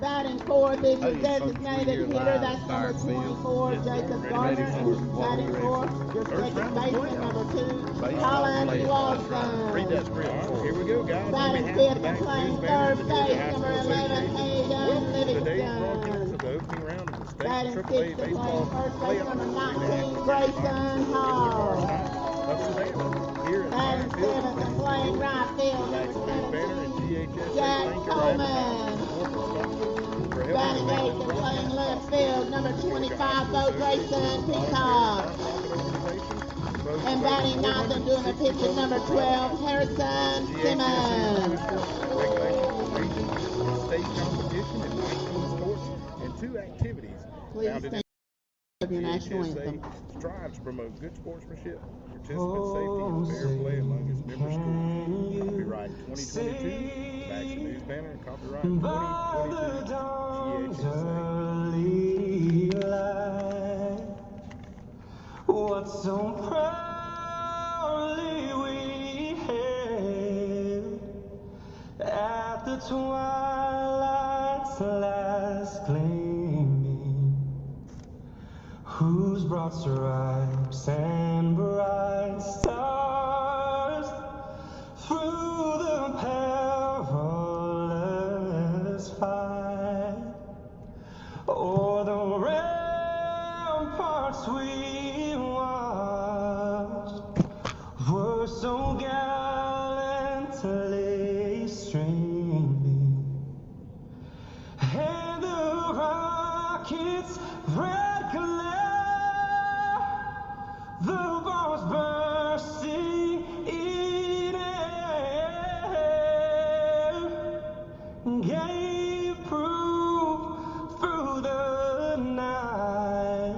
Batting fourth is your designated hitter. That's number 24, Jacob Gardner. Batting fourth, your second baseman, number 2, Colin Lawson. Read that script. Here we go, guys. Batting fifth and playing third base, number 11, Hayden Livingston. Batting sixth and playing first base, number 19, Grayson Hall. Batting seventh and playing right field, number 17, Jack Tillman. Batting eighth and playing left field, number 25, Bo Grayson Peacock. And batting ninth and doing the pitches, number 12, Harrison Simmons. State competition in 19 sports and 2 activities. Please stand of your national anthem. Strives to promote good sportsmanship, participant safety, and fair play among its member schools. Copyright 2022, Action News Banner, and copyright 2022, GHSA. What so proudly we hailed at the twilight's last gleaming, whose broad stripes and bright stars through the perilous fight o'er the ramparts we watched were so gallantly streaming, and the rockets' red glare, the bombs bursting in air, gave proof through the night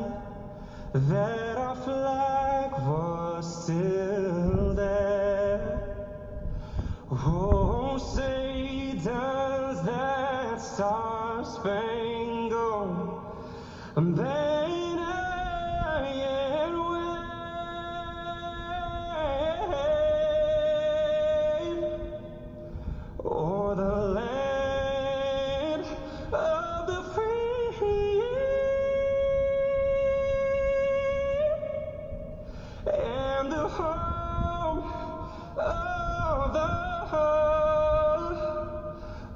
that our flag was still there. Oh, say does that star-spangled banner yet wave o'er the land of the free and the home of the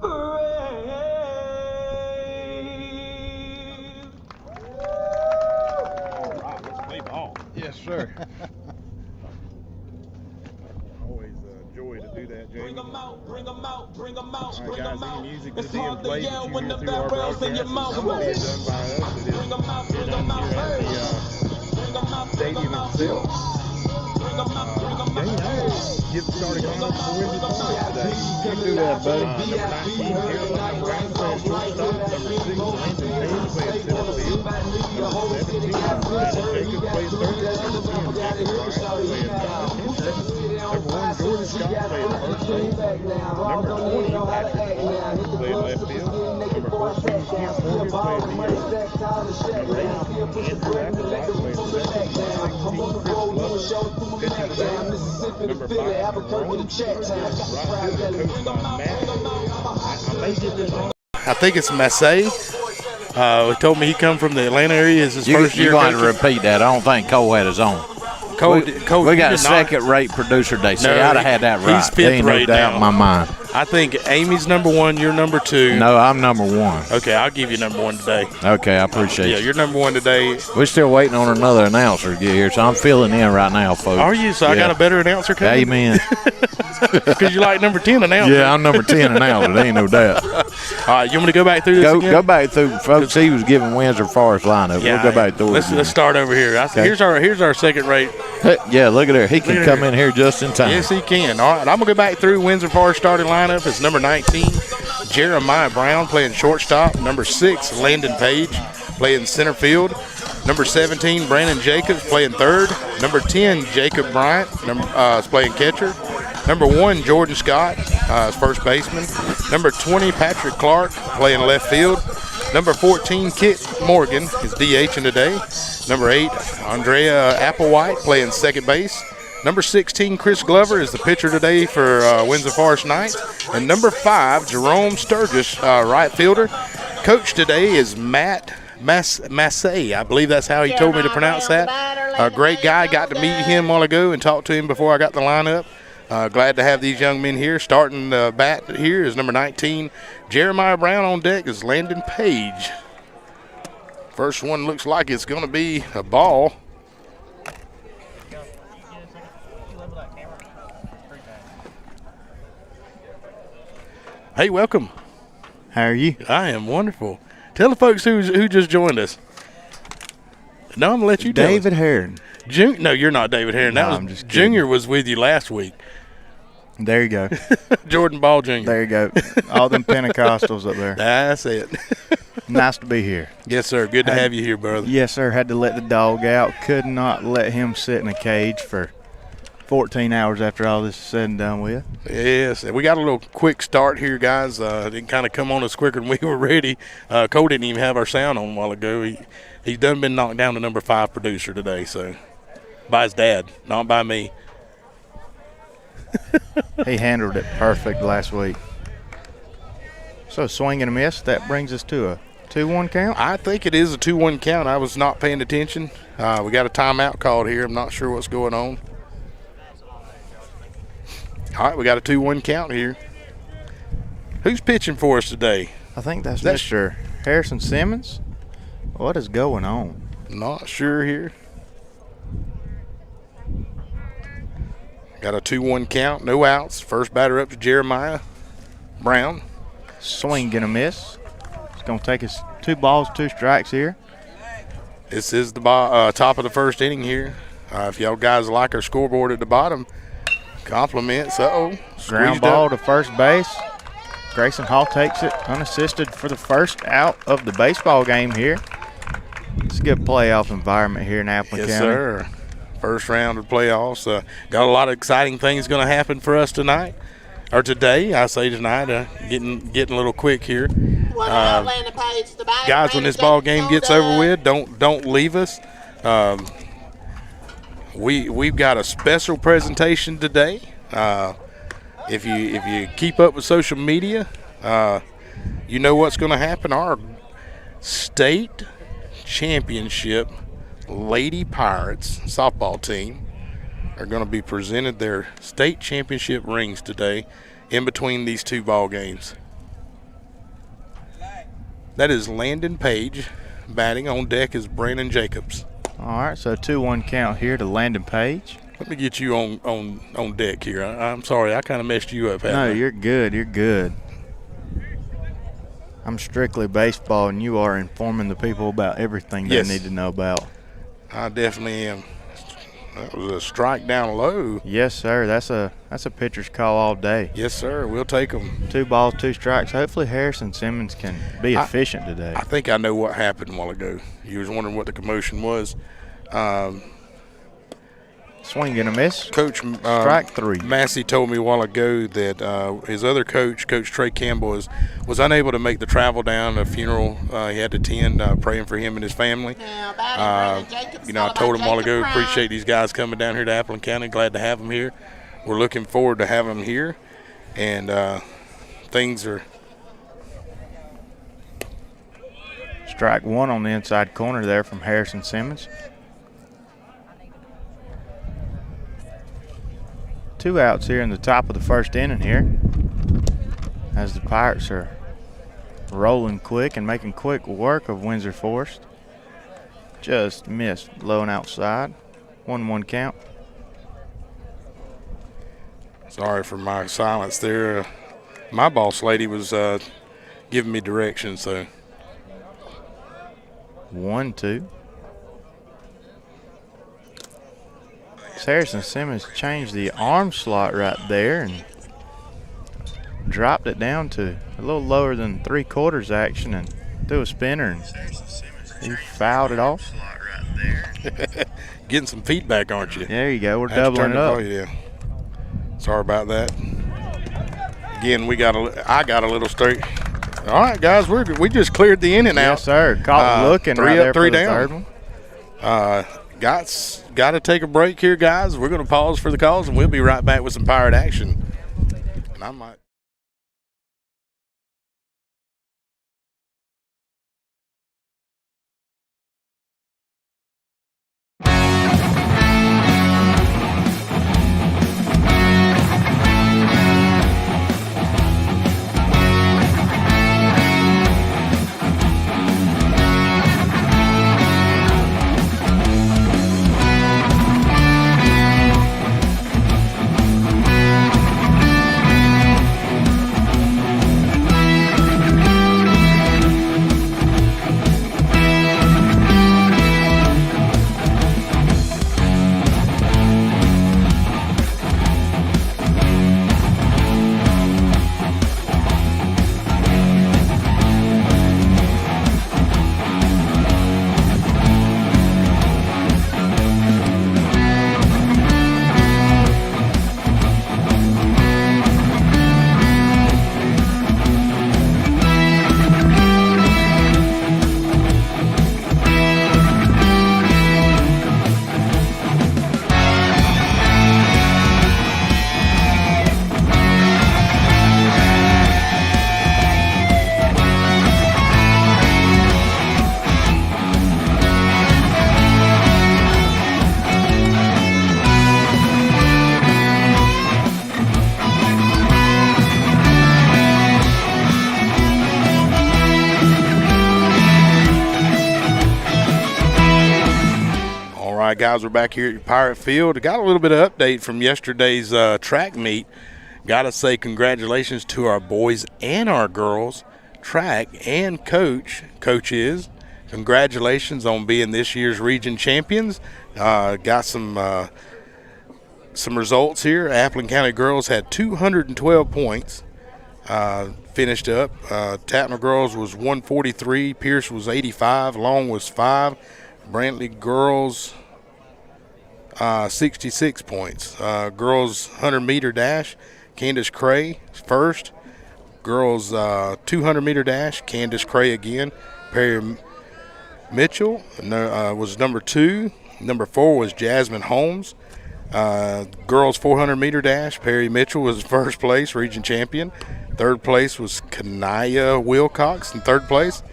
brave. All right, let's play ball. Yes, sir. Always a joy to do that, Jamie. Bring them out, bring them out, bring them out, All right, bring guys, them any out. music It's that's being hard to played yell that when you the hear through our barrel's in your broadcast mouth. is done by us. It is Bring them out, bring them out, done here at the stadium itself. Jamie, get started going up for Windsor Park today. You do that, buddy. Number 19, Caroline Brown playing shortstop. Number 6, Landon Payne playing center field. Number 17, Brandon Jacobs plays third. Number 10, Jacob Bryant playing catcher. Number 1, Jordan Scott playing first base. Number 20, Patrick Clark playing left field. Number 14, Kent Morgan playing DH. Number 8, Andrew Applewhite playing second. Number 16, Chris Glover pitching today. Number 5, Jerome right fielder, coached by Matt. I may get this wrong. I think it's Massey. He told me he come from the Atlanta area. Is his first year You're going to coaching. repeat that. I don't think Cole had his own. Cole, We you got a did not. second-rate producer today. See, No, I'd have had that he's right. fifth There ain't no rate doubt now. in my mind. I think Amy's number 1. You're number 2. No, I'm number 1. Okay, I'll give you number 1 today. Okay, I appreciate Yeah, you. you're number 1 today. We're still waiting on another announcer to get here, so I'm filling in right now, folks. Are you? So I got a better announcer coming? Amen. Because you like number 10 announcer. Yeah, I'm number 10 announcer. There ain't no doubt. All right, you want me to go back through this again? Go back through, folks. He was giving Windsor Forest lineup. Yeah, We'll go back through it. let's start over here. Okay. Here's our second rate. Yeah, look at there. He can at come here. in here just in time. Yes, he can. All right, I'm going to go back through Windsor Forest starting lineup. It's number 19, Jeremiah Brown playing shortstop. Number 6, Landon Page playing center field. Number 17, Brandon Jacobs playing third. Number 10, Jacob Bryant is playing catcher. Number 1, Jordan Scott is first baseman. Number 20, Patrick Clark playing left field. Number 14, Kit Morgan is DHing today. Number 8, Andrea Applewhite playing second base. Number 16, Chris Glover is the pitcher today for Windsor Forest Knights. And number 5, Jerome Sturgis, right fielder. Coach today is Matt Massey. I believe that's how he told me to pronounce that. A great guy. Got to meet him a while ago and talk to him before I got the lineup. Glad to have these young men here. Starting the bat here is number 19, Jeremiah Brown. On deck is Landon Page. First one looks like it's going to be a ball. Hey, welcome. How are you? I am wonderful. Tell the folks who just joined us. No, I'm going to let you tell David us. Heron. No, you're not David Heron. That I'm was just kidding. Junior was with you last week. There you go. Jordan Ball Jr. There you go. All them Pentecostals up there. That's it. Nice to be here. Yes, sir. Good to have you here, brother. Yes, sir. Had to let the dog out. Could not let him sit in a cage for 14 hours after all this is said and done with. Yes, we got a little quick start here, guys. It didn't kind of come on us quicker than we were ready. Cole didn't even have our sound on a while ago. He's done been knocked down to number 5 producer today, so by his dad, not by me. He handled it perfect last week. So swing and a miss. That brings us to a 2-1 count. I think it is a 2-1 count. I was not paying attention. We got a timeout called here. I'm not sure what's going on. All right, we got a 2-1 count here. Who's pitching for us today? I think that's Mr. Harrison Simmons. What is going on? Not sure here. Got a 2-1 count, no outs. First batter up to Jeremiah Brown. Swing and a miss. It's going to take us 2 balls, 2 strikes here. This is the top of the first inning here. If y'all guys like our scoreboard at the bottom, compliments. Ground ball to first base. Grayson Hall takes it unassisted for the first out of the baseball game here. It's a good playoff environment here in Appleton County. Yes, sir. First round of playoffs. Got a lot of exciting things going to happen for us tonight. Or today, I say tonight. Getting a little quick here. Guys, when this ball game gets over with, don't leave us. We've got a special presentation today. If you keep up with social media, you know what's going to happen. Our state championship Lady Pirates softball team are going to be presented their state championship rings today in between these 2 ball games. That is Landon Page. Batting on deck is Brandon Jacobs. All right, so 2-1 count here to Landon Page. Let me get you on deck here. I'm sorry, I kind of messed you up. No, you're good. You're good. I'm strictly baseball, and you are informing the people about everything they need to know about. I definitely am. That was a strike down low. Yes, sir. That's a pitcher's call all day. Yes, sir. We'll take them. 2 balls, 2 strikes. Hopefully Harrison Simmons can be efficient today. I think I know what happened a while ago. You was wondering what the commotion was. Swing and a miss. Coach strike 3. Massey told me a while ago that his other coach, Coach Trey Campbell, was unable to make the travel down to a funeral he had to attend, praying for him and his family. I told him a while ago, appreciate these guys coming down here to Appleton County. Glad to have them here. We're looking forward to having them here. And things are. Strike 1 on the inside corner there from Harrison Simmons. 2 outs here in the top of the first inning here, as the Pirates are rolling quick and making quick work of Windsor Forest. Just missed low and outside. 1-1 count. Sorry for my silence there. My boss lady was giving me directions, so. 1-2. Harrison Simmons changed the arm slot right there and dropped it down to a little lower than 3/4 action and threw a spinner, and he fouled it off. Getting some feedback, aren't you? There you go. We're doubling it up. Yeah. Sorry about that. Again, I got a little straight. All right, guys, we just cleared the inning out. Yes, sir. Caught looking 3 right up, there 3 for the down. third one. Got to take a break here, guys. We're going to pause for the calls, and we'll be right back with some Pirate action. And I might. right, guys, we're back here at Pirate Field. Got a little bit of update from yesterday's track meet. Got to say congratulations to our boys and our girls, track and coaches. Congratulations on being this year's region champions. Got some results here. Appleton County girls had 212 points. Finished up. Tatner girls was 143. Pierce was 85. Long was 5. Brantley girls 66 points. Girls 100-meter dash, Candace Cray first. Girls 200-meter dash, Candace Cray again. Perry Mitchell was number 2. Number 4 was Jasmine Holmes. Girls 400-meter dash, Perry Mitchell was first place, region champion. Third place was Kanaya Wilcox in third place.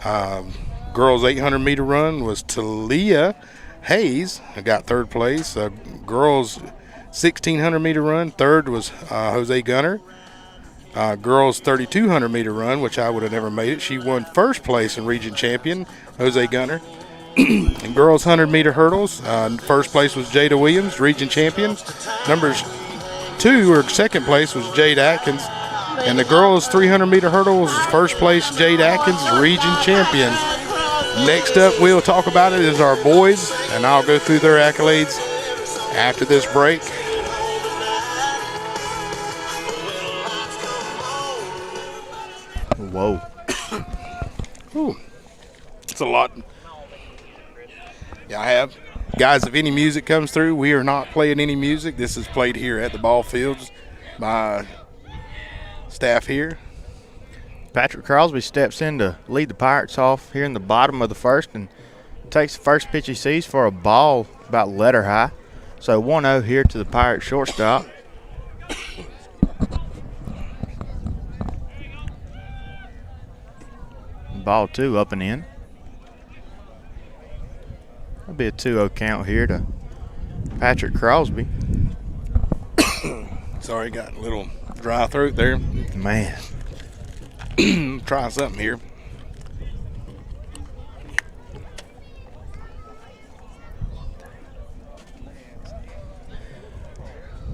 Girls 800-meter run was Talia Hayes, got third place. Girls 1,600-meter run, third was Jose Gunner. Girls 3,200-meter run, which I would have never made it. She won first place in region champion, Jose Gunner. And girls 100-meter hurdles, first place was Jada Williams, region champion. Numbers 2 or second place was Jade Atkins. And the girls 300-meter hurdles, first place Jade Atkins, region champion. Next up, we'll talk about it is our boys, and I'll go through their accolades after this break. Whoa. Ooh, it's a lot. Yeah, I have. Guys, if any music comes through, we are not playing any music. This is played here at the ball fields by staff here. Patrick Crosby steps in to lead the Pirates off here in the bottom of the first and takes the first pitch he sees for a ball about letter high. So 1-0 here to the Pirates shortstop. Ball 2 up and in. That'll be a 2-0 count here to Patrick Crosby. Sorry, got a little dry throat there. Man. Try something here.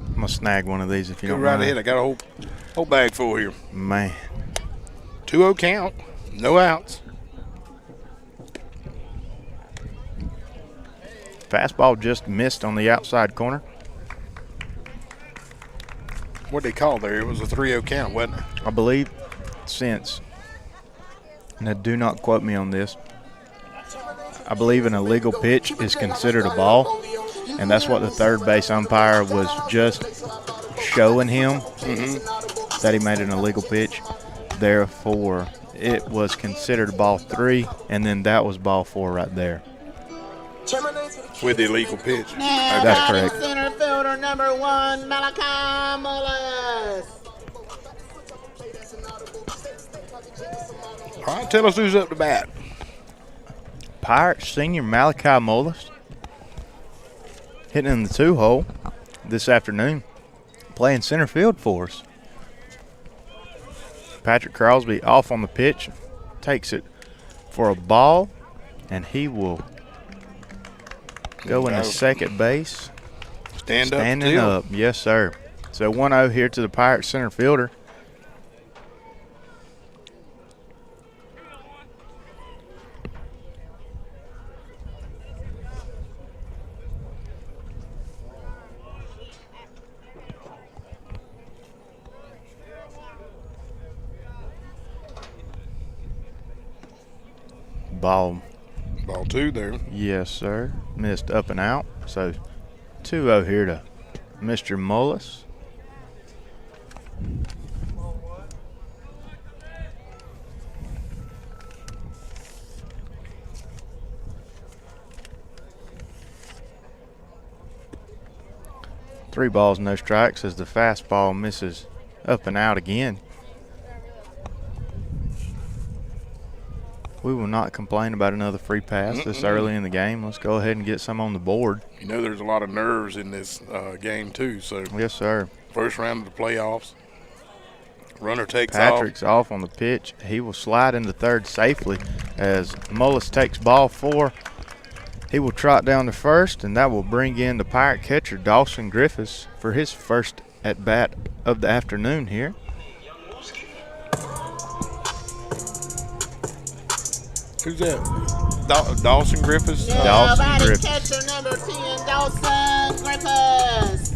I'm going to snag one of these if you Go don't right mind. ahead. I got a whole bag full here. Man. 2-0 count. No outs. Fastball just missed on the outside corner. What'd they call there? It was a 3-0 count, wasn't it? I believe since, now do not quote me on this, I believe an illegal pitch is considered a ball, and that's what the third base umpire was just showing him, that he made an illegal pitch. Therefore, it was considered ball 3, and then that was ball 4 right there. With the illegal pitch. Now, That's batting correct. center fielder number 1, Malachi Mullis. All right, tell us who's up to bat. Pirates senior Malachi Mullis hitting in the 2-hole this afternoon, playing center field for us. Patrick Crosby off on the pitch, takes it for a ball, and he will go into second base. Standing up, yes, sir. So 1-0 here to the Pirates center fielder. Ball 2 there. Yes, sir. Missed up and out. So 2-0 here to Mr. Mullis. Three balls, no strikes as the fastball misses up and out again. We will not complain about another free pass this early in the game. Let's go ahead and get some on the board. You know there's a lot of nerves in this game too. So Yes, sir. first round of the playoffs. Runner takes Patrick's off on the pitch. He will slide into third safely as Mullis takes ball 4. He will trot down to first, and that will bring in the Pirate catcher, Dawson Griffiths, for his first at-bat of the afternoon here. Who's that? Dawson Griffiths? Yeah, Dawson batting Griffiths. catcher number 10, Dawson Griffiths.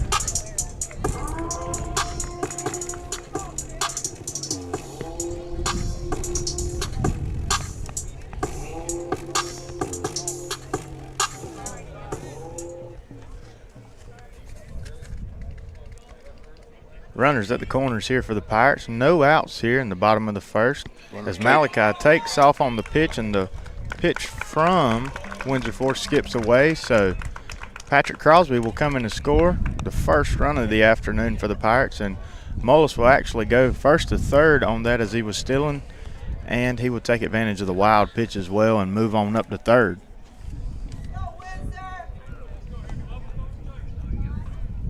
Runners at the corners here for the Pirates. No outs here in the bottom of the first. As Malachi takes off on the pitch, and the pitch from Windsor Forest skips away. So Patrick Crosby will come in to score the first run of the afternoon for the Pirates. And Mullis will actually go first to third on that as he was stealing. And he will take advantage of the wild pitch as well and move on up to third.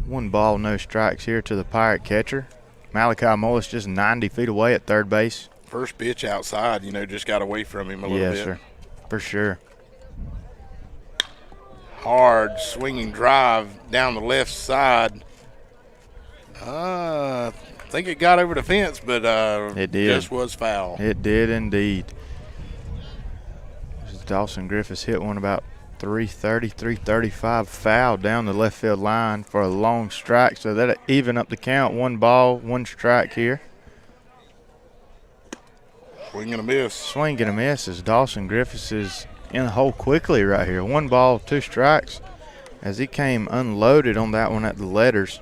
One ball, no strikes here to the Pirate catcher. Malachi Mullis just 90 feet away at third base. First pitch outside, just got away from him a little bit. Yes, sir, for sure. Hard swinging drive down the left side. I think it got over the fence, but it did. Just was foul. It did indeed. Dawson Griffiths hit one about 330, 335 foul down the left field line for a long strike, so that'll even up the count. One ball, one strike here. Swing and a miss. Swing and a miss as Dawson Griffiths is in the hole quickly right here. One ball, two strikes as he came unloaded on that one at the letters.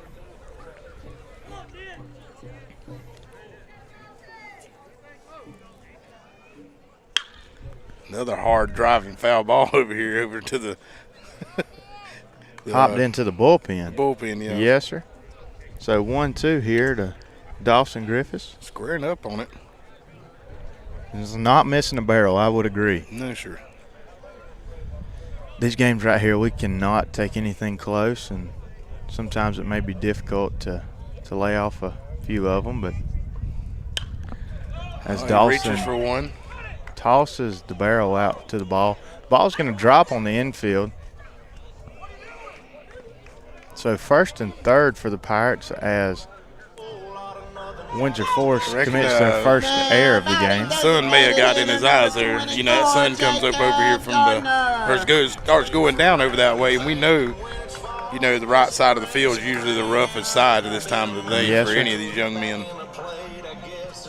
Another hard driving foul ball over here, over to the hopped into the bullpen. Bullpen, yeah. Yes, sir. So 1-2 here to Dawson Griffiths. Squaring up on it. He's not missing a barrel, I would agree. No, sure. These games right here, we cannot take anything close, and sometimes it may be difficult to lay off a few of them, but as Dawson reaches for one. Tosses the barrel out to the ball. Ball's going to drop on the infield. So first and third for the Pirates as Windsor Forest commits their first error of the game. Sun may have got in his eyes there. That sun comes up over here from starts going down over that way, and we know, the right side of the field is usually the roughest side at this time of the day for any of these young men.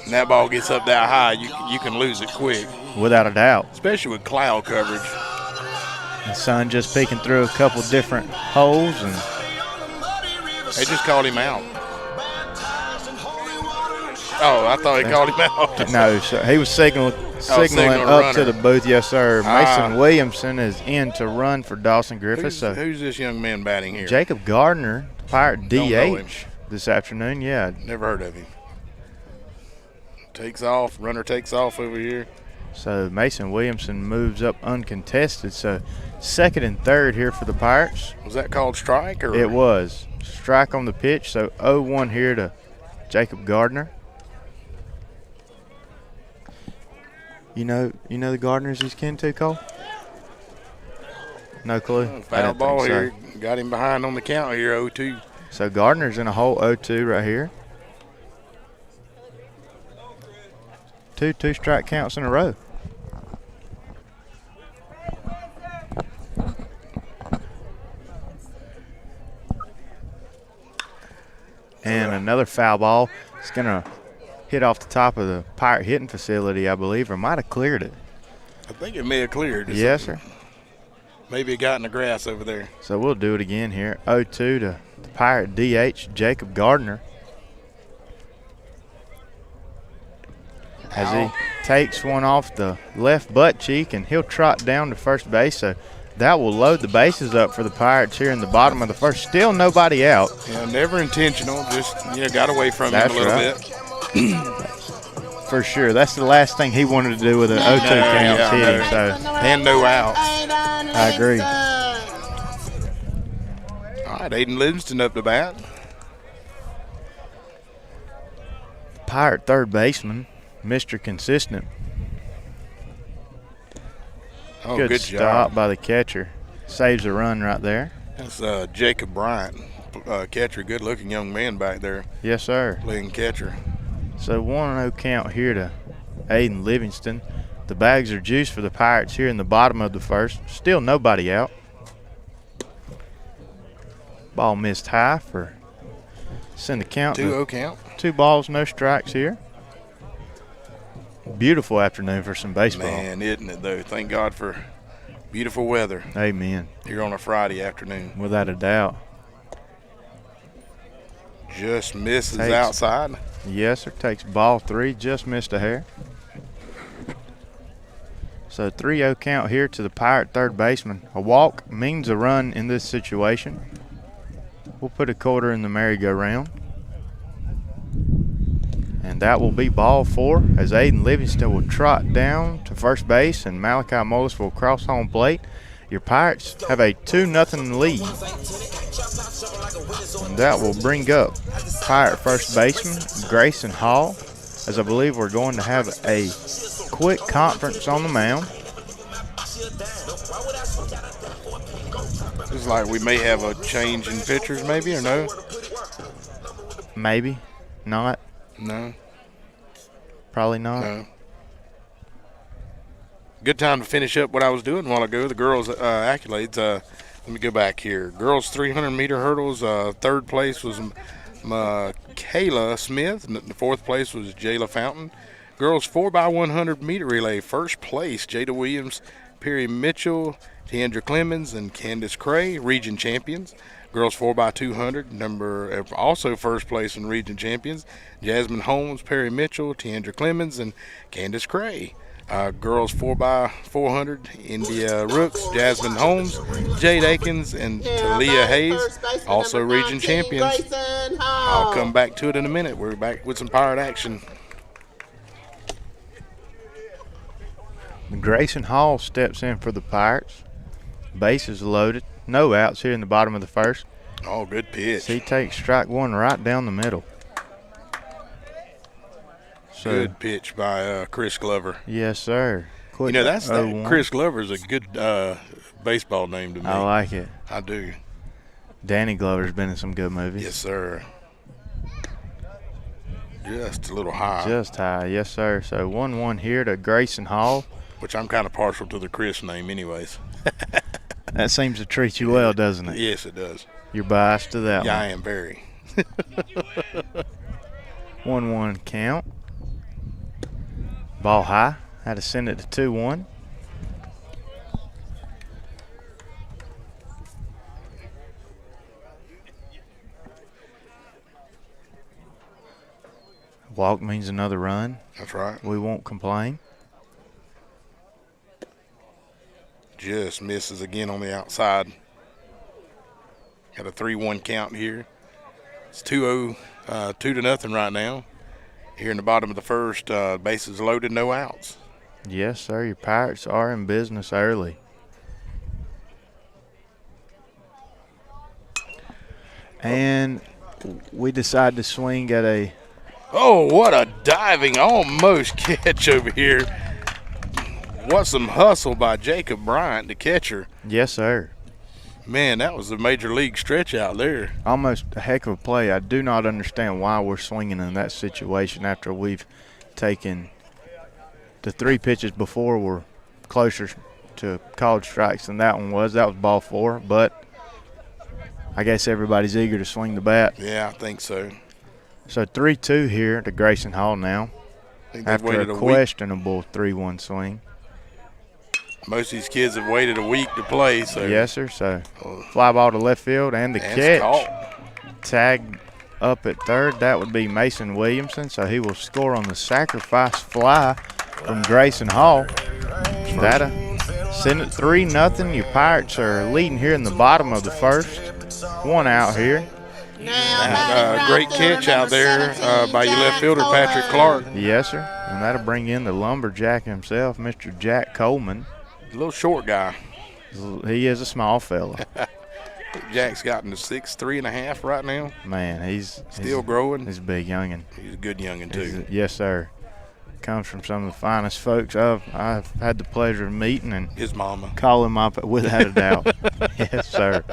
And that ball gets up that high, you can lose it quick. Without a doubt. Especially with cloud coverage. The sun just peeking through a couple different holes, and they just called him out. Oh, I thought he called him out. No, sir. He was signaling up to the booth. Yes, sir. Mason Williamson is in to run for Dawson Griffiths. Who's this young man batting here? Jacob Gardner, Pirate DH this afternoon. Yeah. Never heard of him. Takes off. Runner takes off over here. So Mason Williamson moves up uncontested. So second and third here for the Pirates. Was that called strike? Or? It was. Strike on the pitch. So 0-1 here to Jacob Gardner. You know the Gardners he's kin to, Cole? No clue. Foul ball here. Got him behind on the count here, 0-2. So Gardner's in a hole 0-2 right here. Two strike counts in a row. And another foul ball. It's going to hit off the top of the Pirate hitting facility, I believe, or might have cleared it. I think it may have cleared. Yes, sir. Maybe it got in the grass over there. So we'll do it again here. 0-2 to the Pirate DH, Jacob Gardner. As he takes one off the left butt cheek, and he'll trot down to first base. So that will load the bases up for the Pirates here in the bottom of the first. Still nobody out. Yeah, never intentional. Just, got away from him a little bit. For sure. That's the last thing he wanted to do with an 0-2 count hitting. So. And no outs. I agree. All right, Aiden Livingston up to bat. Pirate third baseman, Mr. Consistent. Oh, good stop job by the catcher. Saves a run right there. That's Jacob Bryant, catcher. Good-looking young man back there. Yes, sir. Playing catcher. So 1-0 count here to Aiden Livingston. The bags are juiced for the Pirates here in the bottom of the first. Still nobody out. Ball missed high for send the count. 2-0 count. 2 balls, no strikes here. Beautiful afternoon for some baseball. Man, isn't it, though? Thank God for beautiful weather. Amen. Here on a Friday afternoon. Without a doubt. Just misses outside. Yes, sir. Takes ball 3. Just missed a hair. So 3-0 count here to the Pirate third baseman. A walk means a run in this situation. We'll put a quarter in the merry-go-round. And that will be ball 4 as Aiden Livingston will trot down to first base and Malachi Mullis will cross home plate. Your Pirates have a 2-0 lead. And that will bring up Pirate first baseman Grayson Hall, as I believe we're going to have a quick conference on the mound. It's like we may have a change in pitchers maybe, or no? Maybe. Not. No. Probably not. No. Good time to finish up what I was doing a while ago. The girls' accolades. Let me go back here. Girls 300-meter hurdles. Third place was Kayla Smith. The fourth place was Jayla Fountain. Girls 4x100-meter relay. First place, Jada Williams, Perry Mitchell, Tiandra Clemens, and Candace Cray, region champions. Girls 4x200, also first place in region champions, Jasmine Holmes, Perry Mitchell, Tiandra Clemens, and Candace Cray. Girls 4x400, India Rooks, Jasmine Holmes, Jade Akins, and Talia Hayes, also region champions. I'll come back to it in a minute. We're back with some Pirate action. Grayson Hall steps in for the Pirates. Base is loaded. No outs here in the bottom of the first. Oh, good pitch. So he takes strike 1 right down the middle. So, good pitch by Chris Glover. Yes, sir. Quick, that's Chris Glover's a good baseball name to me. I like it. I do. Danny Glover's been in some good movies. Yes, sir. Just a little high. Just high, yes, sir. So 1-1 here to Grayson Hall. Which I'm kind of partial to the Chris name anyways. That seems to treat you well, doesn't it? Yes, it does. You're biased to that one. Yeah, I am very. 1-1 count. Ball high. Had to send it to 2-1. Walk means another run. That's right. We won't complain. Just misses again on the outside. Got a 3-1 count here. It's 2-0, 2-0 right now. Here in the bottom of the first, bases loaded, no outs. Yes, sir. Your Pirates are in business early. And we decide to swing at a... Oh, what a diving almost catch over here. What some hustle by Jacob Bryant, the catcher. Yes, sir. Man, that was a major league stretch out there. Almost a heck of a play. I do not understand why we're swinging in that situation after we've taken the 3 pitches before were closer to called strikes than that one was. That was ball 4, but I guess everybody's eager to swing the bat. Yeah, I think so. So 3-2 here to Grayson Hall now after a questionable 3-1 swing. Most of these kids have waited a week to play. So yes, sir. So fly ball to left field and the catch. Caught. Tagged up at third. That would be Mason Williamson. So he will score on the sacrifice fly from Grayson Hall. That'll send it 3-0. Your Pirates are leading here in the bottom of the first. 1 out here. Great catch out there by your left fielder, Patrick Clark. Yes, sir. And that'll bring in the lumberjack himself, Mr. Jack Coleman. A little short guy. He is a small fella. Jack's gotten to 6'3.5" right now. Man, he's still growing. He's a big youngin'. He's a good youngin' too. Yes, sir. Comes from some of the finest folks I've had the pleasure of meeting, and His mama. call him up without a doubt. Yes, sir.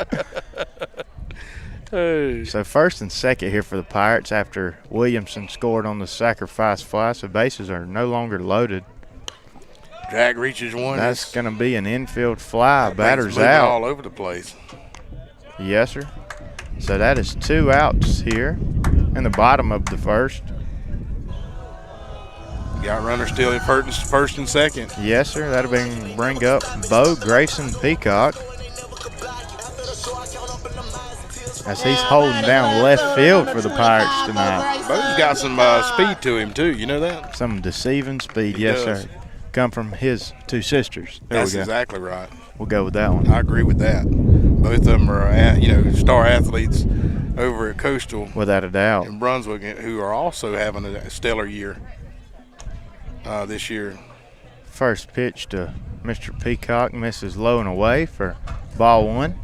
Hey. So first and second here for the Pirates after Williamson scored on the sacrifice fly, so bases are no longer loaded. Drag reaches one. That's going to be an infield fly. That Batter's thing's moving out. all over the place. Yes, sir. So that is 2 outs here in the bottom of the first. Got runners still in first and second. Yes, sir. That'll bring up Bo Grayson Peacock as he's holding down left field for the Pirates tonight. Bo's got some speed to him, too. You know that? Some deceiving speed. He Yes, does. sir. Come from his 2 sisters. There That's we go. exactly right. We'll go with that one. I agree with that. Both of them are, star athletes over at Coastal Without a doubt. in Brunswick, who are also having a stellar year this year. First pitch to Mr. Peacock misses low and away for ball 1.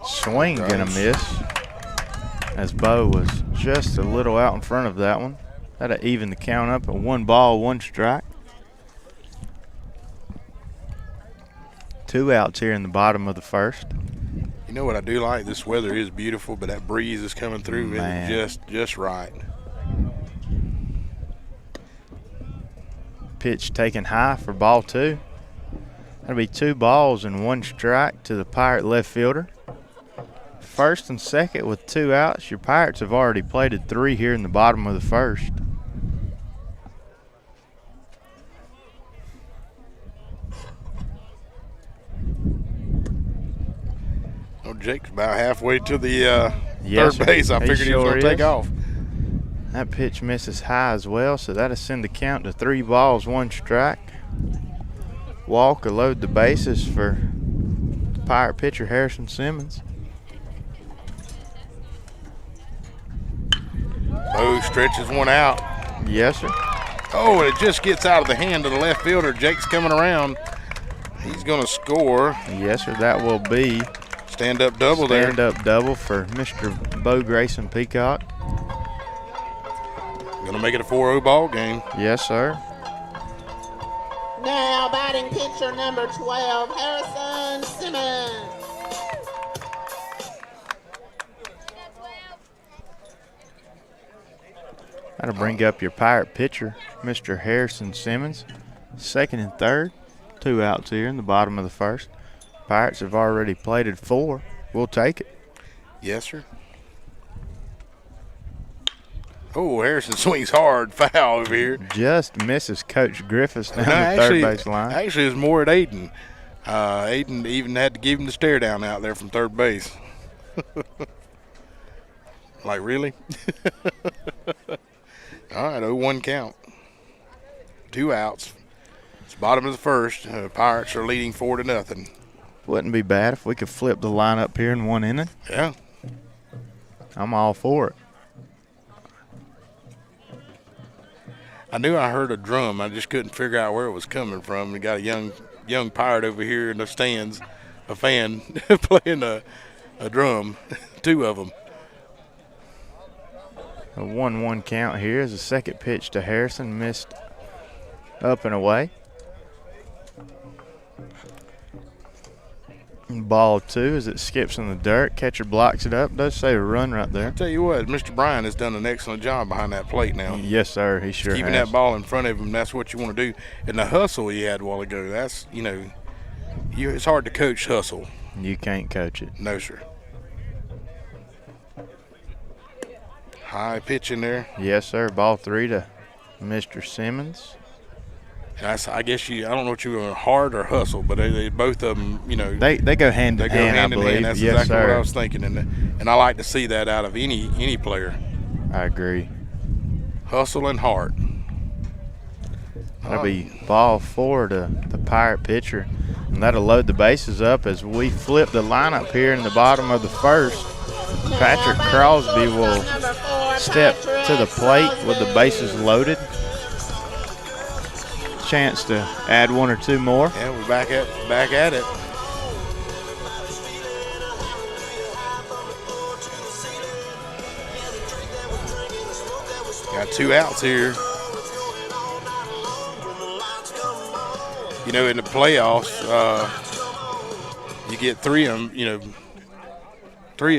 Swing gonna miss as Bo was just a little out in front of that one. That'll even the count up at 1 ball, 1 strike. 2 outs here in the bottom of the first. You know what I do like? This weather is beautiful, but that breeze is coming through. Man. It's just right. Pitch taken high for ball 2. That'll be 2 balls and 1 strike to the Pirate left fielder. First and second with 2 outs. Your Pirates have already plated 3 here in the bottom of the first. Oh, Jake's about halfway to the Yes, third base. I he figured he was sure going to take is. off. That pitch misses high as well, so that'll send the count to 3 balls, 1 strike. Walk or load the bases for the Pirate pitcher Harrison Simmons. Bo stretches one out. Yes, sir. Oh, and it just gets out of the hand of the left fielder. Jake's coming around. He's going to score. Yes, sir. That will be Stand-up double there. stand-up double for Mr. Bo Grayson Peacock. Going to make it a 4-0 ball game. Yes, sir. Now batting pitcher number 12, Harrison Simmons. That'll bring up your Pirate pitcher, Mr. Harrison Simmons. Second and third. 2 outs here in the bottom of the first. Pirates have already plated 4. We'll take it. Yes, sir. Oh, Harrison swings hard. Foul over here. Just misses Coach Griffiths down the Actually, third base line. it was more at Aiden. Aiden even had to give him the stare down out there from third base. Like, really? All right, 0-1 count. 2 outs. It's bottom of the first. Pirates are leading 4-0. Wouldn't be bad if we could flip the lineup here in 1 inning. Yeah. I'm all for it. I knew I heard a drum. I just couldn't figure out where it was coming from. We got a young Pirate over here in the stands, a fan, playing a drum. 2 of them. A 1-1 count here as the second pitch to Harrison missed up and away. Ball 2 as it skips in the dirt. Catcher blocks it up. Does save a run right there. I'll tell you what, Mr. Bryan has done an excellent job behind that plate now. Yes, sir. He sure Keeping has. that ball in front of him, that's what you want to do. And the hustle he had a while ago, that's, it's hard to coach hustle. You can't coach it. No, sir. High pitch in there. Yes, sir. Ball 3 to Mr. Simmons. I guess I don't know what you want, hard or hustle, but they both of them, They go hand they in go hand, hand I in believe. hand. That's yes, exactly sir. what I was thinking, and I like to see that out of any player. I agree. Hustle and heart. That'll be ball 4 to the Pirate pitcher, and that'll load the bases up as we flip the lineup here in the bottom of the first. Patrick Crosby will step to the plate with the bases loaded. chance to add one or two more. Yeah, we're back at it. Got 2 outs here. You know, in the playoffs, you get 3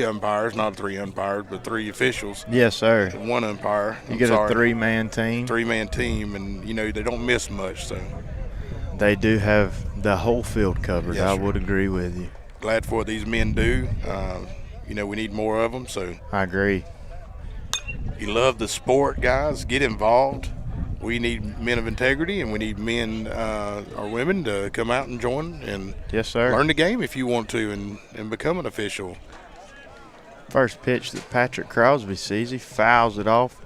umpires, not 3 umpires, but 3 officials. Yes, sir. 1 umpire. You get a 3-man team. 3-man team, and you know they don't miss much. So they do have the whole field covered. Yes, I sir. would agree with you. Glad for what these men do. You know, we need more of them. So I agree. you love the sport, guys. Get involved. We need men of integrity, and we need men or women to come out and join and Yes, sir. learn the game if you want to and become an official. First pitch that Patrick Crosby sees, he fouls it off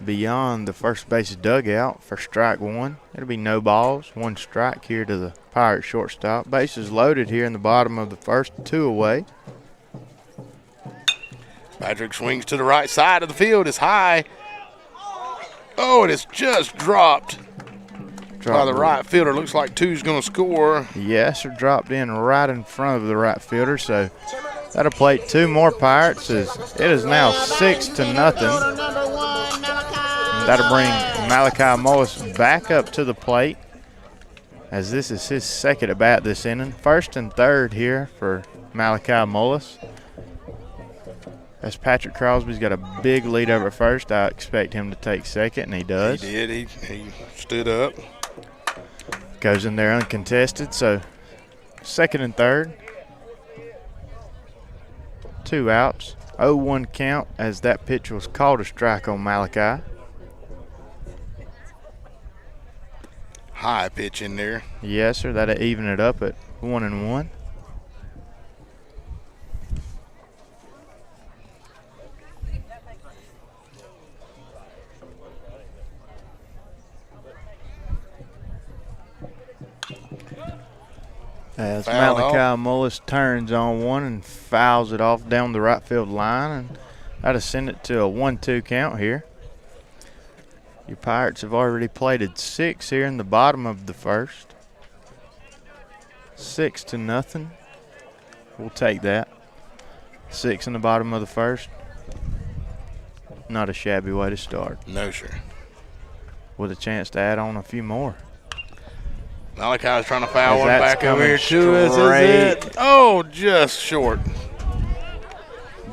beyond the first base dugout for strike 1. It'll be no balls, 1 strike here to the Pirates shortstop. Bases loaded here in the bottom of the first, 2 away. Patrick swings to the right side of the field. It's high. Oh, and it's just dropped by the right fielder. Looks like 2's going to score. Yes, it dropped in right in front of the right fielder, so that'll plate 2 more Pirates. It is now 6-0. That'll bring Malachi Mullis back up to the plate, as this is his second at bat this inning. 1st and 3rd here for Malachi Mullis. As Patrick Crosby's got a big lead over first, I expect him to take second, and he does. He did. He stood up. Goes in there uncontested, so 2nd and 3rd. 2 outs. 0-1 count as that pitch was called a strike on Malachi. High pitch in there. Yes, sir. That'll even it up at 1-1. As Foul Malachi off. Mullis turns on one and fouls it off down the right field line, and that'll send it to a 1-2 count here. Your Pirates have already plated 6 here in the bottom of the first. 6-0. We'll take that. 6 in the bottom of the first. Not a shabby way to start. No, sir. With a chance to add on a few more. Malachi's trying to foul As one that's back over coming here to us. Is straight. it? Oh, just short.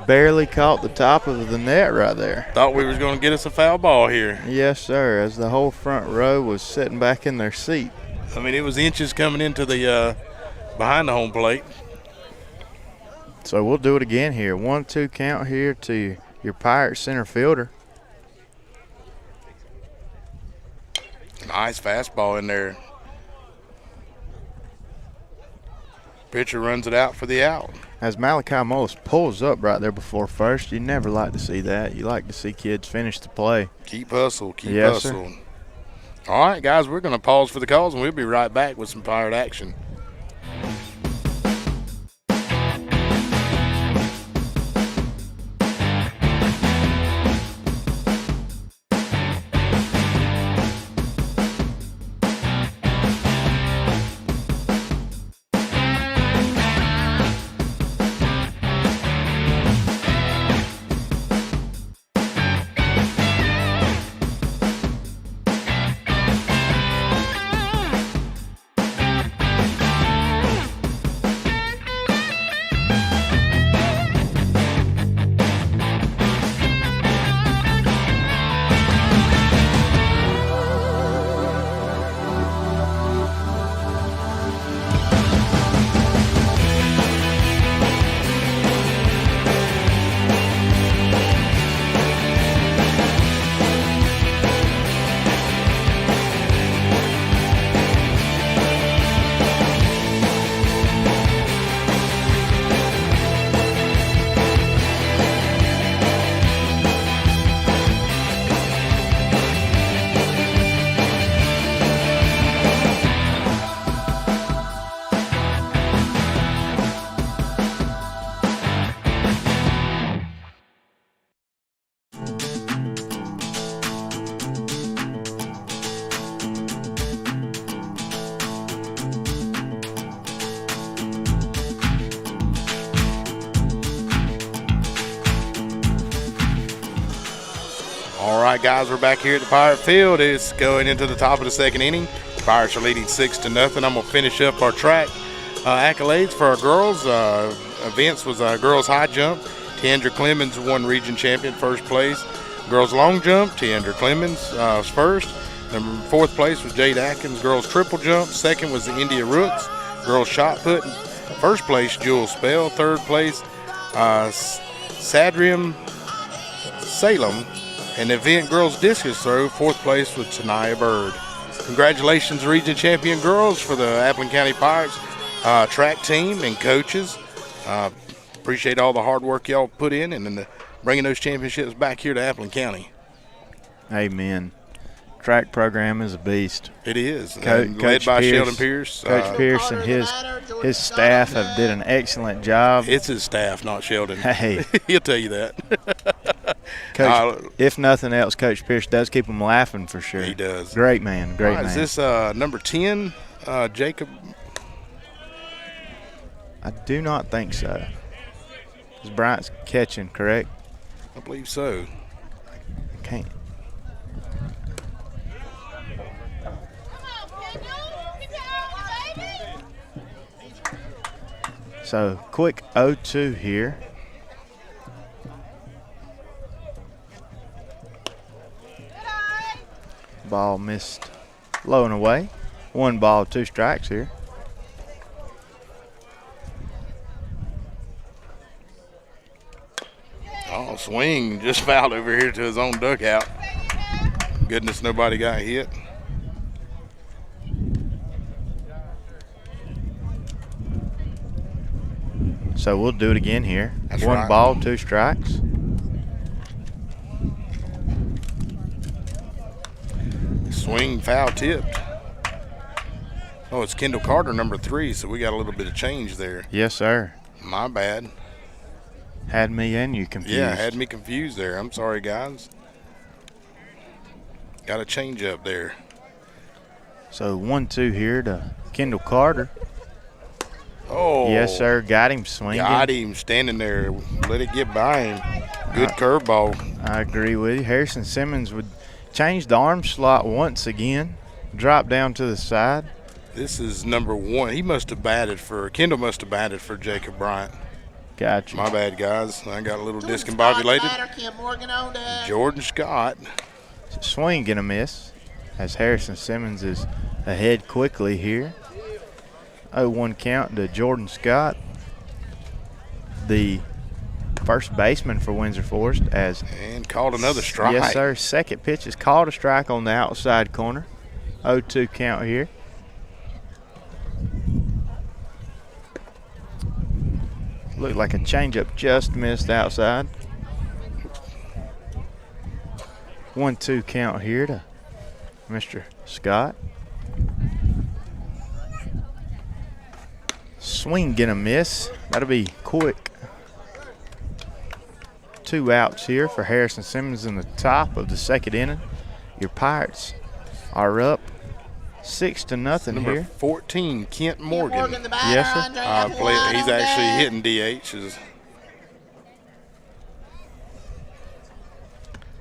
Barely caught the top of the net right there. Thought we was going to get us a foul ball here. Yes, sir, as the whole front row was sitting back in their seat. I mean, it was inches coming into the behind the home plate. So we'll do it again here. 1-2 count here to your Pirates center fielder. Nice fastball in there. Pitcher runs it out for the out. As Malachi Mullis pulls up right there before first, you never like to see that. You like to see kids finish the play. Keep hustle, keep Yes, sir. hustle. All right, guys, we're going to pause for the calls, and we'll be right back with some Pirate action. All right, guys, we're back here at the Pirate Field. It's going into the top of the second inning. Pirates are leading 6-0. I'm going to finish up our track accolades for our girls. Events was girls high jump. Tiandra Clemens won region champion, first place. Girls long jump, Tiandra Clemens was first. Fourth place was Jade Atkins. Girls triple jump. Second was the India Rooks. Girls shot put. First place, Jewel Spell. Third place, Sadriam Salem. And event girls discus throw. Fourth place was Tanaya Bird. Congratulations, region champion girls, for the Appleton County Pirates track team and coaches. Appreciate all the hard work y'all put in and bringing those championships back here to Appleton County. Amen. Track program is a beast. It is. Coach led by Pierce, Sheldon Pierce. Coach Pierce and his staff have did an excellent job. It's his staff, not Sheldon. Hey. He'll tell you that. Coach, if nothing else, Coach Pierce does keep them laughing for sure. He does. Great man, great man. Is this number 10, Jacob? I do not think so. Is Bryant's catching, correct? I believe so. Can't. So, quick 0-2 here. Ball missed low and away. 1 ball, 2 strikes here. Oh, swing just fouled over here to his own dugout. Goodness, nobody got hit. So we'll do it again here. That's 1 right. ball, 2 strikes. Swing foul tipped. Oh, it's Kendall Carter, number 3, so we got a little bit of change there. Yes, sir. My bad. Had me and you confused. Yeah, had me confused there. I'm sorry, guys. Got a change up there. So 1-2 here to Kendall Carter. Oh. Yes, sir. Got him swinging. Got him standing there. Let it get by him. Good curveball. I agree with you. Harrison Simmons would change the arm slot once again. Drop down to the side. This is number 1. He must have batted for, Kendall must have batted for Jacob Bryant. Gotcha. My bad, guys. I got a little discombobulated. Jordan Scott. Swing and a miss as Harrison Simmons is ahead quickly here. 0-1 count to Jordan Scott, the first baseman for Windsor Forest. And called another strike. Yes, sir. Second pitch is called a strike on the outside corner. 0-2 count here. Looked like a changeup just missed outside. 1-2 count here to Mr. Scott. Swing and a miss. That'll be quick. 2 outs here for Harrison Simmons in the top of the second inning. Your Pirates are up 6-0 Number here. 14, Kent Morgan. Yes, sir. He's actually hitting DHs.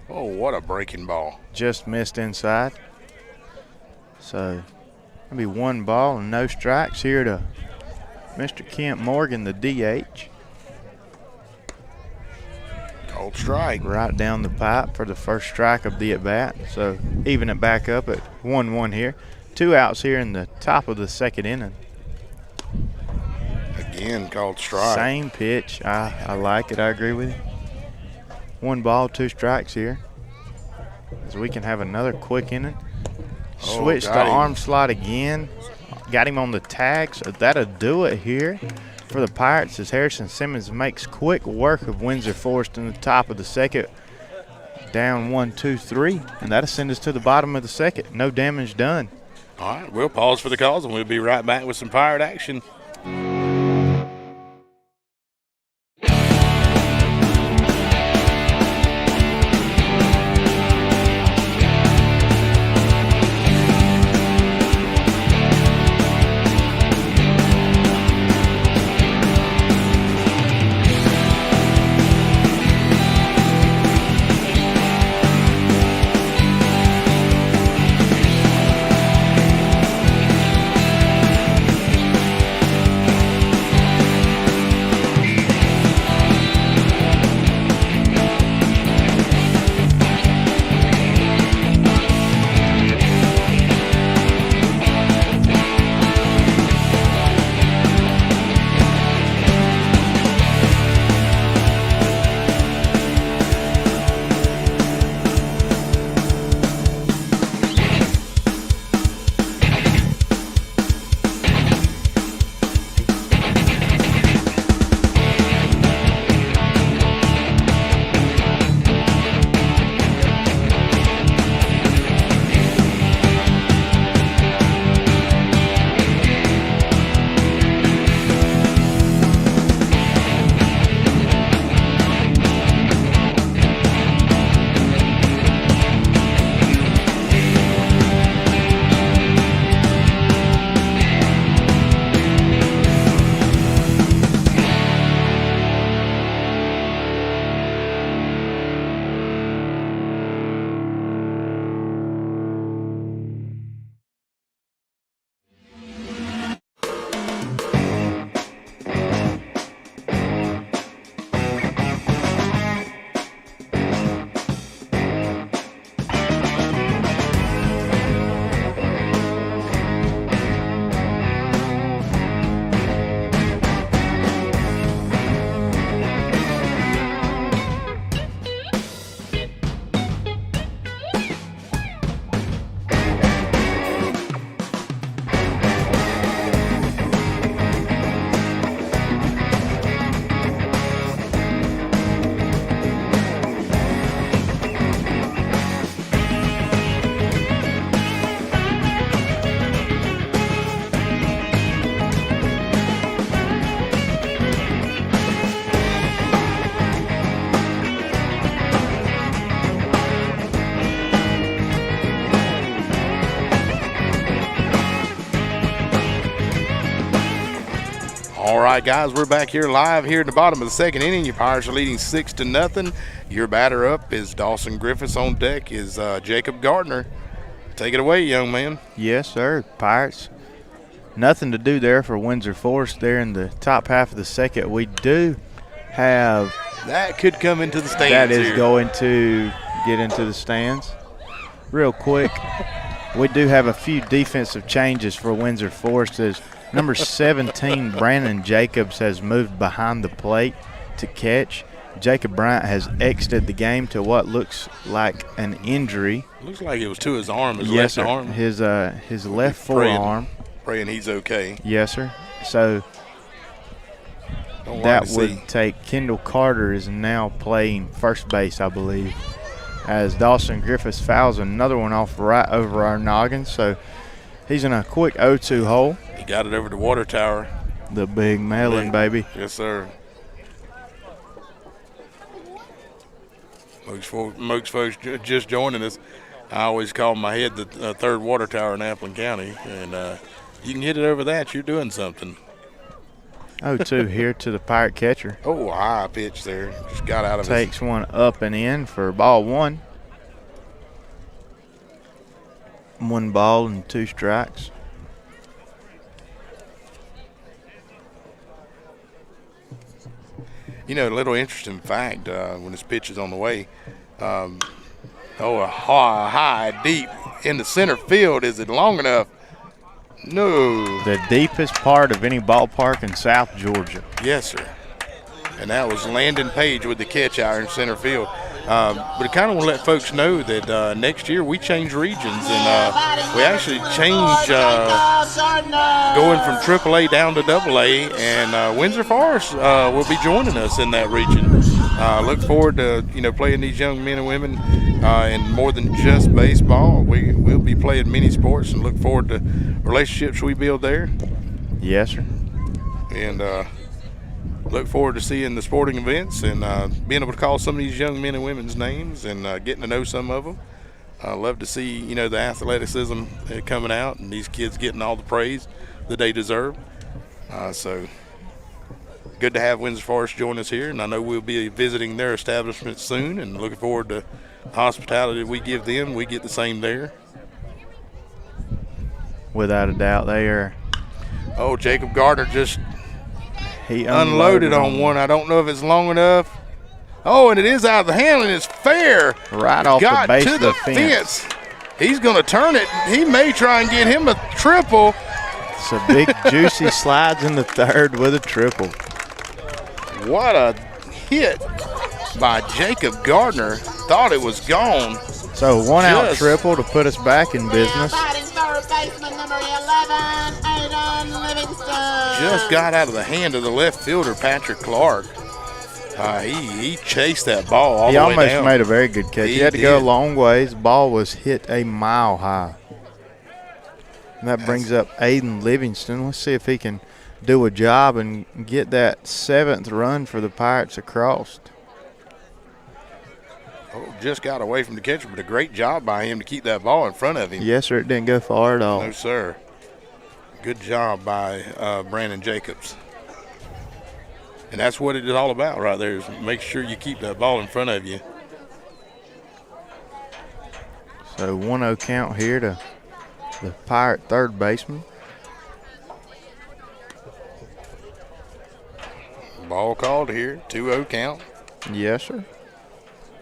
Oh, what a breaking ball. Just missed inside. So it'll be 1 ball and no strikes here to Mr. Kent Morgan, the DH. Cold strike. Right down the pipe for the first strike of the at-bat. So even it back up at 1-1 here. 2 outs here in the top of the second inning. Again, called strike. Same pitch. I like it. I agree with you. 1 ball, 2 strikes here. As we can have another quick inning. Switch the arm slot again. Got him on the tag, so that'll do it here for the Pirates as Harrison Simmons makes quick work of Windsor Forest in the top of the second. Down 1-2-3, and that'll send us to the bottom of the second. No damage done. All right, we'll pause for the calls, and we'll be right back with some Pirate action. right, guys, we're back here live here at the bottom of the second inning. Your Pirates are leading 6-0. Your batter up is Dawson Griffiths. On deck is Jacob Gardner. Take it away, young man. Yes, sir. Pirates. Nothing to do there for Windsor Forest there in the top half of the second. We do have that could come into the stands. That is here. Going to get into the stands. Real quick, we do have a few defensive changes for Windsor Forest as number 17, Brandon Jacobs, has moved behind the plate to catch. Jacob Bryant has exited the game to what looks like an injury. Looks like it was to his arm, his yes, left sir. arm. His left forearm. Praying he's okay. Yes, sir. So that would take Kendall Carter is now playing first base, I believe, as Dawson Griffiths fouls another one off right over our noggin. So he's in a quick 0-2 hole. He got it over the water tower. The big melon, baby. Yes, sir. Most folks just joining us, I always call in my head the third water tower in Appleton County. And you can hit it over that, you're doing something. 0-2 here to the Pirate catcher. Oh, high pitch there. Just got out of it. Takes one up and in for ball one. 1 ball and 2 strikes. You know, a little interesting fact when this pitch is on the way. A high, deep in the center field. Is it long enough? No. The deepest part of any ballpark in South Georgia. Yes, sir. And that was Landon Page with the catch out in center field. But I kind of want to let folks know that next year we change regions, and we actually change going from AAA down to AA, and Windsor Forest will be joining us in that region. Look forward to playing these young men and women in more than just baseball. We'll be playing many sports, and look forward to relationships we build there. Yes, sir. And look forward to seeing the sporting events and being able to call some of these young men and women's names and getting to know some of them. I love to see, the athleticism coming out and these kids getting all the praise that they deserve. So good to have Windsor Forest join us here, and I know we'll be visiting their establishment soon and looking forward to the hospitality we give them. We get the same there. Without a doubt, they are. Oh, Jacob Gardner just he unloaded on one. I don't know if it's long enough. Oh, and it is out of the hand, and it's fair. Right off the base of the fence. He's going to turn it. He may try and get him a triple. It's a big, juicy slides in the third with a triple. What a hit by Jacob Gardner. Thought it was gone. So one-out triple to put us back in business. Just got out of the hand of the left fielder, Patrick Clark. He chased that ball all the way down. He almost made a very good catch. He had to go a long ways. The ball was hit a mile high. And that brings up Aiden Livingston. Let's see if he can do a job and get that 7th run for the Pirates across. Oh, just got away from the catcher, but a great job by him to keep that ball in front of him. Yes, sir. It didn't go far at all. No, sir. Good job by Brandon Jacobs. And that's what it is all about right there, is make sure you keep that ball in front of you. So 1-0 count here to the Pirate third baseman. Ball called here, 2-0 count. Yes, sir.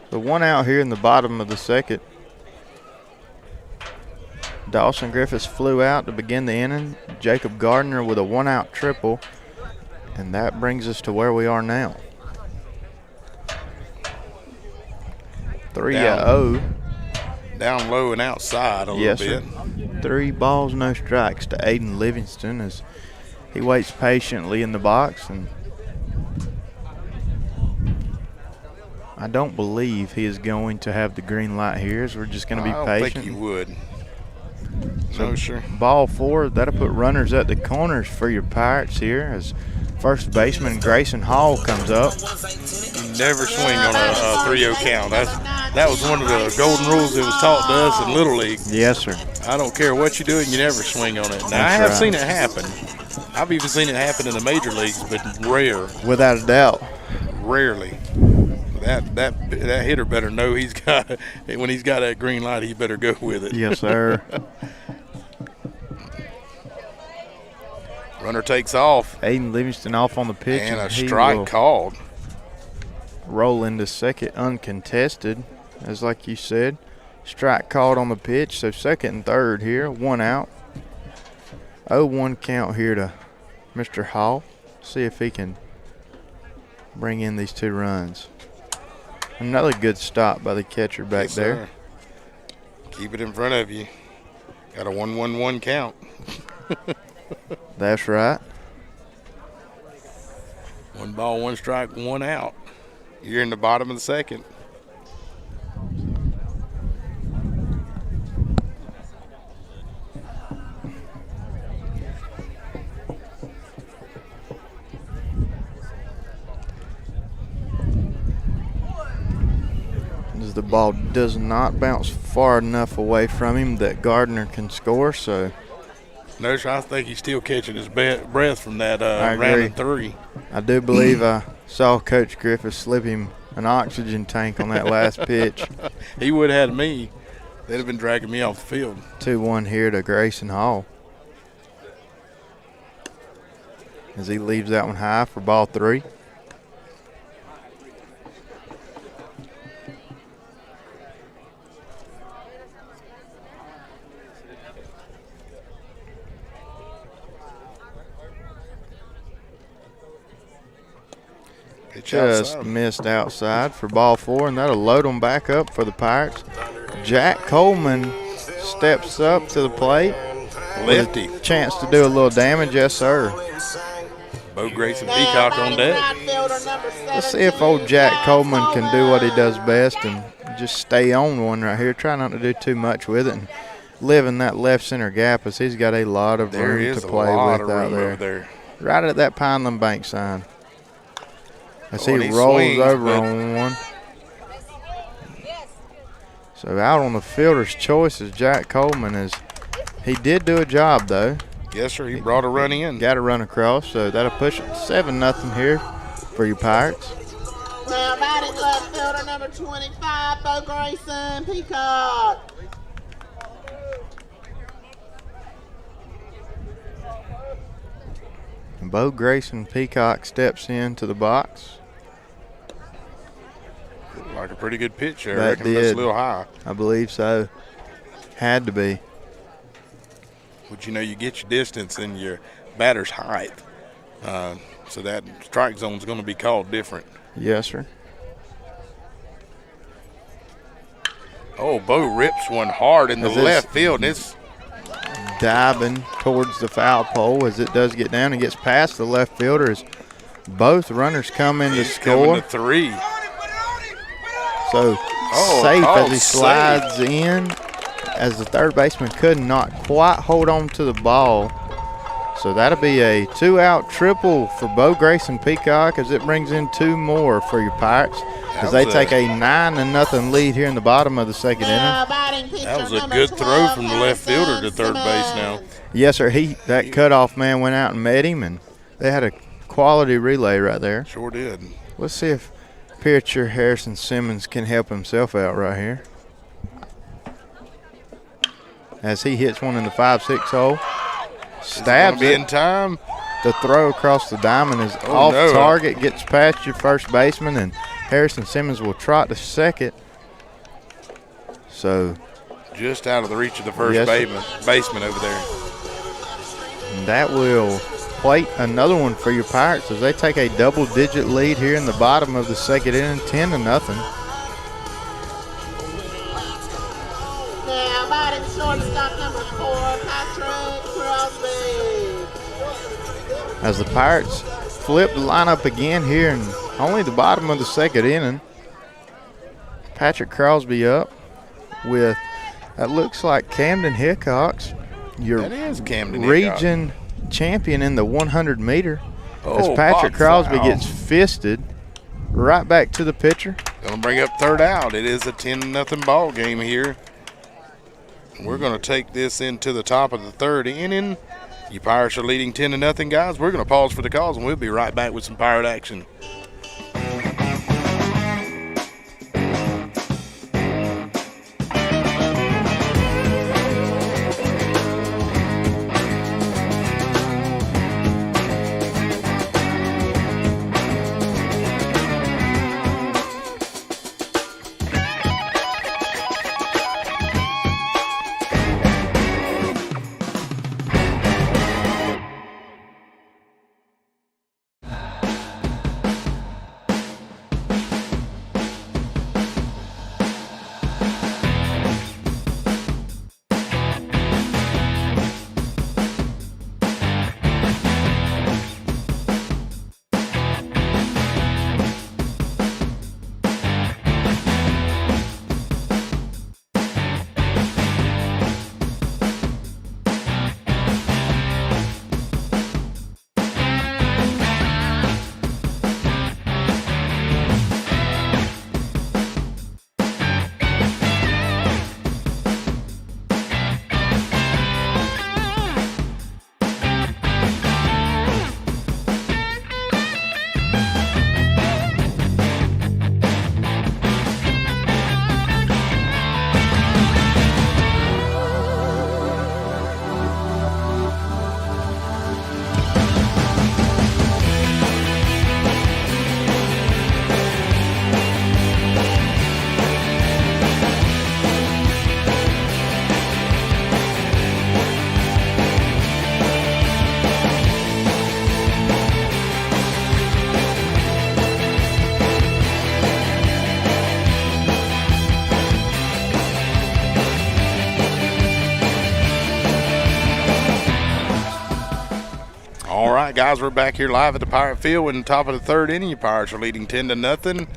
The 1 out here in the bottom of the second. Dawson Griffiths flew out to begin the inning. Jacob Gardner with a 1-out triple. And that brings us to where we are now. 3-0. Down low and outside a little bit. Sir. 3 balls, no strikes to Aiden Livingston as he waits patiently in the box. And I don't believe he is going to have the green light here, so we're just going to be patient. I don't think he would. No, sir. Ball 4, that'll put runners at the corners for your Pirates here as first baseman Grayson Hall comes up. Never swing on a 3-0 count. That was one of the golden rules that was taught to us in Little League. Yes, sir. I don't care what you do, you never swing on it. Now, I have seen it happen, I've even seen it happen in the major leagues, but rare. Without a doubt. Rarely. That hitter better know he's got when he's got that green light, he better go with it. Yes, sir. Runner takes off. Aiden Livingston off on the pitch. And a strike called. Roll into second uncontested, as like you said. Strike called on the pitch, so second and third here, 1 out. 0-1 count here to Mr. Hall. See if he can bring in these 2 runs. Another good stop by the catcher back there. Keep it in front of you. Got a 1-1-1 count. That's right. 1 ball, 1 strike, 1 out. You're in the bottom of the second. As the ball does not bounce far enough away from him that Gardner can score, so. Notice I think he's still catching his breath from that round of 3. I do believe I saw Coach Griffith slip him an oxygen tank on that last pitch. He would have had me. They'd have been dragging me off the field. 2-1 here to Grayson Hall. As he leaves that one high for ball 3. Just missed outside for ball 4, and that'll load them back up for the Pirates. Jack Coleman steps up to the plate. Lefty. Chance to do a little damage, yes, sir. Bo Grayson Peacock on deck. Let's see if old Jack Coleman can do what he does best and just stay on one right here. Try not to do too much with it and live in that left center gap, as he's got a lot of room to play with out there. Right at that Pineland Bank sign. As he rolls over on one. So out on the fielder's choice is Jack Coleman. He did do a job, though. Yes, sir. He brought a run in. Got a run across, so that'll push it to 7-0 here for your Pirates. Now batting left fielder number 25, Bo Grayson Peacock. Bo Grayson Peacock steps into the box. Like a pretty good pitch there. That did. That's a little high. I believe so. Had to be. But you know, you get your distance and your batter's height. So that strike zone is going to be called different. Yes, sir. Oh, Bo rips one hard in the left field. And it's diving towards the foul pole as it does get down and gets past the left fielder as both runners come in to score. Coming to 3. So safe as he slides in, as the third baseman could not quite hold on to the ball. So that'll be a 2-out triple for Bo Grayson Peacock as it brings in 2 more for your Pirates as they take a 9-0 lead here in the bottom of the second inning. That was a good throw from the left fielder to third base now. Yes, sir. That cutoff man went out and met him, and they had a quality relay right there. Sure did. Let's see if pitcher Harrison Simmons can help himself out right here. As he hits one in the 5-6 hole. Stabs it. In time. The throw across the diamond is off target, gets past your first baseman, and Harrison Simmons will trot to second. So just out of the reach of the first baseman over there. And that will plate another one for your Pirates as they take a double-digit lead here in the bottom of the second inning, 10-0. Now batting shortstop number 4, Patrick Crosby. As the Pirates flip the lineup again here in only the bottom of the second inning. Patrick Crosby up with, that looks like Camden Hickox, your region champion in the 100-meter. As Patrick Crosby gets fisted right back to the pitcher. Going to bring up third out. It is a 10-0 ball game here. We're going to take this into the top of the third inning. You Pirates are leading 10-0, guys. We're going to pause for the calls, and we'll be right back with some Pirate action. All right, guys, we're back here live at the Pirate Field in the top of the third inning. Your Pirates are leading 10-0.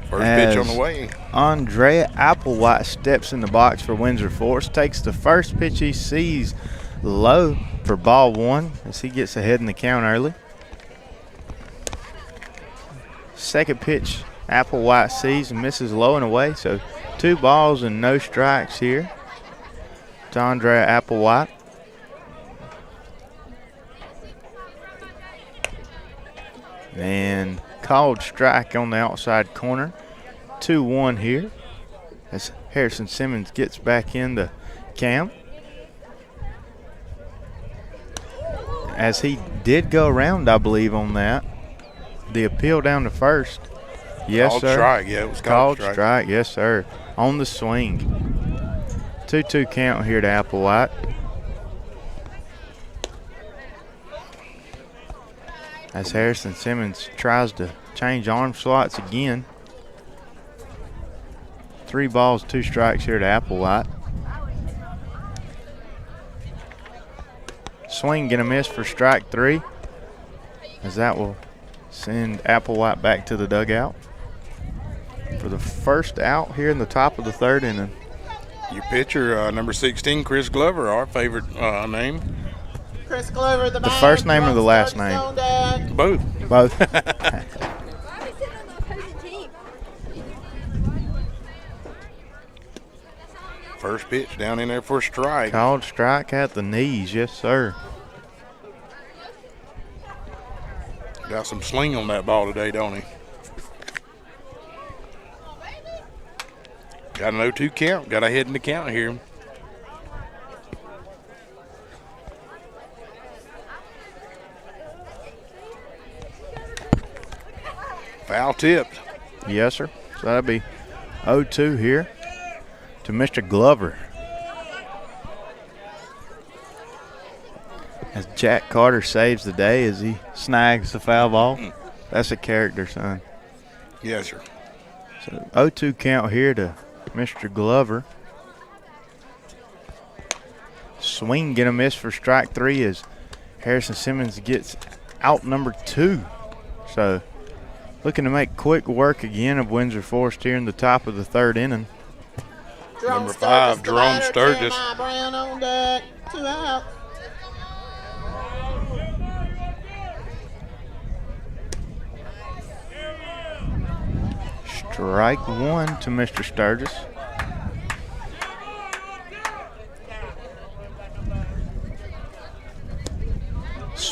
First pitch on the way. Andrea Applewhite steps in the box for Windsor Forest, takes the first pitch he sees low for ball one as he gets ahead in the count early. Second pitch Applewhite sees and misses low and away, so 2 balls and no strikes here to Andrea Applewhite. And called strike on the outside corner. 2-1 here as Harrison Simmons gets back in the count. As he did go around, I believe, on that. The appeal down to first. Yes, called sir. Strike. Yeah, it was called strike. Yes, sir. On the swing. 2-2 count here to Applewhite. As Harrison Simmons tries to change arm slots again. 3 balls, 2 strikes here to Applewhite. Swing and a miss for strike 3, as that will send Applewhite back to the dugout for the first out here in the top of the third inning. Your pitcher, number 16, Chris Glover, our favorite name. Chris Glover, the first name or the last name? Both. Both. First pitch down in there for a strike. Called strike at the knees, yes, sir. Got some sling on that ball today, don't he? Got an 0-2 count. Got ahead in the count here. Foul tipped. Yes, sir. So that'll be 0-2 here to Mr. Glover. As Jack Carter saves the day as he snags the foul ball. That's a character, son. Yes, sir. So 0-2 count here to Mr. Glover. Swing and a miss for strike 3 as Harrison Simmons gets out number 2. So looking to make quick work again of Windsor Forest here in the top of the third inning. Number 5, Jerome Sturgis. Brown on deck. 2 out. Strike 1 to Mr. Sturgis.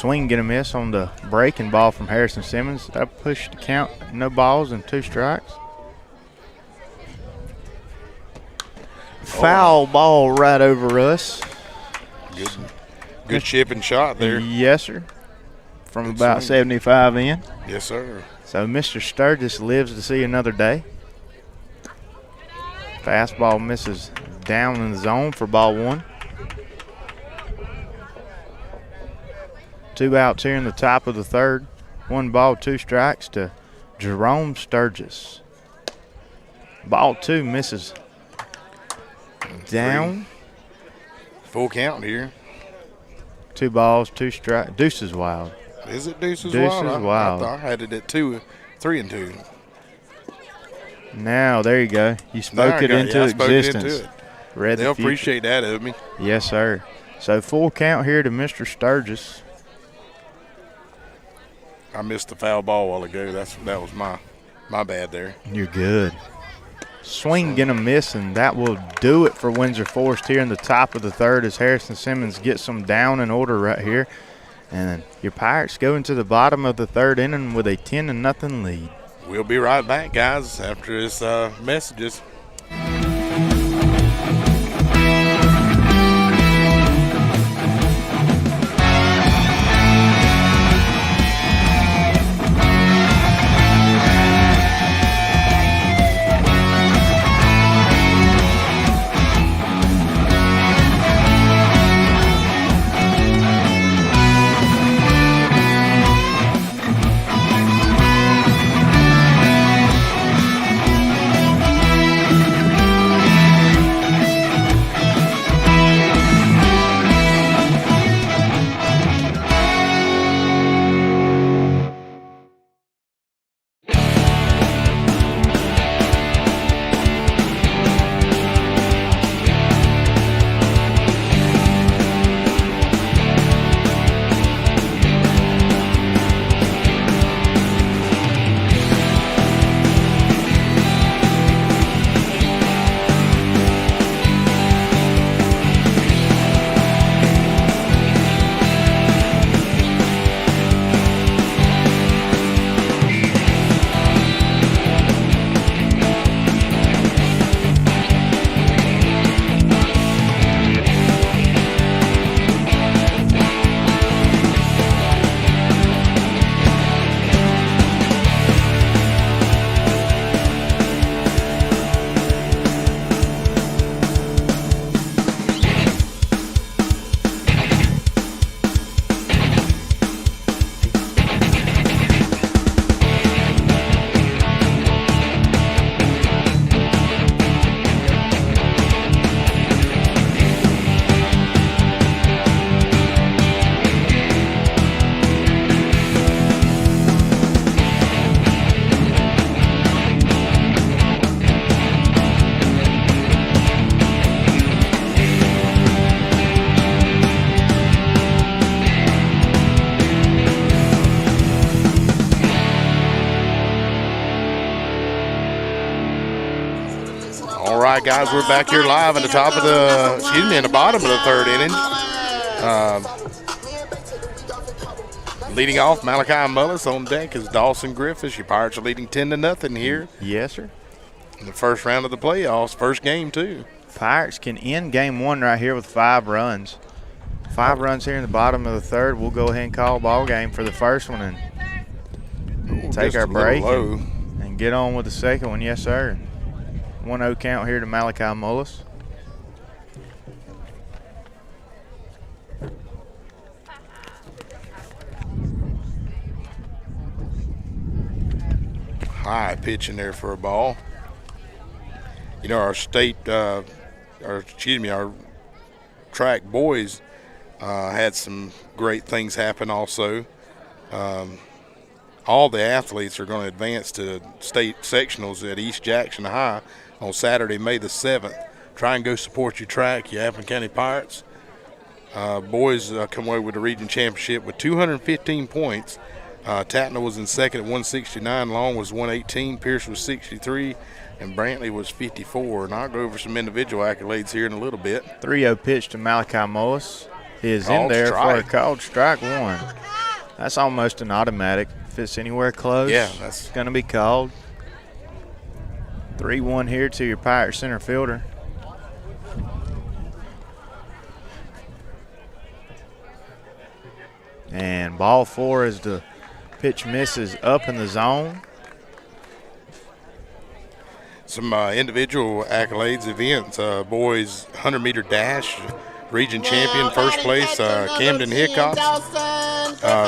swing, get a miss on the breaking ball from Harrison Simmons. That pushed the count, no balls and 2 strikes. Foul ball right over us. Good chipping shot there. Yes, sir. From Good about swing. 75 in. Yes, sir. So Mr. Sturgis lives to see another day. Fastball misses down in the zone for ball 1. 2 outs here in the top of the 3rd. 1 ball, 2 strikes to Jerome Sturgis. Ball 2 misses down. Full count here. 2 balls, 2 strikes. Deuces wild. Is it Deuces Deuces Wild? Wild. I had it at 3-2. Now, there you go. You spoke it into existence. Read the They'll future. appreciate that of me. Yes, sir. So full count here to Mr. Sturgis. I missed the foul ball a while ago. That was my bad there. You're good. Swing and a miss, and that will do it for Windsor Forest here in the top of the 3rd as Harrison Simmons gets some down in order right here. And your Pirates go into the bottom of the 3rd inning with a 10-0 lead. We'll be right back, guys, after this messages. right, guys, we're back here live in the top of the, in the bottom of the third inning. Leading off, Malachi Mullis. On deck is Dawson Griffiths. Your Pirates are leading 10-0 here. Yes, sir. In the first round of the playoffs, first game, too. Pirates can end game one right here with 5 runs. 5 runs here in the bottom of the third. We'll go ahead and call a ball game for the first one and take our break and get on with the second one. Yes, sir. 1-0 count here to Malachi Mullis. High pitch in there for a ball. You know, our state, our track boys had some great things happen also. All the athletes are going to advance to state sectionals at East Jackson High on Saturday, May the 7th. Try and go support your track, your Appleton County Pirates. Boys come away with the region championship with 215 points. Tatna was in second at 169, Long was 118, Pierce was 63, and Brantley was 54. And I'll go over some individual accolades here in a little bit. 3-0 pitch to Malachi Mullis. is in there for a called strike one. That's almost an automatic. If it's anywhere close, yeah, that's going to be called. 3-1 here to your Pirate center fielder. And ball 4 as the pitch misses up in the zone. some individual accolades events. Boys 100-meter dash, region champion, first place Camden Hickox.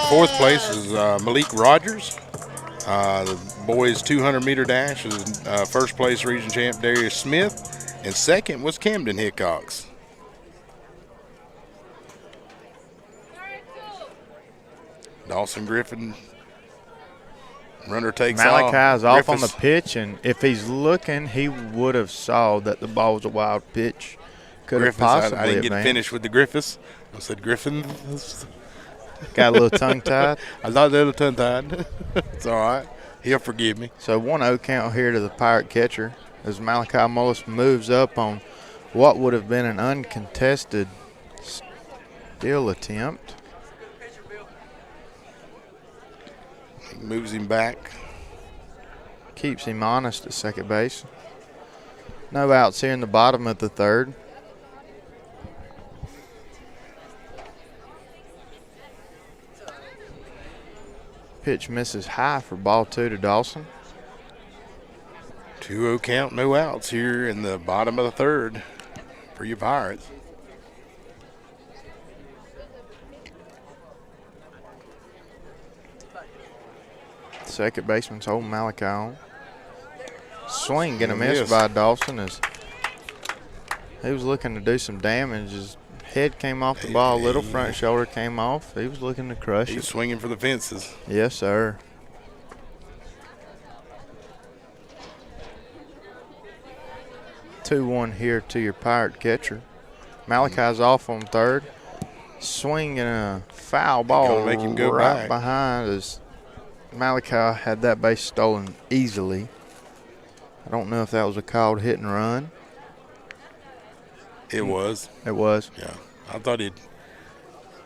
Fourth place is Malik Rogers. The boys 200-meter dash is first place region champ Darius Smith, and second was Camden Hickox. Dawson Griffin, runner takes off. Malachi's off on the pitch, and if he's looking, he would have saw that the ball was a wild pitch. Could have possibly I didn't get finished with the Griffiths. I said Griffin. Got a little tongue-tied. I thought they were tongue-tied. It's all right. He'll forgive me. So 1-0 count here to the Pirate catcher as Malachi Mullis moves up on what would have been an uncontested steal attempt. Moves him back. Keeps him honest at second base. No outs here in the bottom of the third. Pitch misses high for ball 2 to Dawson. 2-0 count, no outs here in the bottom of the third for your Pirates. Second baseman's holding Malachi on. Swing and a miss by Dawson as he was looking to do some damage. His head came off the ball a little, front shoulder came off. He was looking to crush it. He's swinging for the fences. Yes, sir. Two-one here to your Pirate catcher. Malachi's off on third. Swing and a foul ball make him go right back behind as Malachi had that base stolen easily. I don't know if that was a called hit and run. It was. It was. Yeah. I thought he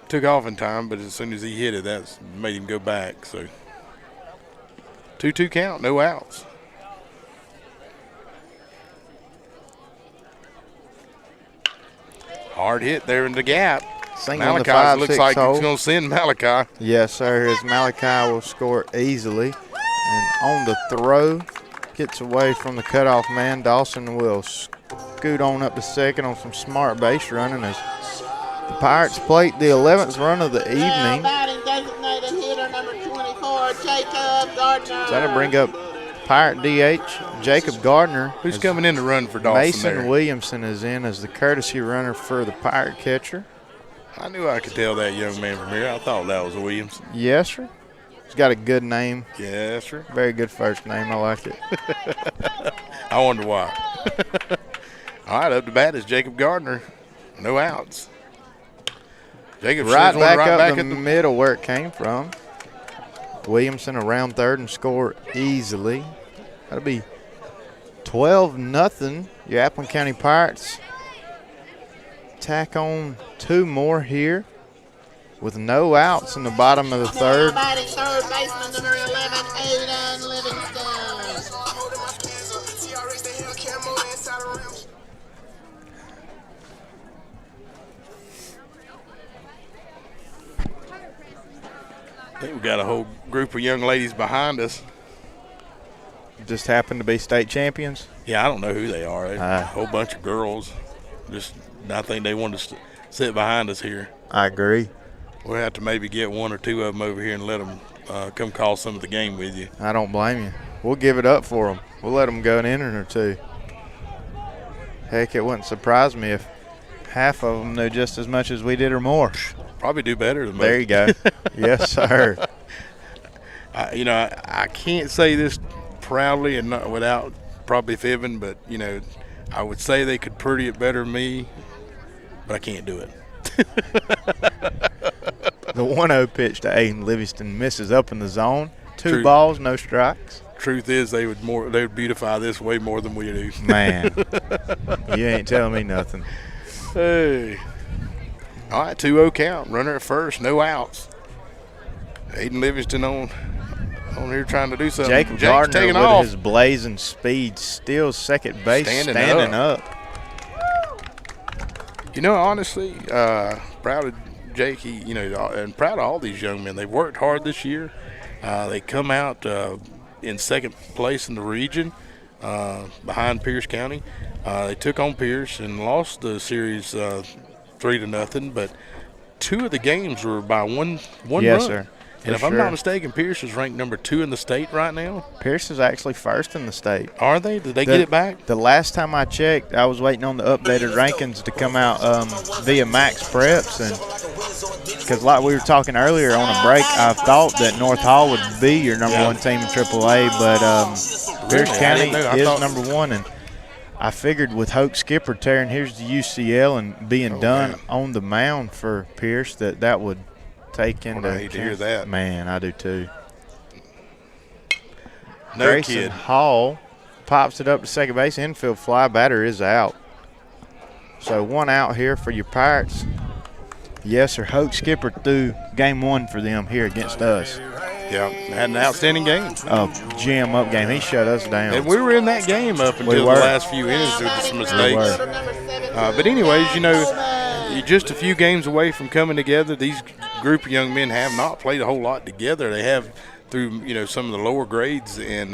took off in time, but as soon as he hit it, that made him go back. So 2-2 count, no outs. Hard hit there in the gap. Malachi looks like he's going to send Malachi. Yes, sir. As Malachi will score easily. And on the throw, gets away from the cutoff man. Dawson will scoot on up to second on some smart base running as the Pirates plate the 11th run of the evening. Designated hitter number 24, Jacob Gardner. That'll bring up Pirate DH Jacob Gardner. Who's coming in to run for Dawson Mason there? Williamson is in as the courtesy runner for the Pirate catcher. I knew I could tell that young man from here. I thought that was a Williamson. Yes, sir. He's got a good name. Yes, sir. Very good first name. I like it. I wonder why. All right, up to bat is Jacob Gardner. No outs. Jacob right back up back the middle where it came from. Williamson around third and score easily. That'll be 12-0. Your Appleton County Pirates tack on 2 more here with no outs in the bottom of the third. Now batting third baseman number 11, Aiden Livingston. I think we got a whole group of young ladies behind us. Just happen to be state champions. Yeah, I don't know who they are. A whole bunch of girls. Just, I think they want to sit behind us here. I agree. We'll have to maybe get 1 or 2 of them over here and let them come call some of the game with you. I don't blame you. We'll give it up for them. We'll let them go an inning or 2. Heck, it wouldn't surprise me if half of them knew just as much as we did or more. Probably do better than me. There you go. Yes, sir. I can't say this proudly and not without probably fibbing, but, I would say they could pretty it better than me, but I can't do it. The 1-0 pitch to Aiden Livingston misses up in the zone. 2 True. balls, no strikes. Truth is, they would beautify this way more than we do. Man, you ain't telling me nothing. Hey. All right, 2-0 count. Runner at first, no outs. Aiden Livingston on here trying to do something. Jacob Jake's Gardner taking with off. his blazing speed, still second base, standing up. You know, honestly, proud of Jake, and proud of all these young men. They've worked hard this year. They come out in second place in the region behind Pierce County. They took on Pierce and lost the series 3-0, but 2 of the games were by one Yes, run. sir. And if I'm not mistaken, Pierce is ranked number 2 in the state right now. Pierce is actually first in the state. Are they? Did they get it back? The last time I checked, I was waiting on the updated rankings to come out via Max Preps, and because like we were talking earlier on a break, I thought that North Hall would be your number 1 team in AAA, but Pierce County is number 1, and I figured with Hoke Skipper tearing here's the UCL and being done on the mound for Pierce that would take into I hate to hear that. Man, I do too. No Grayson kid. Hall pops it up to second base. Infield fly. Batter is out. So 1 out here for your Pirates. Yes, sir. Hoke Skipper threw game 1 for them here against us. Yeah, had an outstanding game. Jam up game. He shut us down. And we were in that game up until the last few innings with some mistakes. But anyways, you're just a few games away from coming together. These group of young men have not played a whole lot together. They have through some of the lower grades, and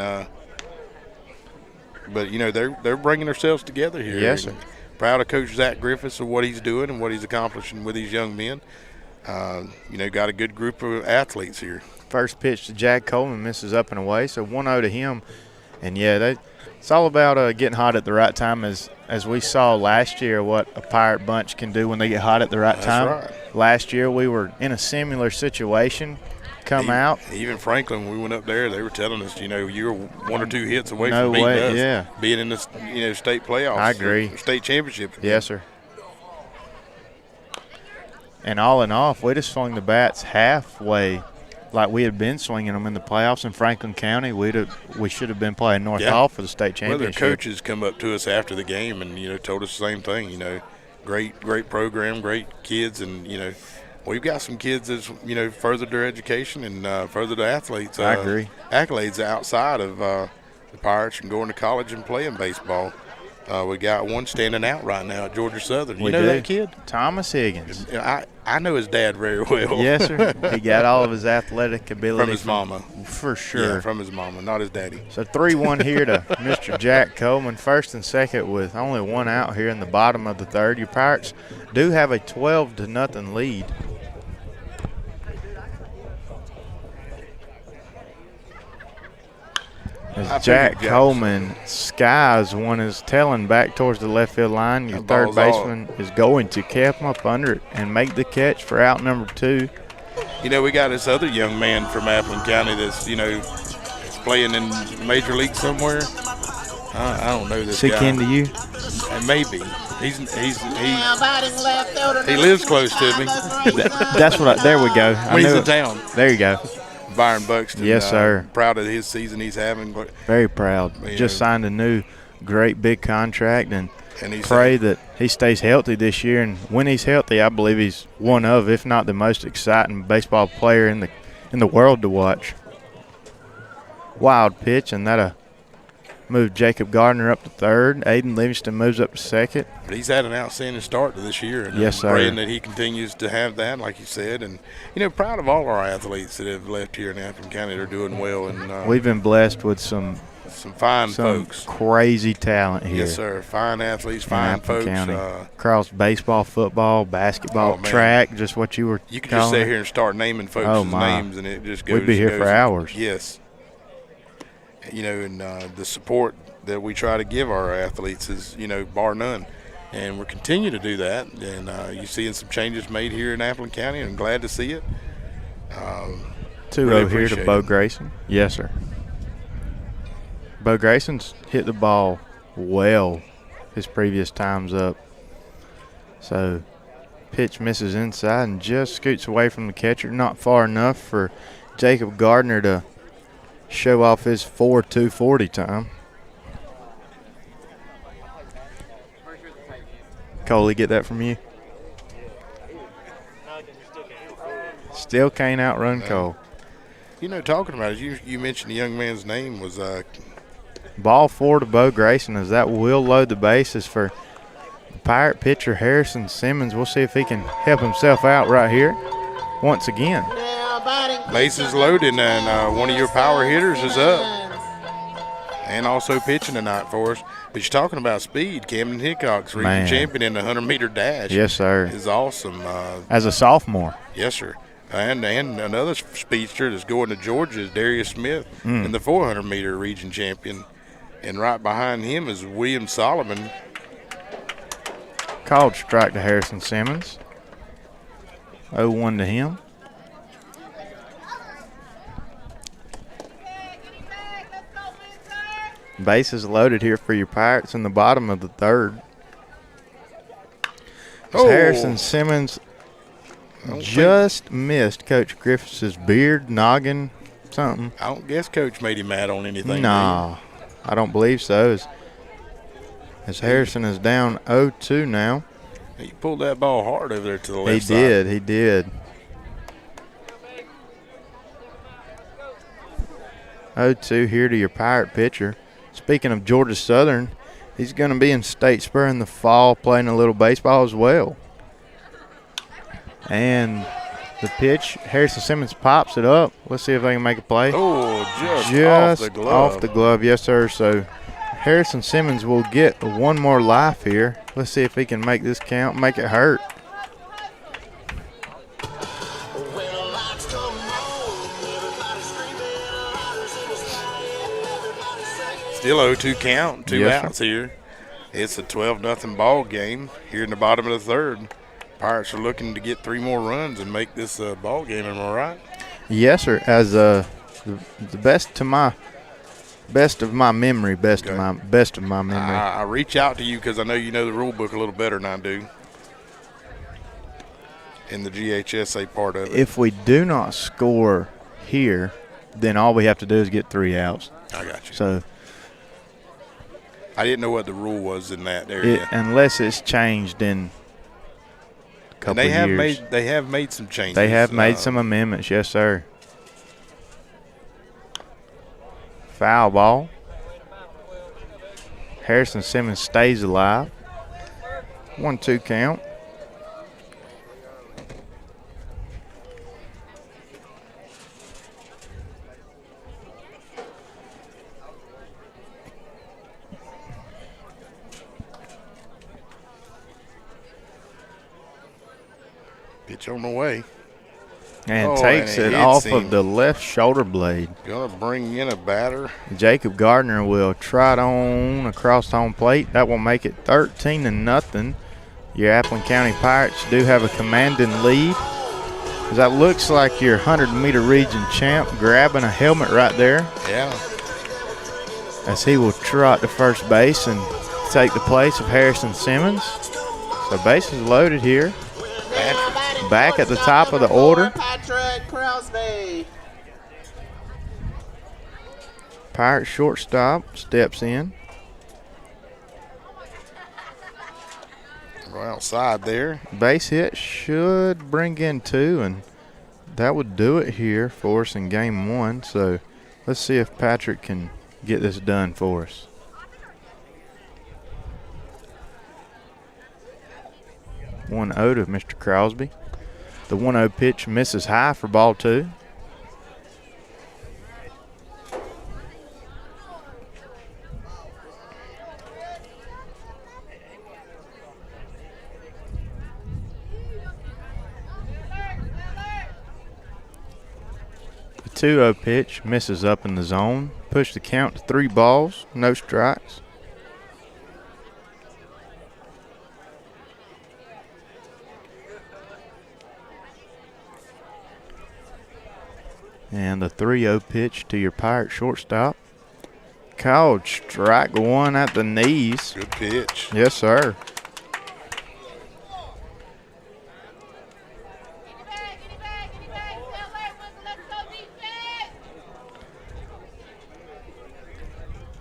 but they're bringing themselves together here. Yes, sir. Proud of Coach Zach Griffiths of what he's doing and what he's accomplishing with these young men. Got a good group of athletes here. First pitch to Jack Coleman misses up and away, so 1-0 to him. And it's all about getting hot at the right time, as we saw last year what a Pirate bunch can do when they get hot at the right time. Right. Last year we were in a similar situation. Even Franklin, when we went up there, they were telling us, you were 1 or 2 hits away from beating us, being in the state playoffs. I agree. State championship. Yes, sir. And all in all, if we'd have swung the bats halfway like we had been swinging them in the playoffs in Franklin County, we should have been playing North Hall for the state championship. Well, their coaches come up to us after the game and told us the same thing. Great program, great kids, and we've got some kids that's furthered their education and furthered the athletes. I agree. Accolades outside of the Pirates and going to college and playing baseball. We got one standing out right now at Georgia Southern. You know that kid? Thomas Higgins. I know his dad very well. Yes, sir. He got all of his athletic ability. From his mama. For sure. Yeah, from his mama, not his daddy. So 3-1 here to Mr. Jack Coleman, first and second with only 1 out here in the bottom of the third. Your Pirates do have a 12-0 lead. As Jack Coleman skies one is telling back towards the left field line. Your third baseman is going to cap him up under it and make the catch for out number 2. We got this other young man from Appleton County that's, playing in Major League somewhere. I don't know this guy. Is he kin to you? And maybe. He lives close to me. That's what there we go. When he's in town. There you go. Byron Buxton. Yes, sir. Proud of his season he's having. Very proud. Just signed a new great big contract and pray that he stays healthy this year. And when he's healthy, I believe he's one of, if not the most exciting baseball player in the world to watch. Wild pitch, and that'll move Jacob Gardner up to third. Aiden Livingston moves up to second. But he's had an outstanding start to this year. And yes, sir. Praying that he continues to have that, like you said. And, proud of all our athletes that have left here in Appleton County. They're doing well. And we've been blessed with some fine folks. Crazy talent here. Yes, sir. Fine athletes, fine folks. Across baseball, football, basketball, track, just what you were You could just sit here and start naming folks' names, and it just goes. We'd be here for hours. Yes. And the support that we try to give our athletes is, bar none. And we're continuing to do that. And you're seeing some changes made here in Appleton County, and I'm glad to see it. 2-0 here to Bo Grayson. Yes, sir. Bo Grayson's hit the ball well his previous times up. So pitch misses inside and just scoots away from the catcher. Not far enough for Jacob Gardner to show off his 4.240 time. Coley, get that from you? Still can't outrun Cole. You know, talking about it, you mentioned the young man's name was Ball 4 to Bo Grayson as that will load the bases for the Pirate pitcher Harrison Simmons. We'll see if he can help himself out right here once again. bases loaded, and one of your power hitters is up. And also pitching tonight for us. But you're talking about speed. Camden Hickok's region champion in the 100-meter dash. Yes, sir. Is awesome. As a sophomore. Yes, sir. And another speedster that's going to Georgia is Darius Smith in the 400-meter region champion. And right behind him is William Solomon. Called strike to Harrison Simmons. 0-1 to him. Bases loaded here for your Pirates in the bottom of the third. Harrison Simmons just missed Coach Griffiths' beard, noggin, something. I don't guess Coach made him mad on anything. No, I don't believe so. As Harrison is down 0-2 now. He pulled that ball hard over there to the left side. He did. 0-2 here to your Pirate pitcher. Speaking of Georgia Southern, he's going to be in Statesboro in the fall playing a little baseball as well. And the pitch, Harrison Simmons pops it up. Let's see if they can make a play. Oh, just off the glove. Off the glove, yes, sir. So Harrison Simmons will get one more life here. Let's see if he can make this count, make it hurt. Still 0-2 count, two outs here. It's a 12-0 ball game here in the bottom of the third. Pirates are looking to get 3 more runs and make this ball game. Am I right? Yes, sir. As the best of my memory. I reach out to you because I know you know the rule book a little better than I do. In the GHSA part of it. If we do not score here, then all we have to do is get 3 outs. I got you. So I didn't know what the rule was in that area. Unless it's changed in a couple of years. They have made some changes. They have made some amendments, yes, sir. Foul ball. Harrison Simmons stays alive. 1-2 count. Pitch on the way. And takes it off of the left shoulder blade. Gonna bring in a batter. Jacob Gardner will trot on across home plate. That will make it 13-0. Your Appleton County Pirates do have a commanding lead. That looks like your 100-meter region champ grabbing a helmet right there. Yeah. As he will trot to first base and take the place of Harrison Simmons. So bases loaded here. Back at the top of the order. Patrick Crosby. Pirate shortstop steps in. Right outside there. Base hit should bring in 2, and that would do it here for us in game 1. So let's see if Patrick can get this done for us. One 0 to Mr. Crosby. The 1-0 pitch misses high for ball 2. The 2-0 pitch misses up in the zone. Push the count to 3 balls, no strikes. And the 3-0 pitch to your Pirate shortstop. Called strike 1 at the knees. Good pitch. Yes, sir.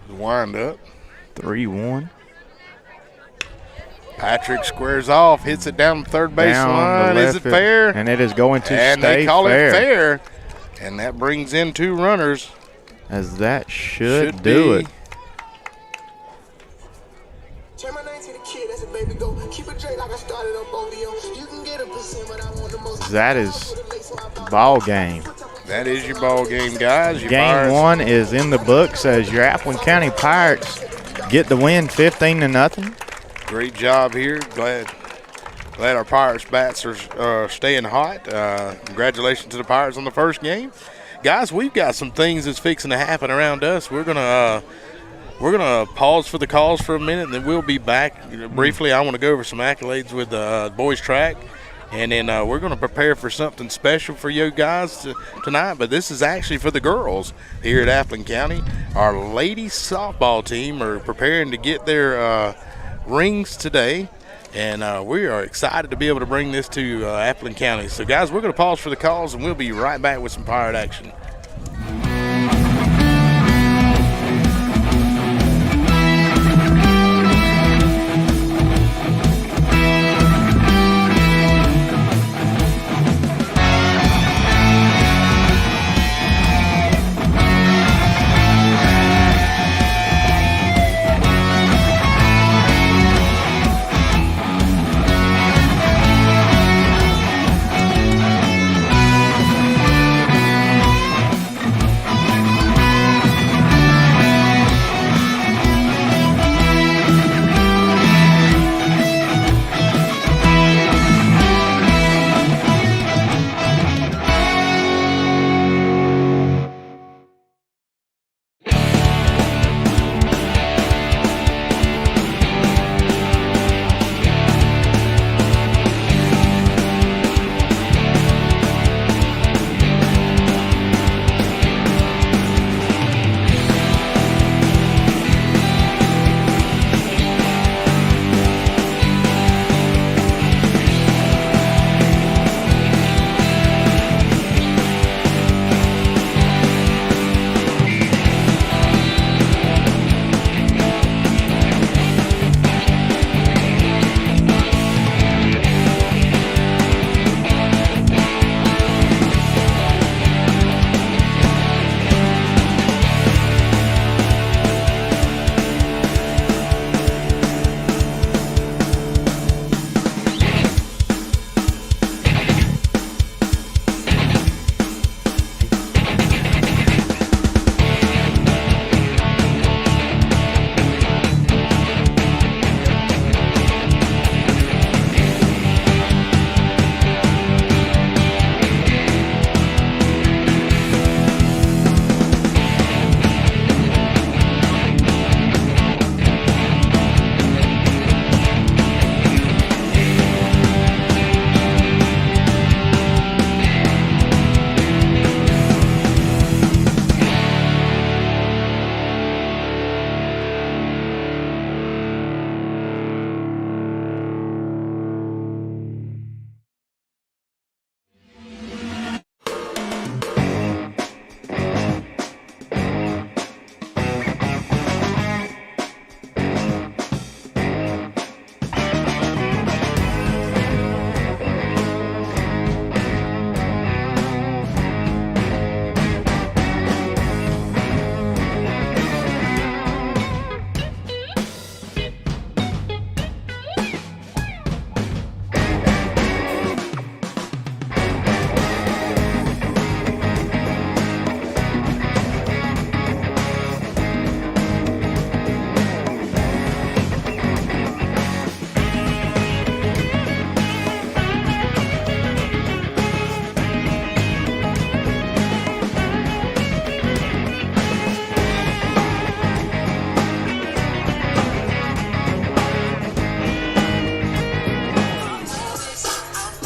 Wind up. 3-1. Patrick squares off, hits it down the third base Down line. the Is left it fair? And it is going to And stay they call fair. it fair. And that brings in 2 runners. As that should do it. That is ball game. That is your ball game, guys. Your Game Pirates. 1 is in the books as your Appleton County Pirates get the win 15-0. Great job here. Glad our Pirates bats are staying hot. Congratulations to the Pirates on the first game. Guys, we've got some things that's fixing to happen around us. We're gonna pause for the calls for a minute, and then we'll be back briefly. I want to go over some accolades with the boys track, and then we're going to prepare for something special for you guys tonight. But this is actually for the girls here at Appleton County. Our ladies softball team are preparing to get their rings today, and we are excited to be able to bring this to Appleton County. So, guys, we're going to pause for the calls, and we'll be right back with some Pirate action.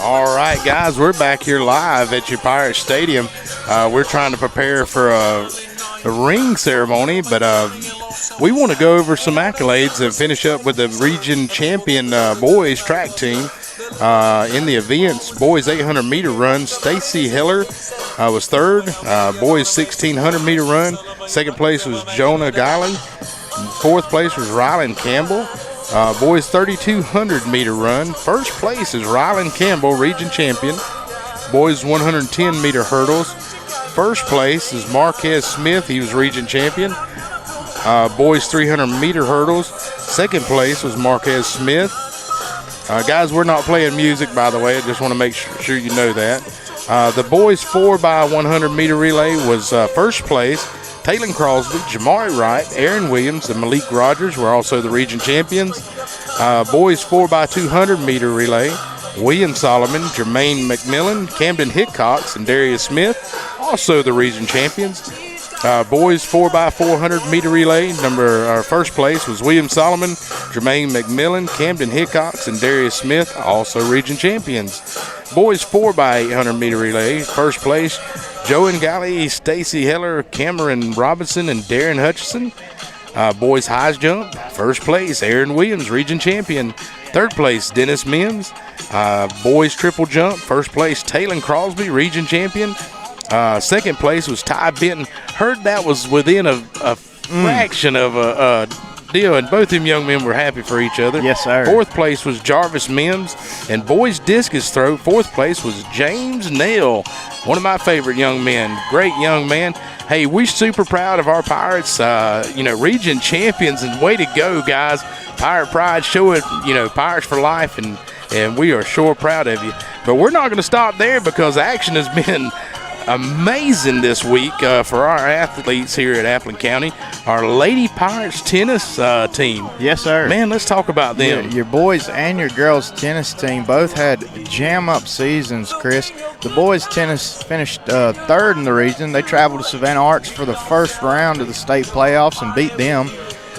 All right, guys, we're back here live at your Pirate Stadium. We're trying to prepare for a ring ceremony, but we want to go over some accolades and finish up with the region champion boys track team. In the events, boys 800-meter run, Stacy Heller was third. Boys 1,600-meter run, second place was Jonah Guiley. Fourth place was Rylan Campbell. Boys 3,200 meter run. First place is Rylan Campbell, region champion. Boys 110 meter hurdles. First place is Marquez Smith. He was region champion. Boys 300 meter hurdles. Second place was Marquez Smith. Guys, we're not playing music, by the way. I just want to make sure you know that. The boys 4x100 meter relay was first place. Taylon Crosby, Jamari Wright, Aaron Williams, and Malik Rogers were also the region champions. Boys 4x200 meter relay, William Solomon, Jermaine McMillan, Camden Hickox, and Darius Smith, also the region champions. Boys 4x400 meter relay, first place was William Solomon, Jermaine McMillan, Camden Hickox, and Darius Smith, also region champions. Boys 4x800 meter relay, first place Joe Ngali, Stacy Heller, Cameron Robinson, and Darren Hutchison. Boys high jump, first place Aaron Williams, region champion. Third place Dennis Mims. Boys triple jump, first place Taylon Crosby, region champion. Second place was Ty Benton. Heard that was within a fraction of a deal, and both them young men were happy for each other. Yes, sir. Fourth place was Jarvis Mims, and boys discus throw, fourth place was James Nail, one of my favorite young men. Great young man. Hey, we're super proud of our Pirates, region champions, and way to go, guys. Pirate Pride, show it, Pirates for life, and we are sure proud of you. But we're not going to stop there, because action has been amazing this week for our athletes here at Appleton County. Our Lady Pirates tennis team. Yes, sir. Man, let's talk about them. Your boys and your girls tennis team both had jam-up seasons, Chris. The boys tennis finished third in the region. They traveled to Savannah Arts for the first round of the state playoffs and beat them.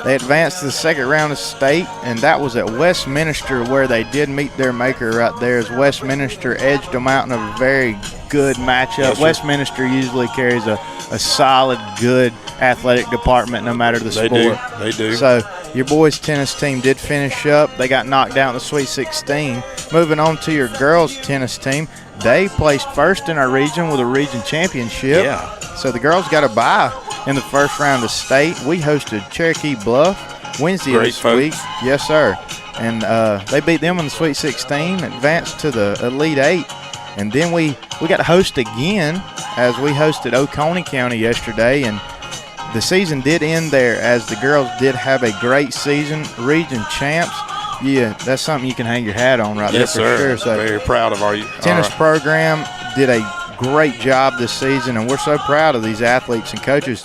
They advanced to the second round of state, and that was at Westminster, where they did meet their maker right there, as Westminster edged them out in a very good matchup. Yes, Westminster usually carries a solid, good athletic department no matter the sport. They do. So your boys tennis team did finish up. They got knocked out in the Sweet 16. Moving on to your girls tennis team, they placed first in our region with a region championship. Yeah. So the girls got a bye in the first round of state. We hosted Cherokee Bluff Wednesday this week. Yes, sir. And they beat them in the Sweet 16, advanced to the Elite 8. And then we got to host again, as we hosted Oconee County yesterday. And the season did end there, as the girls did have a great season. Region champs. Yeah, that's something you can hang your hat on right there for sure. So very proud of our tennis program did a great job this season, and we're so proud of these athletes and coaches.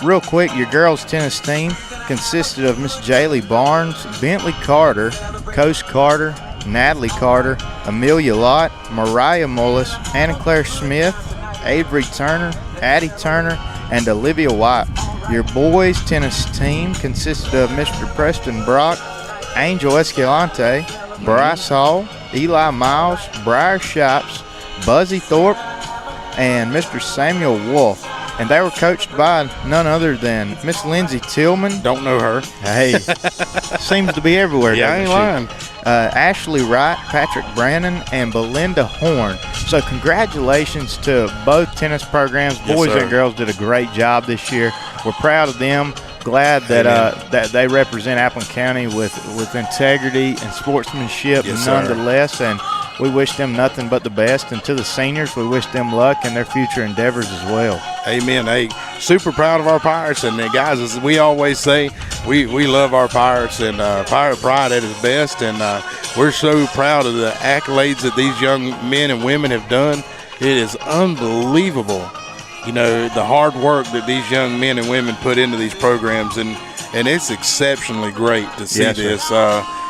Real quick, your girls tennis team consisted of Miss Jaylee Barnes, Bentley Carter, Coast Carter, Natalie Carter, Amelia Lott, Mariah Mullis, Anna Claire Smith, Avery Turner, Addie Turner, and Olivia White. Your boys tennis team consisted of Mr. Preston Brock, Angel Escalante, Bryce Hall, Eli Miles, Briar Shops, Buzzy Thorpe, and Mr. Samuel Wolf. And they were coached by none other than Miss Lindsay Tillman. Don't know her. Hey, seems to be everywhere. Yeah, I ain't lying. Ashley Wright, Patrick Brannon, and Belinda Horn. So congratulations to both tennis programs. Boys and girls did a great job this year. We're proud of them. Glad that that they represent Appleton County with integrity and sportsmanship, nonetheless. And we wish them nothing but the best. And to the seniors, we wish them luck in their future endeavors as well. Amen. Hey, super proud of our Pirates. And guys, as we always say, we love our Pirates, and Pirate Pride at its best. And we're so proud of the accolades that these young men and women have done. It is unbelievable, the hard work that these young men and women put into these programs. And it's exceptionally great to see this.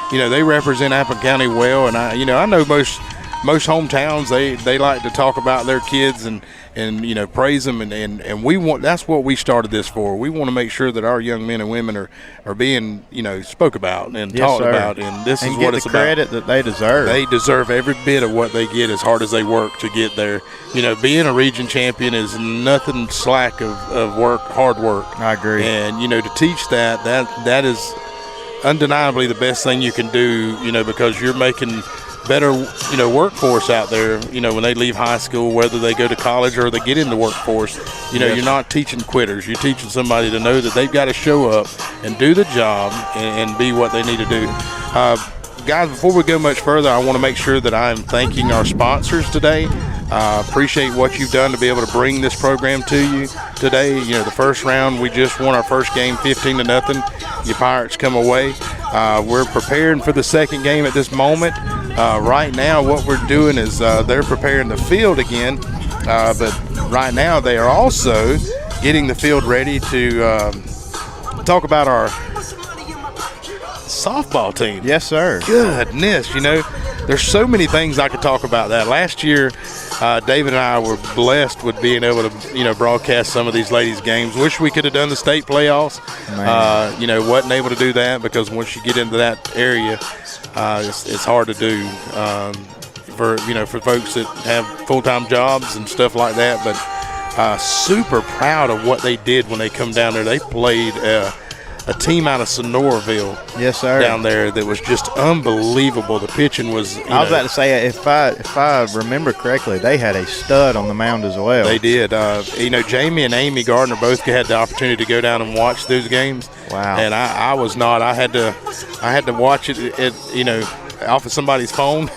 They represent Appleton County well, and I know most hometowns they like to talk about their kids and praise them, and we want, that's what we started this for. We want to make sure that our young men and women are being spoke about and talked about, and this is what it's about. And get the credit that they deserve. They deserve every bit of what they get, as hard as they work to get there. Being a region champion is nothing slack of work, hard work. I agree. And to teach that is undeniably the best thing you can do, because you're making better, workforce out there, when they leave high school, whether they go to college or they get into workforce. You're not teaching quitters. You're teaching somebody to know that they've got to show up and do the job and be what they need to do. Guys, before we go much further, I want to make sure that I'm thanking our sponsors today. Appreciate what you've done to be able to bring this program to you today. The first round, we just won our first game 15-0. Your Pirates come away. We're preparing for the second game at this moment. Right now, what we're doing is they're preparing the field again, but right now they are also getting the field ready to talk about our softball team. Yes, sir. Goodness, there's so many things I could talk about that. Last year, David and I were blessed with being able to, broadcast some of these ladies' games. Wish we could have done the state playoffs. Wasn't able to do that because once you get into that area, it's hard to do for folks that have full-time jobs and stuff like that. But super proud of what they did when they come down there. They played a team out of Sonoraville. Yes, sir. Down there that was just unbelievable. The pitching was. I was about to say, if I remember correctly, they had a stud on the mound as well. They did. Jamie and Amy Gardner both had the opportunity to go down and watch those games. Wow. And I was not. I had to watch it off of somebody's phone.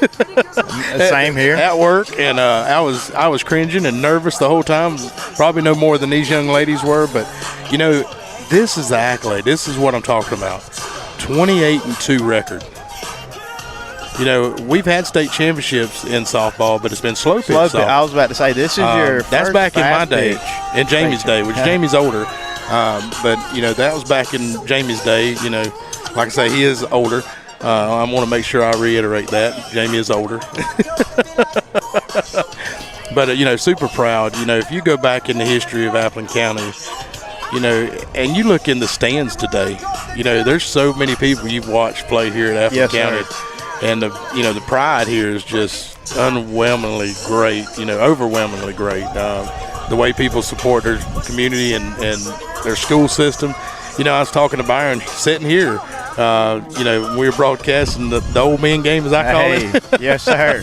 Same here. At work, and I was cringing and nervous the whole time. Probably no more than these young ladies were, but this is the accolade. This is what I'm talking about. 28-2 record. We've had state championships in softball, but it's been slow pitch. I was about to say, this is your that's first back in my day, in Jamie's day, which Jamie's older. But that was back in Jamie's day. Like I say, he is older. I want to make sure I reiterate that. Jamie is older. But, super proud. If you go back in the history of Appleton County, and you look in the stands today, there's so many people you've watched play here at Appleton County. Sir. And the pride here is just overwhelmingly great, overwhelmingly great. The way people support their community and their school system. I was talking to Byron sitting here. We were broadcasting the old men game, as I call it. Yes, sir.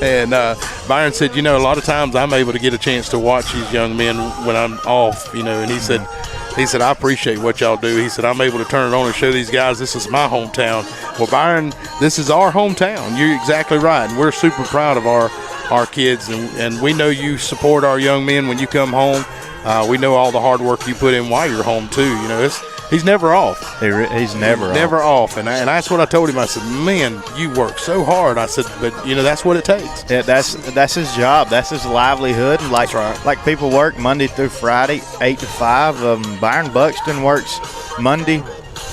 And Byron said, a lot of times I'm able to get a chance to watch these young men when I'm off, and he said, I appreciate what y'all do. He said, I'm able to turn it on and show these guys this is my hometown. Well, Byron, this is our hometown. You're exactly right. And we're super proud of our kids. And we know you support our young men when you come home. We know all the hard work you put in while you're home, too. He's never off. He's never off. And that's what I told him. I said, man, you work so hard. I said, but, that's what it takes. Yeah, that's his job. That's his livelihood. That's right. Like people work Monday through Friday, 8 to 5. Byron Buxton works Monday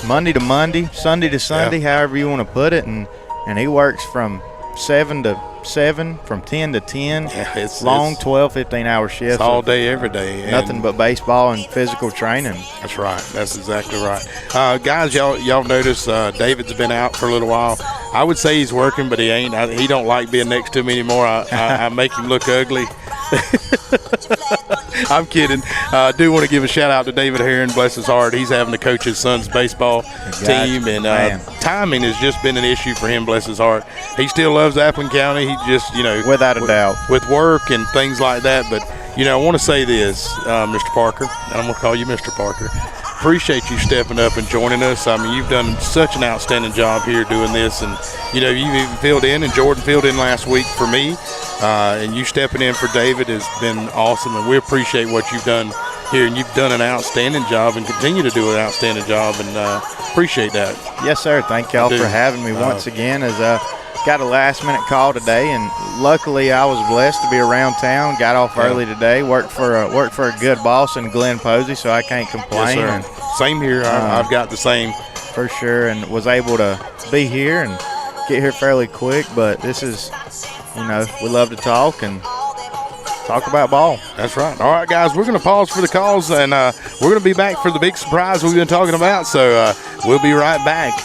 to Monday, Sunday to Sunday, however you want to put it. And he works from 7 to 7, from 10 to 10. Yeah, it's 12, 15-hour shifts. It's all day, every day. And nothing but baseball and physical training. That's right. That's exactly right. Guys, y'all notice David's been out for a little while. I would say he's working, but he ain't. He don't like being next to me anymore. I make him look ugly. I'm kidding. I do want to give a shout out to David Heron, bless his heart. He's having to coach his son's baseball team, and timing has just been an issue for him, bless his heart. He still loves Appleton County. He just, without a doubt, with work and things like that. But, I want to say this, Mr. Parker, and I'm going to call you Mr. Parker. Appreciate you stepping up and joining us. I mean, you've done such an outstanding job here doing this, and you even filled in, and Jordan filled in last week for me, and you stepping in for David has been awesome, and we appreciate what you've done here, and you've done an outstanding job and continue to do an outstanding job, and appreciate that. Yes, sir. Thank y'all for having me once again. As got a last-minute call today, and luckily I was blessed to be around town. Got off early today. Worked for a good boss in Glenn Posey, so I can't complain. Yes, sir. Same here. I've got the same for sure, and was able to be here and get here fairly quick. But this is, we love to talk and talk about ball. That's right. All right, guys, we're going to pause for the calls, and we're going to be back for the big surprise we've been talking about. So we'll be right back.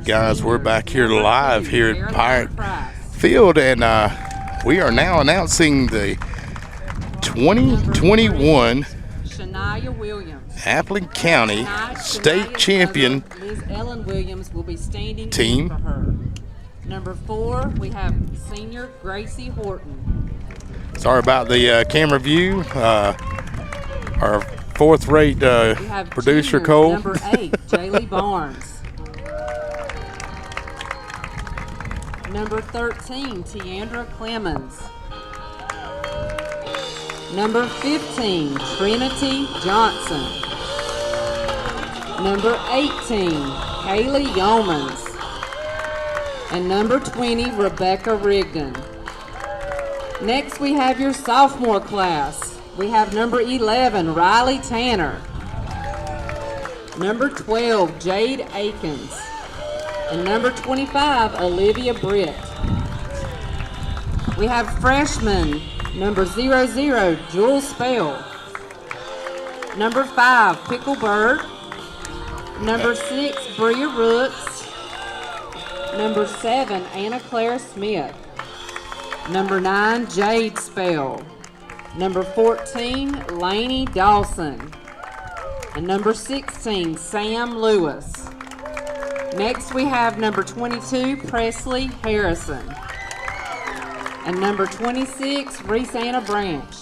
Guys, we're back here live here at Pirate Field, and we are now announcing the 2021 Shania Williams. Appling County State Champion Liz Ellen Williams will be standing team. in for her. Number 4, we have senior Gracie Horton. Sorry about the camera view. Our fourth-rate We have producer, junior, Cole. Number 8, Jaylee Barnes. Number 13, Tiandra Clemens. Number 15, Trinity Johnson. Number 18, Kaylee Yeomans. And number 20, Rebecca Rigdon. Next, we have your sophomore class. We have number 11, Riley Tanner. Number 12, Jade Akins. And number 25, Olivia Britt. We have freshman, number 00, Jules Spell. Number 5, Pickle Bird. Number 6, Bria Rooks. Number 7, Anna Claire Smith. Number 9, Jade Spell. Number 14, Lainey Dawson. And number 16, Sam Lewis. Next we have number 22, Presley Harrison. And number 26, Reese-Anna Branch.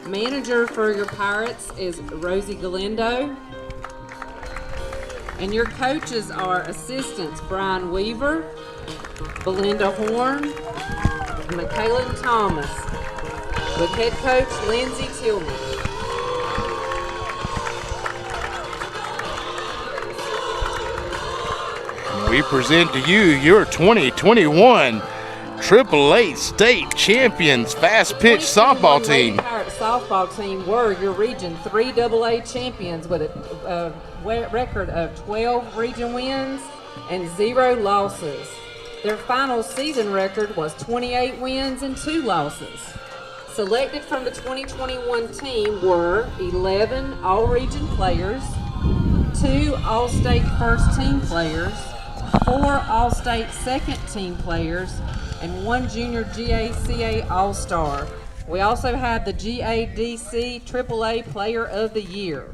Manager for your Pirates is Rosie Galindo. And your coaches are assistants Brian Weaver, Belinda Horn, and Michaela Thomas, with head coach Lindsay Tillman. We present to you your 2021 AAA State Champions Fast Pitch Softball Team. The Pirate softball team were your Region 3 AA champions with a record of 12 region wins and 0 losses. Their final season record was 28 wins and 2 losses. Selected from the 2021 team were 11 All-Region players, 2 All-State First Team players, 4 All-State Second Team players, and 1 Junior GHSA All-Star. We also had the GADC AAA Player of the Year.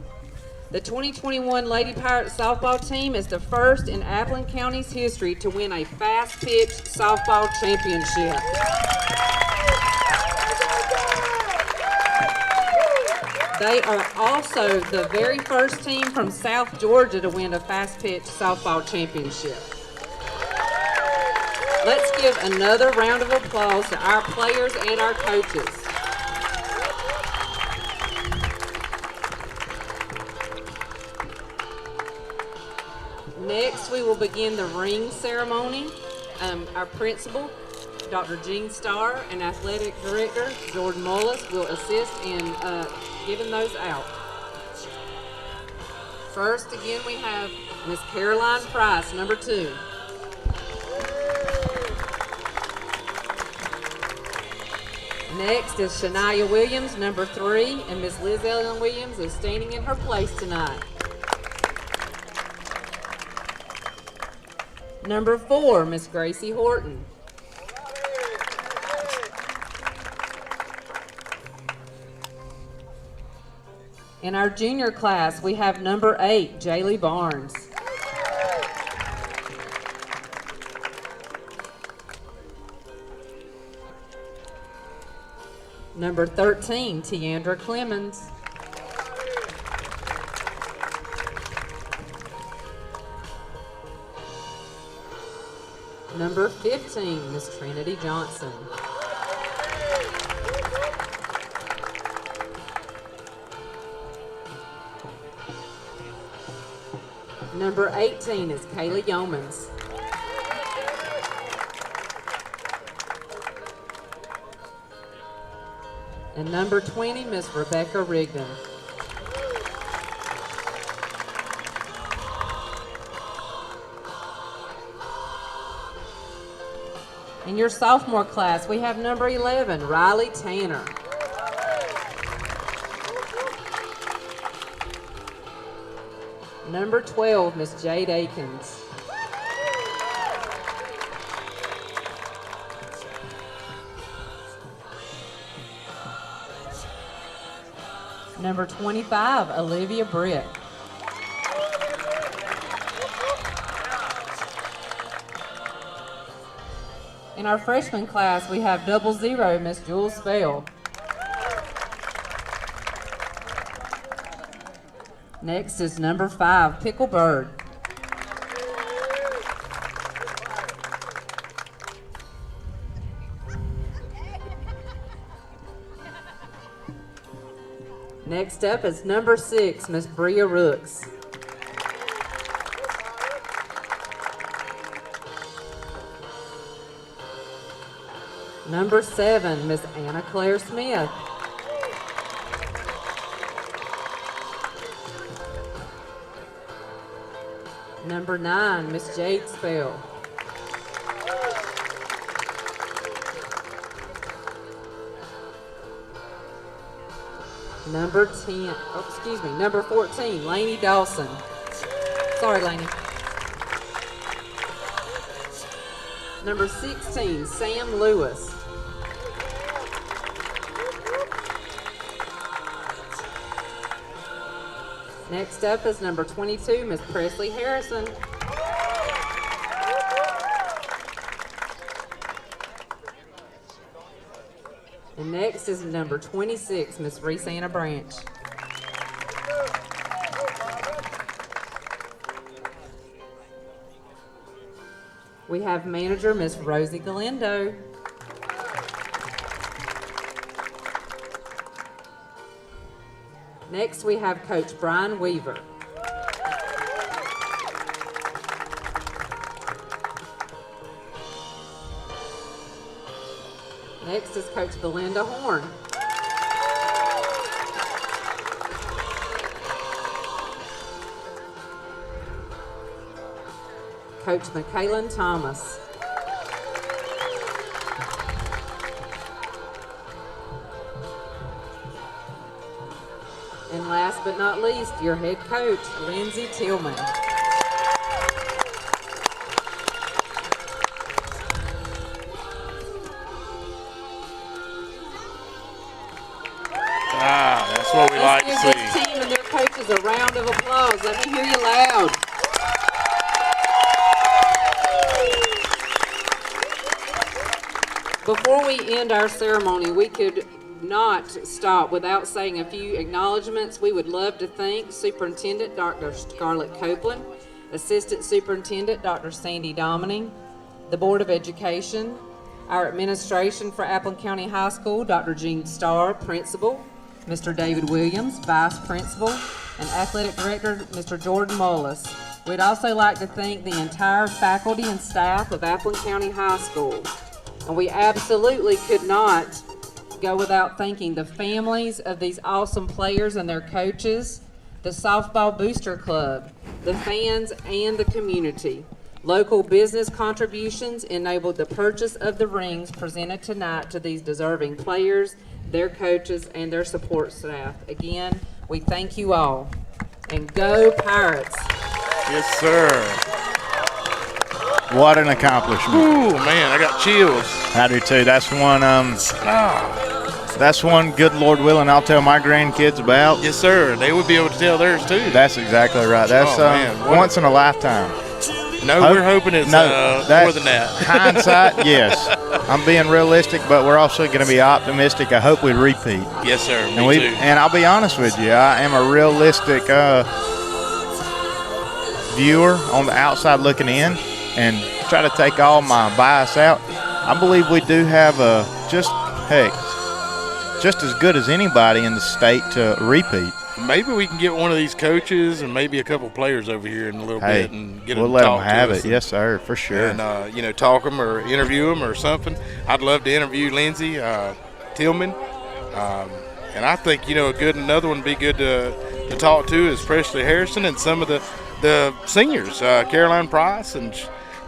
The 2021 Lady Pirate softball team is the first in Appling County's history to win a fast pitch softball championship. They are also the very first team from South Georgia to win a fast pitch softball championship. Let's give another round of applause to our players and our coaches. Next, we will begin the ring ceremony. Our principal, Dr. Jean Starr, and athletic director, Jordan Mullis, will assist in giving those out. First, again, we have Miss Caroline Price, number 2. Next is Shania Williams, number 3, and Miss Liz Ellen Williams is standing in her place tonight. Number 4, Miss Gracie Horton. In our junior class, we have number 8, Jaylee Barnes. Number 13, Tiandra Clemens. Number 15, Miss Trinity Johnson. Number 18 is Kaylee Yeomans. And number 20, Miss Rebecca Rigdon. In your sophomore class, we have number 11, Riley Tanner. Number 12, Miss Jade Akins. Number 25, Olivia Britt. In our freshman class, we have 00, Miss Jules Spell. Next is number 5, Pickle Bird. Next up is number 6, Miss Bria Rooks. Number 7, Miss Anna Claire Smith. Number 9, Miss Jade Spell. Number 14, Lainey Dawson. Sorry, Lainey. Number 16, Sam Lewis. Next up is number 22, Miss Presley Harrison. And next is number 26, Miss Reese-Anna Branch. We have manager, Miss Rosie Galindo. Next, we have Coach Brian Weaver. Next is Coach Belinda Horn. Coach McKaylin Thomas. And last but not least, your head coach, Lindsay Tillman. That's what we like to Let's see. give this team and their coaches a round of applause. Let me hear you loud. Before we end our ceremony, we could not stop without saying a few acknowledgments. We would love to thank Superintendent Dr. Scarlett Copeland, Assistant Superintendent Dr. Sandy Dominy, the Board of Education, our administration for Appleton County High School, Dr. Jean Starr, Principal, Mr. David Williams, Vice Principal, and Athletic Director, Mr. Jordan Mullis. We'd also like to thank the entire faculty and staff of Appleton County High School. And we absolutely could not go without thanking the families of these awesome players and their coaches, the Softball Booster Club, the fans, and the community. Local business contributions enabled the purchase of the rings presented tonight to these deserving players, their coaches, and their support staff. Again, we thank you all. And go Pirates! Yes, sir. What an accomplishment. Ooh, man, I got chills. I do too. That's one good Lord willing I'll tell my grandkids about. Yes, sir. They would be able to tell theirs, too. That's exactly right. That's once in a lifetime. No, we're hoping it's more than that. Hindsight, yes. I'm being realistic, but we're also going to be optimistic. I hope we repeat. Yes, sir. And I'll be honest with you, I am a realistic viewer on the outside looking in and try to take all my bias out. I believe we do have just as good as anybody in the state to repeat. Maybe we can get one of these coaches and maybe a couple players over here in a little bit and get them to let talk them have to it. us. Yes, sir, for sure. And, talk them or interview them or something. I'd love to interview Lindsay Tillman. And I think, another one would be good to talk to is Presley Harrison and some of the seniors, Caroline Price. And,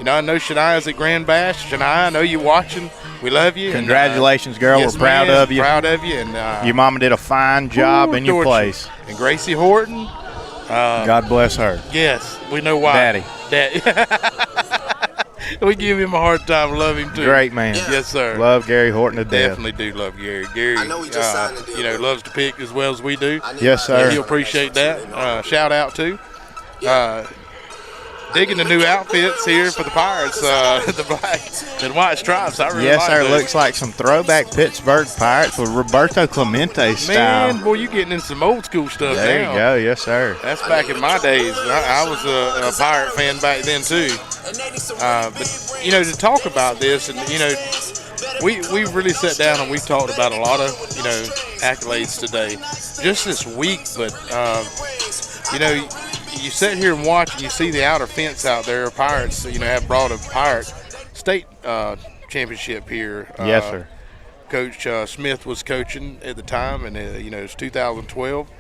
I know Shania's at Grand Bash. Shania, I know you watching. We love you. Congratulations, girl. Yes, we're proud of you. Proud of you. And your mama did a fine job in your place. And Gracie Horton. God bless her. Yes, we know why. Daddy. We give him a hard time. Love him too. Great man. Yes, sir. Love Gary Horton to death. Definitely do love Gary. Gary, loves to pick as well as we do. Yes, sir. He'll appreciate that. Shout out to. Digging the new outfits here for the Pirates, the black and white stripes. I really yes, like sir. those. Looks like some throwback Pittsburgh Pirates with Roberto Clemente style. Man, boy, you getting in some old school stuff There now. you go. Yes, sir. That's back in my days. I was a Pirate fan back then too. But to talk about this, and we really sat down and we talked about a lot of accolades today, just this week. But you sit here and watch and you see the outer fence out there. Pirates, have brought a Pirate state championship here. Yes, sir. Coach Smith was coaching at the time, and it's 2012.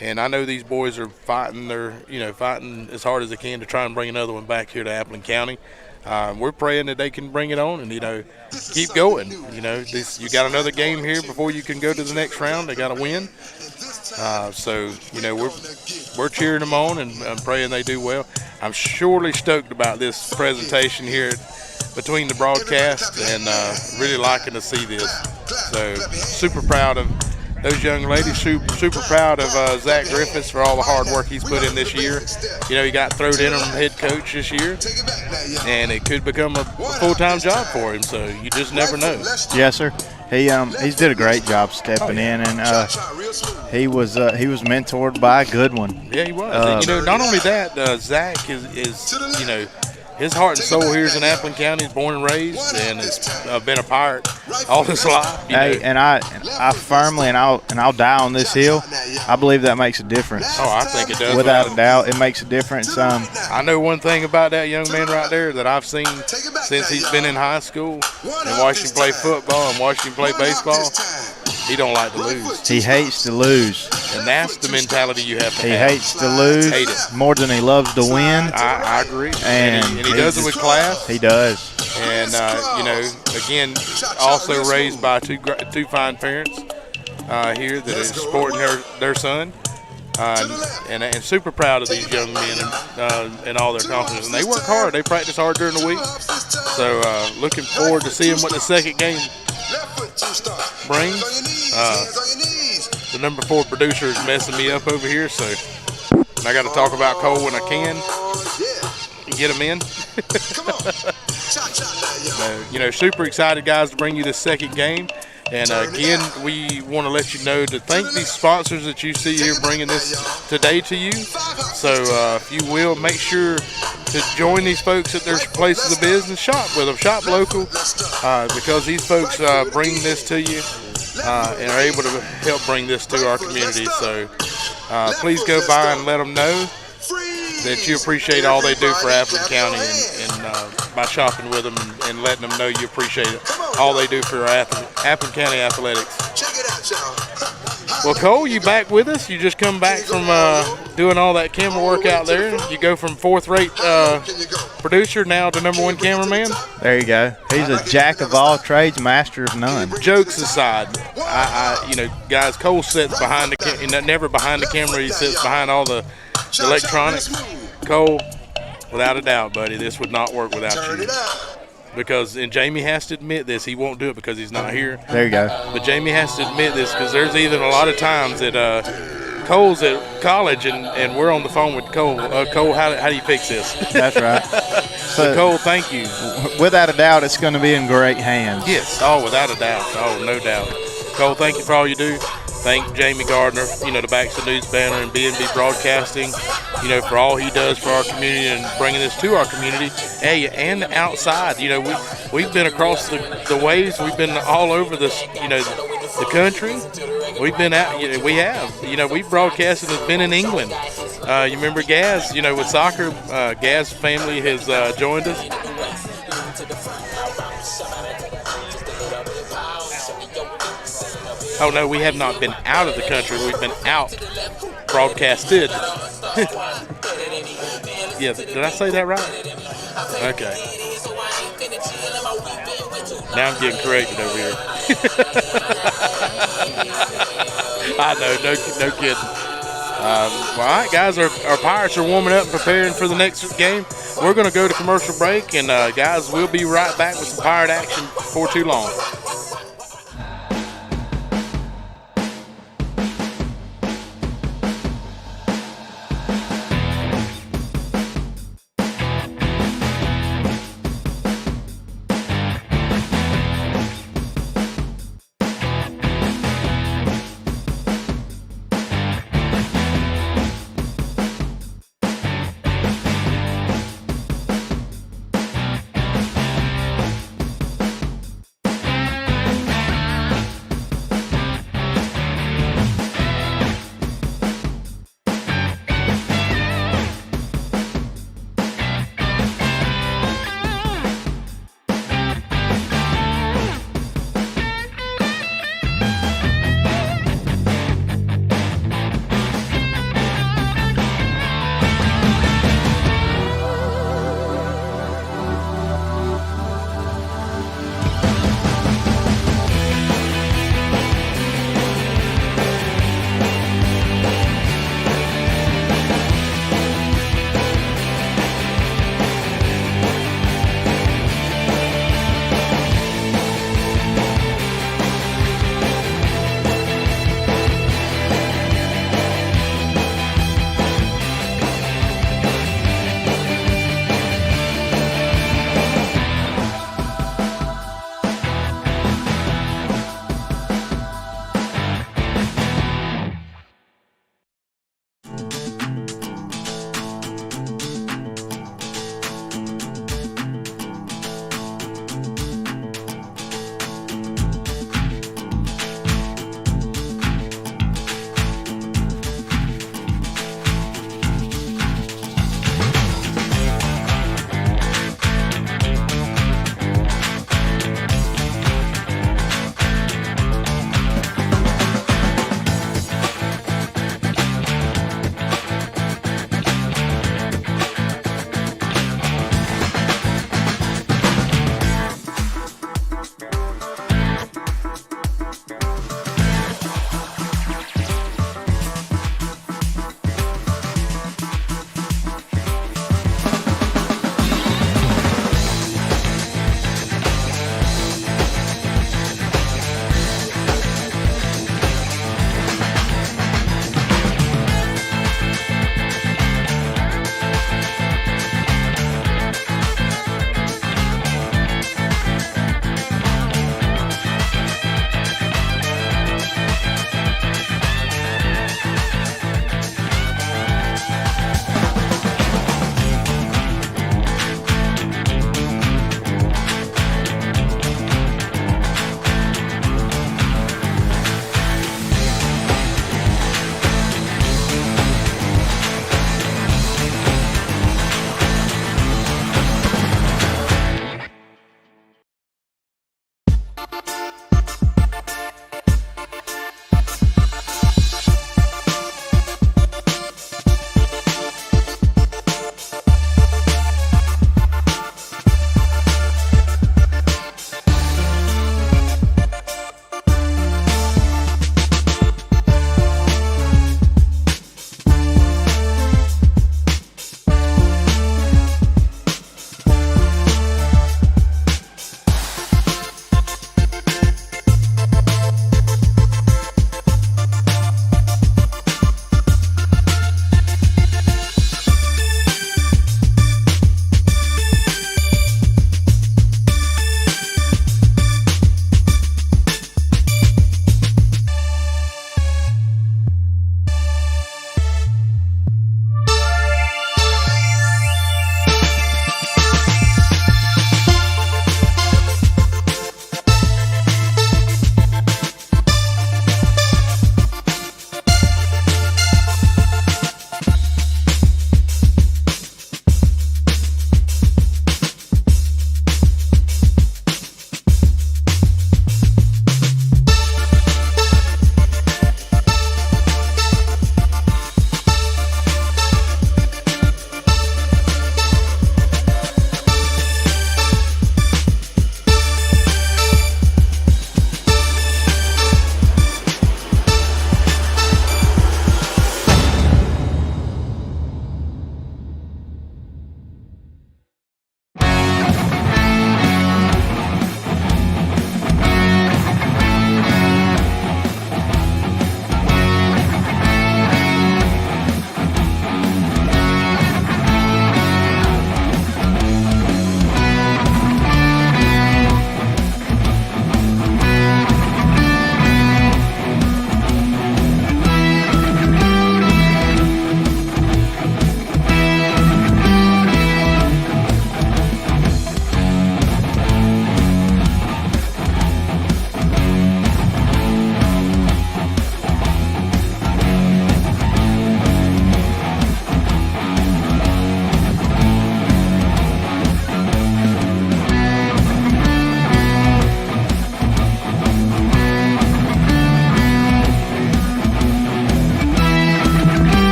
And I know these boys are fighting. They're fighting as hard as they can to try and bring another one back here to Appleton County. We're praying that they can bring it on and keep going. You got another game here before you can go to the next round. They got to win. So we're cheering them on and praying they do well. I'm surely stoked about this presentation here between the broadcast and really liking to see this. So super proud of those young ladies. Super proud of Zach Griffiths for all the hard work he's put in this year. He got thrown in on head coach this year, and it could become a full-time job for him. So you just never know. Yes, sir. He's did a great job stepping in, and he was mentored by a good one. Yeah, he was. Not only that, Zach is his heart and soul here is in Appleton County. He's born and raised, and has been a Pirate all his life. And I firmly and I'll die on this hill. I believe that makes a difference. Oh, I think it does. Without a doubt, it makes a difference. I know one thing about that young man right there that I've seen since he's been in high school and watched him play football and watched him play baseball. He don't like to lose. He hates to lose. And that's the mentality you have to He have. hates to lose Hate it. more than he loves to win. I agree. And he does it with class. He does. And, again, also raised by two fine parents here that is supporting their son. And super proud of these young men and all their accomplishments. And they work hard. They practice hard during the week. So looking forward to seeing what the second game brings. The number 4 producer is messing me up over here, so I got to talk about Cole when I can. Get him in. Super excited, guys, to bring you this second game. And again, we want to let you know to thank these sponsors that you see here bringing this today to you. So if you will, make sure to join these folks at their places of business. Shop with them. Shop local because these folks bring this to you and are able to help bring this to our community. So please go by and let them know that you appreciate all they do for Appleton County and by shopping with them and letting them know you appreciate all they do for our Appleton County athletics. Well, Cole, you back with us? You just come back from doing all that camera work out there. You go from 4th-rate producer now to number 1 cameraman. There you go. He's a jack of all trades, master of none. Jokes aside, guys, Cole sits behind the never behind the camera. He sits behind all the electronics. Cole, without a doubt, buddy, this would not work without you. And Jamie has to admit this. He won't do it because he's not here. There you go. But Jamie has to admit this because there's even a lot of times that Cole's at college and we're on the phone with Cole. Cole, how do you fix this? That's right. So Cole, thank you. Without a doubt, it's going to be in great hands. Yes. Oh, without a doubt. Oh, no doubt. Cole, thank you for all you do. Thank Jamie Gardner, the Backs of News banner and B&B Broadcasting, for all he does for our community and bringing this to our community. Hey, and outside, we've been across the waves. We've been all over the country. We've been out. We have. We've broadcasted. Has been in England. You remember Gaz? With soccer, Gaz's family has joined us. Oh, no, we have not been out of the country. We've been out broadcasted. Yeah, did I say that right? Okay. Now I'm getting corrected over here. I know, no kidding. All right, guys, our Pirates are warming up and preparing for the next game. We're going to go to commercial break, and guys, we'll be right back with some Pirate action before too long.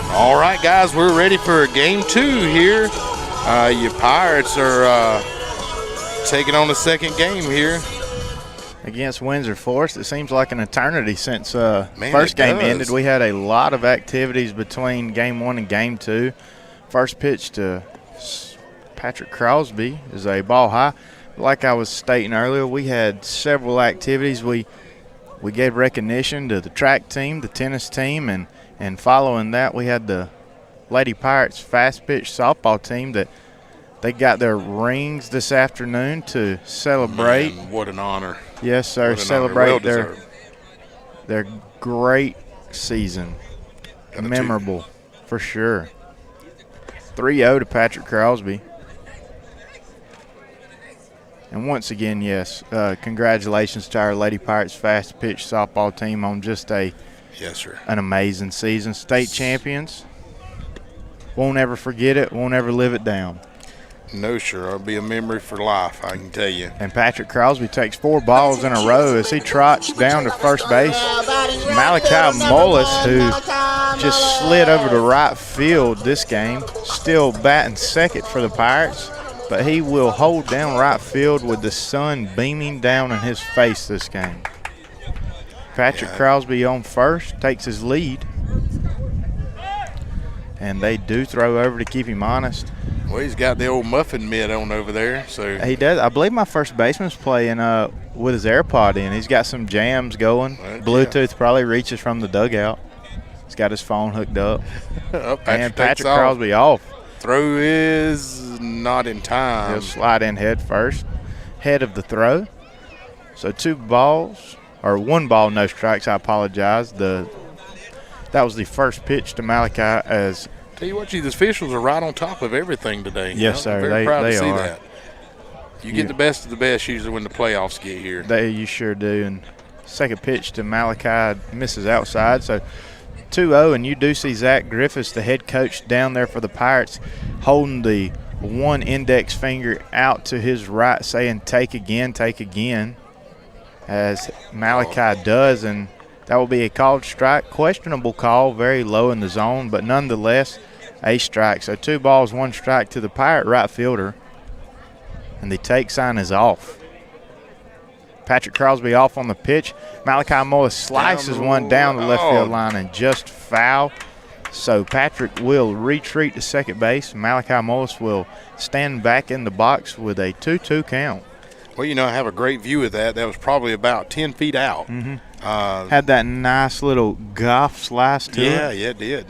All right, guys, we're ready for game 2 here. Your Pirates are taking on the second game here against Windsor Forest. It seems like an eternity since first game ended. We had a lot of activities between game 1 and game 2. First pitch to Patrick Crosby is a ball high. Like I was stating earlier, we had several activities. We gave recognition to the track team, the tennis team, and following that, we had the Lady Pirates fast pitch softball team that they got their rings this afternoon to celebrate. Man, what an honor. Yes, sir. Celebrate their great season. Memorable, for sure. 3-0 to Patrick Crosby. And once again, yes, congratulations to our Lady Pirates fast pitch softball team on just an amazing season. State champions. Won't ever forget it. Won't ever live it down. No, sure. It'll be a memory for life, I can tell you. And Patrick Crosby takes 4 balls in a row as he trots down to first base. Malachi Mullis, who just slid over to right field this game, still batting second for the Pirates. But he will hold down right field with the sun beaming down in his face this game. Patrick Crosby on first, takes his lead. And they do throw over to keep him honest. Well, he's got the old muffin mitt on over there. So he does. I believe my first baseman's playing with his AirPod in. He's got some jams going. Bluetooth probably reaches from the dugout. He's got his phone hooked up. And Patrick Crosby off. Throw is not in time. He'll slide in head first, head of the throw. So 2 balls, or 1 ball, no strikes. I apologize. That was the first pitch to Malachi. As tell you what, these officials are right on top of everything today. Yes, sir. Very proud to see are. that. You get the best of the best usually when the playoffs get here. You sure do. And second pitch to Malachi misses outside. So 2-0, and you do see Zach Griffiths, the head coach down there for the Pirates, holding the one index finger out to his right, saying, take again, as Malachi does, and that will be a called strike. Questionable call, very low in the zone, but nonetheless a strike. So 2 balls, 1 strike to the Pirate right fielder, and the take sign is off. Patrick Crosby off on the pitch. Malachi Mullis slices one down the left field line and just foul. So Patrick will retreat to second base. Malachi Mullis will stand back in the box with a 2-2 count. Well, I have a great view of that. That was probably about 10 feet out. Had that nice little golf slice to it. Yeah, it did.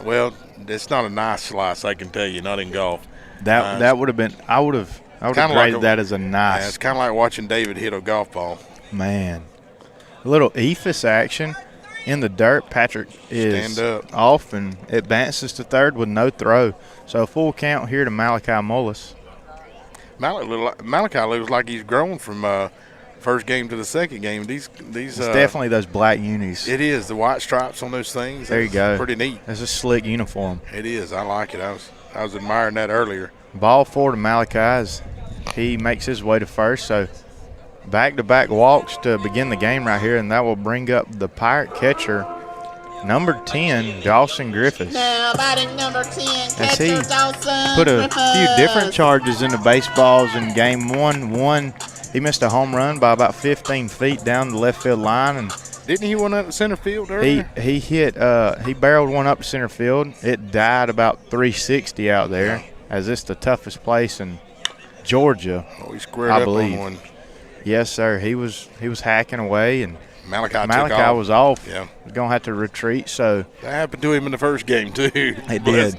Well, it's not a nice slice, I can tell you, not in golf. That would have been – I would have graded that as a nice. Yeah, it's kind of like watching David hit a golf ball. Man. A little ephus action in the dirt. Patrick is off and advances to third with no throw. So a full count here to Malachi Mullis. Malachi looks like he's grown from first game to the second game. These it's definitely those black unis. It is. The white stripes on those things. There you go. Pretty neat. It's a slick uniform. It is. I like it. I was admiring that earlier. Ball 4 to Malachi as he makes his way to first. So back-to-back walks to begin the game right here, and that will bring up the Pirate catcher, number 10, Dawson Griffiths. Now batting number 10, as he Dawson put a Griffiths. few different charges into baseballs in game 1. He missed a home run by about 15 feet down the left field line, and didn't he one up to center field earlier? He hit he barreled one up to center field. It died about 360 out there, as it's the toughest place in Georgia. Oh, he squared up on one. Yes, sir. He was hacking away, and Malachi was off. Yeah, was gonna have to retreat. So that happened to him in the first game too. It did.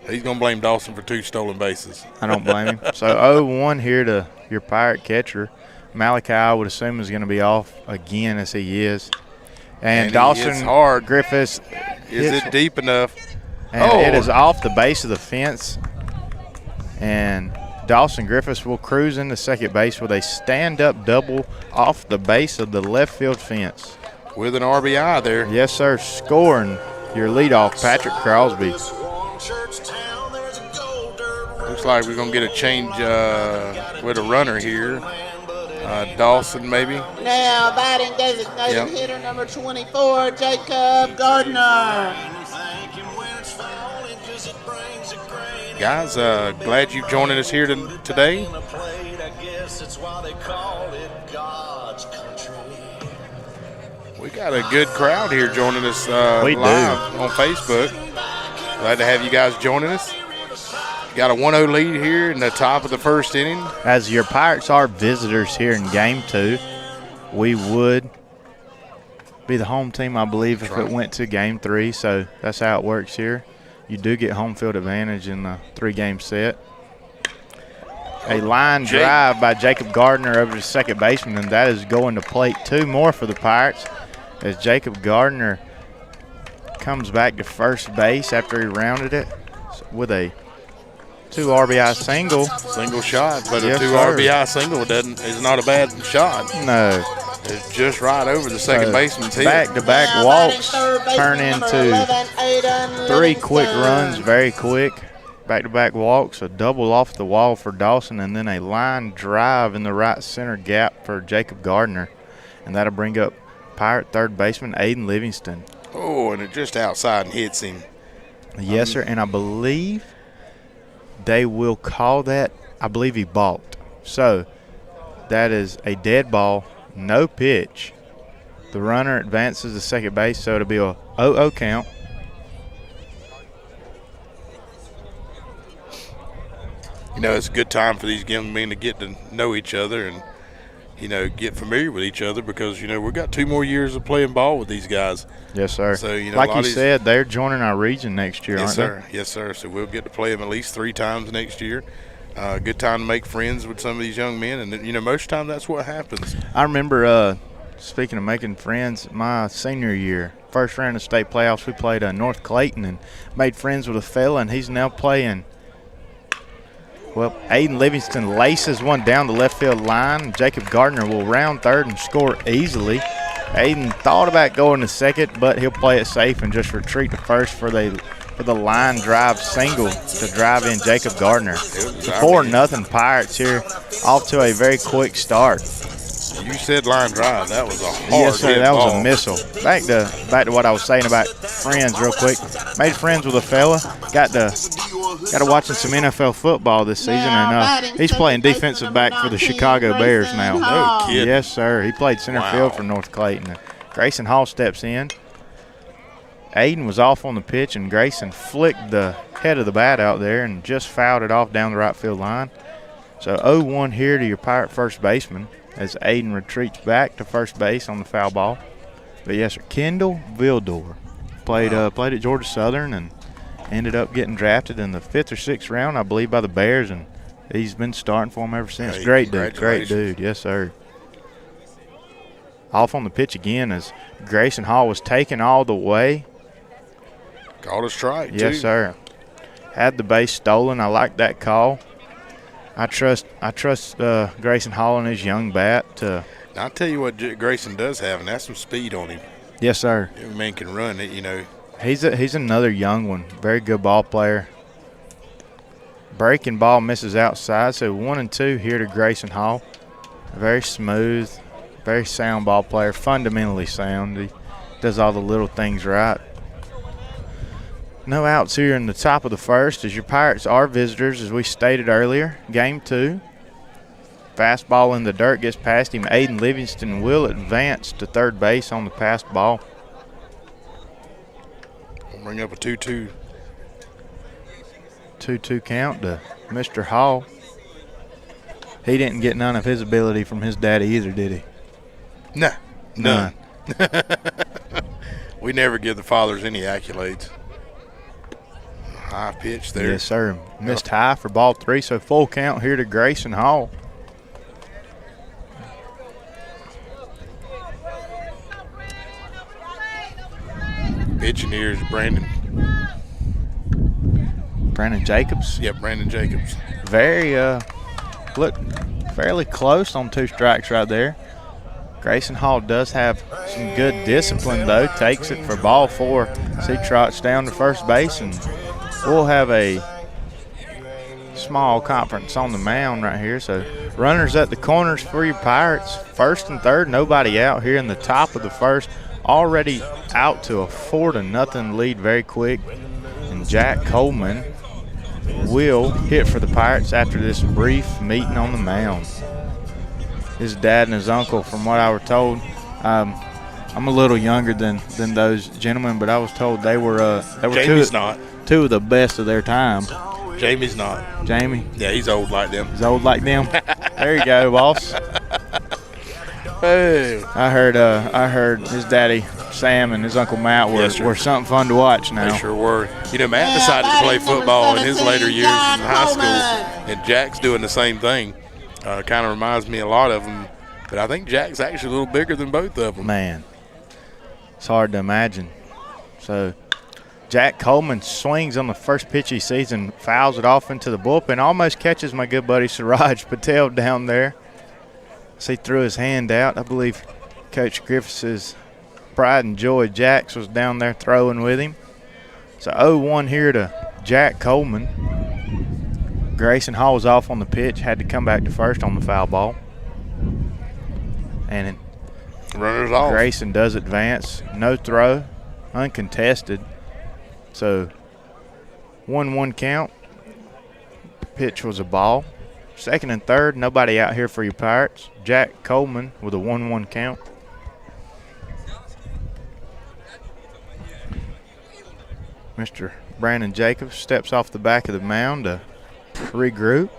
He's gonna blame Dawson for 2 stolen bases. I don't blame him. So 0-1 here to your Pirate catcher. Malachi, I would assume, is going to be off again, as he is. And Dawson Griffiths. Is it deep enough? And it is off the base of the fence. And Dawson Griffiths will cruise into second base with a stand-up double off the base of the left field fence. With an RBI there. Yes, sir. Scoring your leadoff, Patrick Crosby. Looks like we're going to get a change with a runner here. Dawson, maybe. Now batting designated hitter number 24, Jacob Gardner. Guys, glad you've joined us here today. We got a good crowd here joining us live on Facebook. Glad to have you guys joining us. Got a 1-0 lead here in the top of the first inning. As your Pirates are visitors here in Game 2, we would be the home team, I believe, if it went to Game 3. So that's how it works here. You do get home field advantage in the 3-game set. A line drive by Jacob Gardner over to second baseman, and that is going to plate 2 more for the Pirates as Jacob Gardner comes back to first base after he rounded it with a 2 RBI single. Single shot, but a 2 RBI single is not a bad shot. No. It's just right over the second baseman's head. Back-to-back walks turn into 3 quick runs very quick. Back-to-back walks, a double off the wall for Dawson, and then a line drive in the right center gap for Jacob Gardner. And that'll bring up Pirate third baseman Aiden Livingston. Oh, and it just outside and hits him. Yes, sir, and I believe they will call that, I believe he balked. So that is a dead ball, no pitch. The runner advances to second base, so it'll be a 0-0 count. You know, it's a good time for these young men to get to know each other and, you know, get familiar with each other because, you know, we've got 2 more years of playing ball with these guys. Yes, sir. So, you know, like you said, they're joining our region next year, yes, aren't sir. Yes, sir. So we'll get to play them at least 3 times next year. Good time to make friends with some of these young men. And, you know, most of the time that's what happens. I remember, speaking of making friends, my senior year, first round of state playoffs, we played North Clayton and made friends with a fella, and he's now playing. Well, Aiden Livingston laces one down the left field line. Jacob Gardner will round third and score easily. Aiden thought about going to second, but he'll play it safe and just retreat to first for the line drive single to drive in Jacob Gardner. 4-0 Pirates here, off to a very quick start. You said line drive. That was a hard Yes, sir. That was ball. a missile. Back to what I was saying about friends real quick. Made friends with a fella. Got to watching some NFL football this season, and he's playing defensive back for the Chicago Bears now. No kidding. Yes, sir. He played center field for North Clayton. Grayson Hall steps in. Aiden was off on the pitch, and Grayson flicked the head of the bat out there and just fouled it off down the right field line. So 0-1 here to your Pirate first baseman as Aiden retreats back to first base on the foul ball. But yes, sir, Kendall Vildor played at Georgia Southern and ended up getting drafted in the 5th or 6th round, I believe, by the Bears, and he's been starting for them ever since. Hey, great dude, yes, sir. Off on the pitch again as Grayson Hall was taken all the way. Called a strike, too. Yes, sir. Had the base stolen. I like that call. I trust Grayson Hall and his young bat to. Now, I'll tell you what Grayson does have, and that's some speed on him. Yes, sir. Every man can run it, you know. He's another young one. Very good ball player. Breaking ball misses outside, so 1-2 here to Grayson Hall. Very smooth, very sound ball player, fundamentally sound. He does all the little things right. No outs here in the top of the first as your Pirates are visitors, as we stated earlier. Game 2. Fastball in the dirt gets past him. Aiden Livingston will advance to third base on the passed ball. We'll bring up a 2-2. 2-2 count to Mr. Hall. He didn't get none of his ability from his daddy either, did he? Nah, none. We never give the fathers any accolades. High pitch there. Yes, sir. Missed high for ball 3, so full count here to Grayson Hall. Pitching here is Brandon Jacobs. Yep, Brandon Jacobs. Very, look, fairly close on 2 strikes right there. Grayson Hall does have some good discipline, though. Takes it for ball 4. So he trots down to first base, and we'll have a small conference on the mound right here. So runners at the corners for your Pirates. First and third, nobody out here in the top of the first. Already out to a 4-0 lead very quick. And and Jack Coleman will hit for the Pirates after this brief meeting on the mound. His dad and his uncle, from what I were told, I'm a little younger than those gentlemen, but I was told they were Jamie's not. two of the best of their time. Jamie's not. Jamie? Yeah, he's old like them. He's old like them? There you go, boss. Hey. I heard his daddy Sam and his uncle Matt were something fun to watch now. They sure were. You know, Matt decided to play football in his later years in high school, and Jack's doing the same thing. Kind of reminds me a lot of him, but I think Jack's actually a little bigger than both of them. Man, it's hard to imagine. So Jack Coleman swings on the first pitch he sees and fouls it off into the bullpen. Almost catches my good buddy Siraj Patel down there. So he threw his hand out. I believe Coach Griffiths' pride and joy, Jax, was down there throwing with him. So 0-1 here to Jack Coleman. Grayson hauls off on the pitch, had to come back to first on the foul ball. And Runners off. Grayson does advance. No throw, uncontested. So 1-1 count. Pitch was a ball. Second and third, nobody out here for your Pirates. Jack Coleman with a 1-1 count. Mr. Brandon Jacobs steps off the back of the mound to regroup.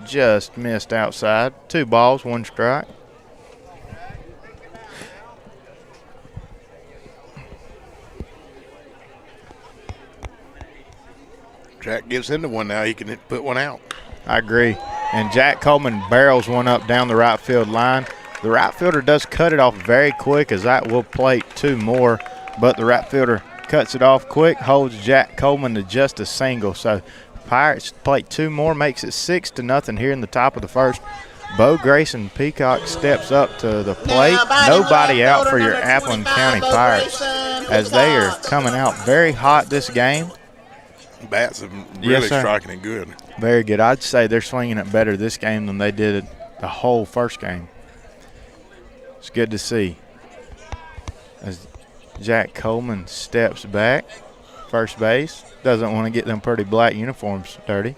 Just missed outside. 2 balls, 1 strike. Jack gives him the one now. He can put one out. I agree. And Jack Coleman barrels one up down the right field line. The right fielder does cut it off very quick, as that will plate 2 more, but the right fielder cuts it off quick, holds Jack Coleman to just a single. So Pirates plate 2 more, makes it 6-0 here in the top of the first. Bo Grayson Peacock steps up to the plate. Nobody out for your Appleton County Pirates, as they are coming out very hot this game. Bats have really striking it good. Very good. I'd say they're swinging it better this game than they did it the whole first game. It's good to see. As Jack Coleman steps back, first base, doesn't want to get them pretty black uniforms dirty.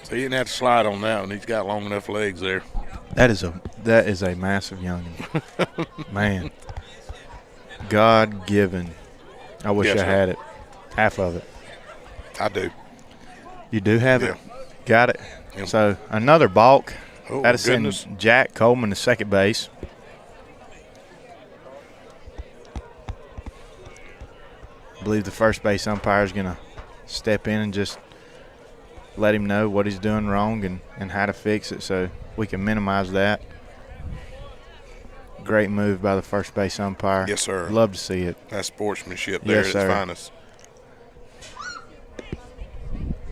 So he didn't have to slide on that one. He's got long enough legs there. That is a massive youngin. Man, God-given. I wish I had it. Half of it. I do. You do have Yeah. it? Got it. Yeah. So another balk. Oh, That'll goodness. send Jack Coleman to second base. I believe the first base umpire is going to step in and just let him know what he's doing wrong and how to fix it so we can minimize that. Great move by the first base umpire. Yes, sir. Love to see it. That's sportsmanship there Yes, at sir. its finest.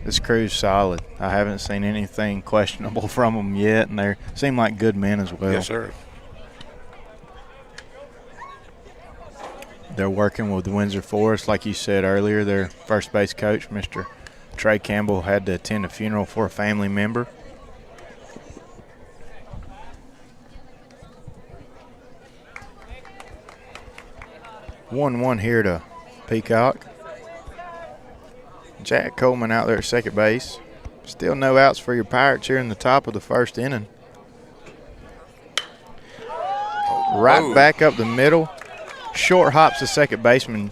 This crew's solid. I haven't seen anything questionable from them yet, and they seem like good men as well. Yes, sir. They're working with Windsor Forest, like you said earlier. Their first base coach, Mr. Trey Campbell, had to attend a funeral for a family member. One here to Peacock. Jack Coleman out there at second base. Still no outs for your Pirates here in the top of the first inning. Right back up the middle. Short hops the second baseman.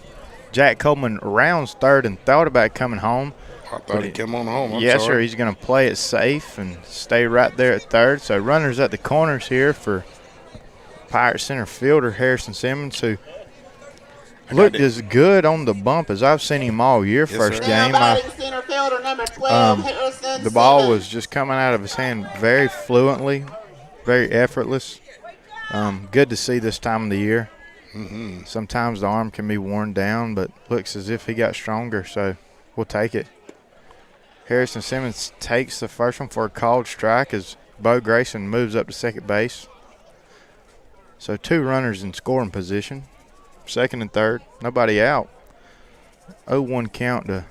Jack Coleman rounds third and thought about coming home. I thought he'd come on home. I'm Yes, sorry. sir. He's going to play it safe and stay right there at third. So runners at the corners here for Pirate center fielder Harrison Simmons, who looked as good on the bump as I've seen him all year. Yes, First sir. game, Center fielder number 12, Harrison the ball Simmons. was just coming out of his hand very fluently, very effortless. Good to see this time of the year. Mm-hmm. Sometimes the arm can be worn down, but looks as if he got stronger, so we'll take it. Harrison Simmons takes the first one for a called strike as Bo Grayson moves up to second base. So 2 runners in scoring position. Second and third, nobody out. 0-1 count to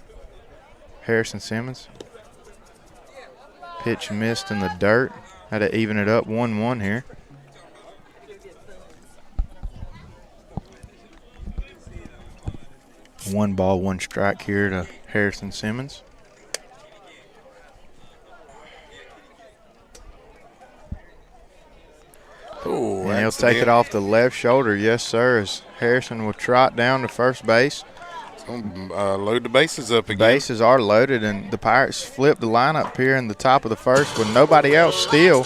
Harrison Simmons. Pitch missed in the dirt. Had to even it up 1-1 here. 1 ball, 1 strike here to Harrison Simmons. Oh, And he'll take it off the left shoulder. Yes, sir, as Harrison will trot down to first base. Load the bases up again. Bases are loaded, and the Pirates flip the lineup here in the top of the first with nobody else still.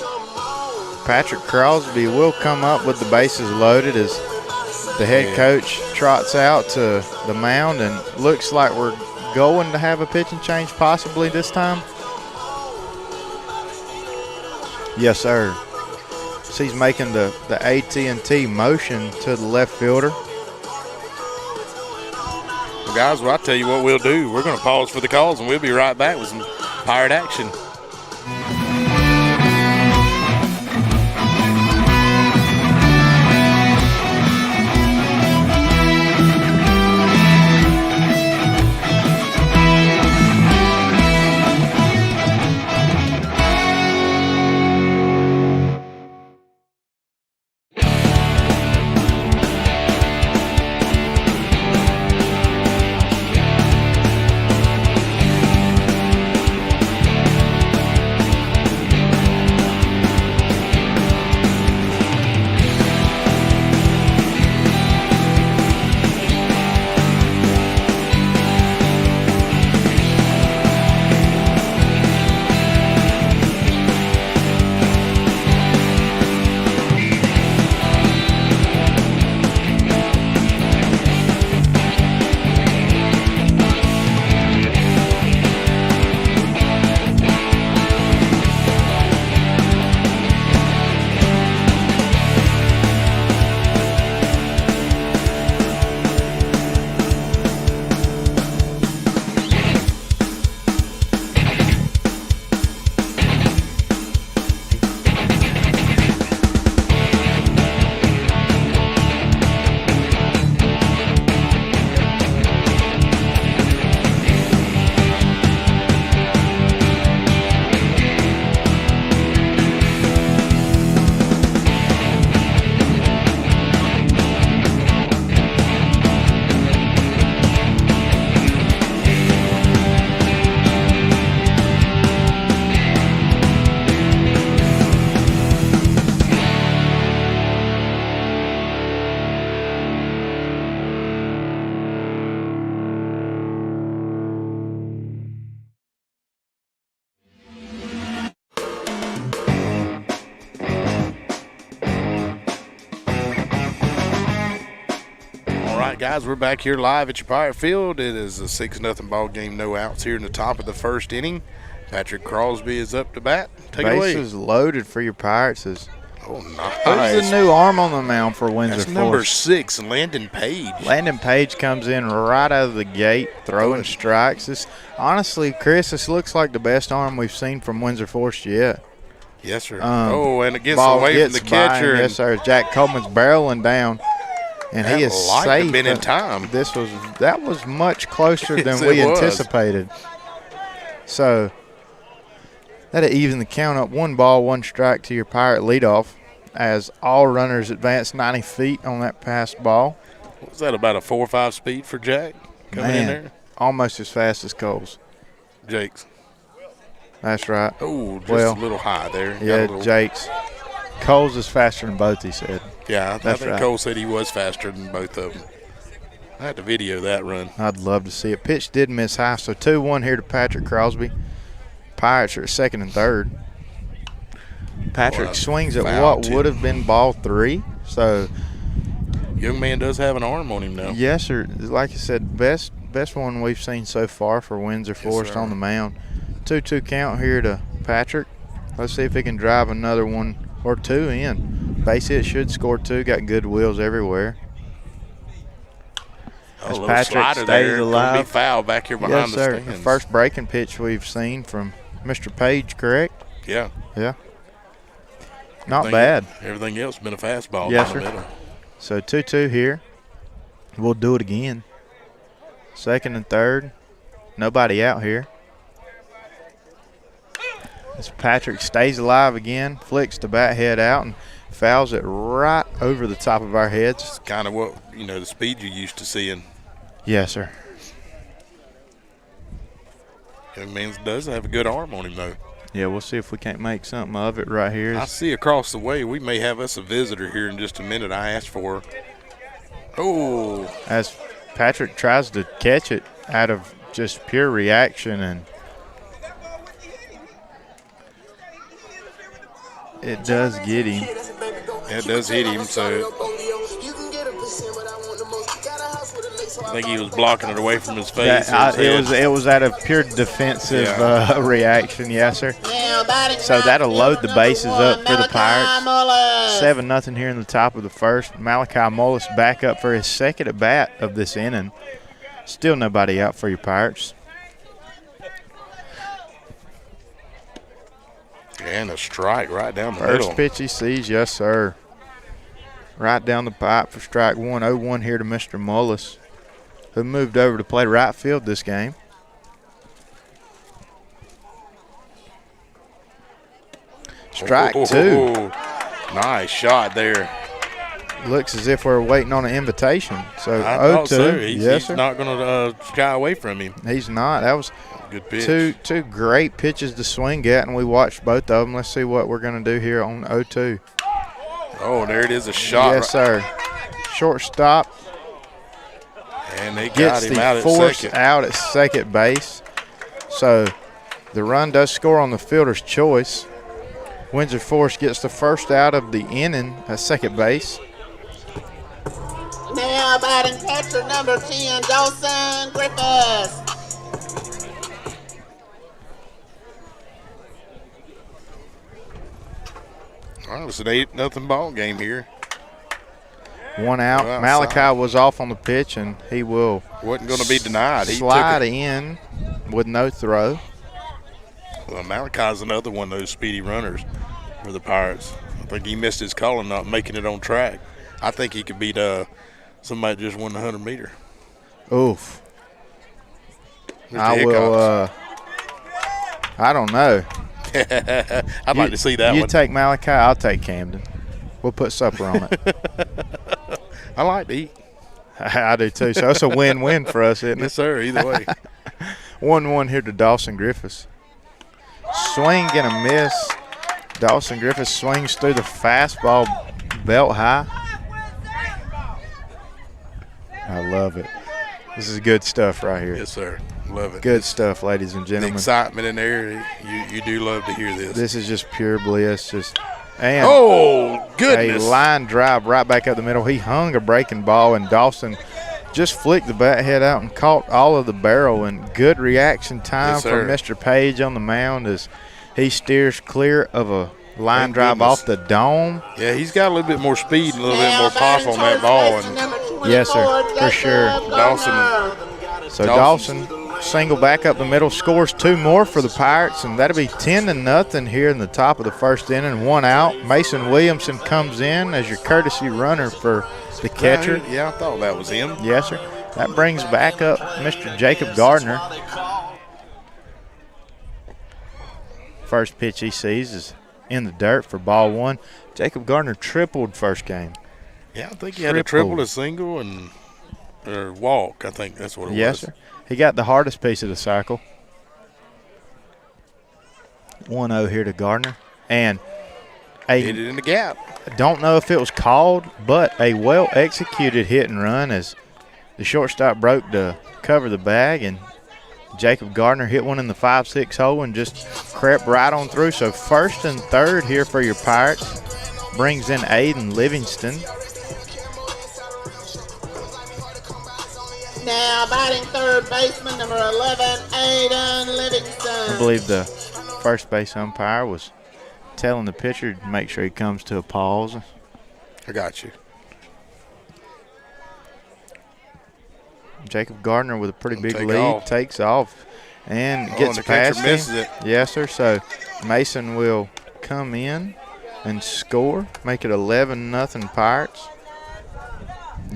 Patrick Crosby will come up with the bases loaded as the head coach trots out to the mound, and looks like we're going to have a pitching change possibly this time. Yes, sir. So he's making the AT&T motion to the left fielder. Well, guys, well, I'll tell you what we'll do. We're going to pause for the calls, and we'll be right back with some Pirate action. Guys, we're back here live at your Pirate Field. It is a 6-0 ball game, no outs here in the top of the first inning. Patrick Crosby is up to bat. Take it away. Bases loaded for your Pirates. Oh, nice. Who's the new arm on the mound for Windsor That's Force? number 6, Landon Page. Landon Page comes in right out of the gate, throwing strikes. Honestly, Chris, this looks like the best arm we've seen from Windsor Force yet. Yes, sir. And it gets ball away gets from the catcher. Yes, sir. Jack Coleman's barreling down. And he is safe. Been in time. That was much closer than Yes, we it was. anticipated. So that'll even the count up. 1 ball, 1 strike to your Pirate leadoff as all runners advance 90 feet on that pass ball. Was that about a 4 or 5 speed for Jack coming in there? Almost as fast as Cole's. Jake's. That's right. Oh, just a little high there. Yeah, Jake's. Cole's is faster than both, he said. Yeah, I think right. Cole said he was faster than both of them. I had to video that run. I'd love to see it. Pitch did miss high, so 2-1 here to Patrick Crosby. Pirates are at second and third. Patrick swings at what would have been ball 3. So young man does have an arm on him now. Yes, sir. Like I said, best one we've seen so far for Windsor Forest on the mound. 2-2 count here to Patrick. Let's see if he can drive another 1 or 2 in. Base hit should score 2. Got good wheels everywhere. As Patrick stays alive. Be foul back here behind the stands. The first breaking pitch we've seen from Mr. Page, correct? Yeah. Yeah. Not bad. Everything else has been a fastball. Yes, sir. So 2-2 here. We'll do it again. Second and third. Nobody out here. As Patrick stays alive again, flicks the bat head out and fouls it right over the top of our heads. It's kind of what, the speed you're used to seeing. Yes, sir. That man does have a good arm on him, though. Yeah, we'll see if we can't make something of it right here. I see across the way we may have us a visitor here in just a minute. I asked for her. Oh. As Patrick tries to catch it out of just pure reaction, and it does get him. It does hit him, so I think he was blocking it away from his face. It was out of pure defensive reaction, yes, sir. So that'll load the bases up for the Pirates. 7-0 here in the top of the first. Malachi Mullis back up for his second at bat of this inning. Still nobody out for your Pirates. And a strike right down the middle. First pitch he sees, yes, sir. Right down the pipe for strike one. 0-1 here to Mr. Mullis, who moved over to play right field this game. Strike two. Nice shot there. Looks as if we're waiting on an invitation. So I thought 0-2. so. He's not going to shy away from him. He's not. That was good pitch. Two great pitches to swing at, and we watched both of them. Let's see what we're going to do here on 0-2. Oh, there it is, a shot. Yes, sir. Shortstop. And they got him out at second. Gets the force out at second base. So the run does score on the fielder's choice. Windsor Forest gets the first out of the inning at second base. Now batting catcher number 10, Dawson Griffiths. All right, it's an 8-0 ball game here. One out. Well, Malachi was off on the pitch, and he will wasn't going to be denied. He slide in with no throw. Well, Malachi's another one of those speedy runners for the Pirates. I think he missed his call and not making it on track. I think he could beat somebody that just won the 100-meter. Oof. Mr. I Hickox. will. I don't know. I'd like to see that one. You take Malachi, I'll take Camden. We'll put supper on it. I like to eat. I do too. So it's a win-win for us, isn't it? Yes, sir. Either way. 1-1 here to Dawson Griffiths. Swing and a miss. Dawson Griffiths swings through the fastball belt high. I love it. This is good stuff right here. Yes, sir. Love it. Good stuff, ladies and The gentlemen. excitement in there, you do love to hear this. This is just pure bliss. And oh, goodness. A line drive right back up the middle. He hung a breaking ball, and Dawson just flicked the bat head out and caught all of the barrel. And good reaction time from Mr. Page on the mound as he steers clear of a line drive off the dome. Yeah, he's got a little bit more speed and a little bit more pop on that ball. And yes, sir, for sure. Dawson single back up the middle, scores two more for the Pirates, and that'll be 10-0 here in the top of the first inning. One out. Mason Williamson comes in as your courtesy runner for the catcher. Yeah, I thought that was him. Yes, sir. That brings back up Mr. Jacob Gardner. First pitch he sees is in the dirt for ball one. Jacob Gardner tripled first game. Yeah, I think he had a triple, a single, and a walk. I think that's what it was. Yes, sir. He got the hardest piece of the cycle. 1-0 here to Gardner. And hit it in the gap. Don't know if it was called, but a well-executed hit and run as the shortstop broke to cover the bag, and Jacob Gardner hit one in the 5-6 hole and just crept right on through. So first and third here for your Pirates. Brings in Aiden Livingston. Now batting third baseman, number 11, Aiden Livingston. I believe the first base umpire was telling the pitcher to make sure he comes to a pause. I got you. Jacob Gardner with a pretty big lead takes off and gets the past catcher misses it. Yes, sir. So Mason will come in and score, make it 11-0 Pirates.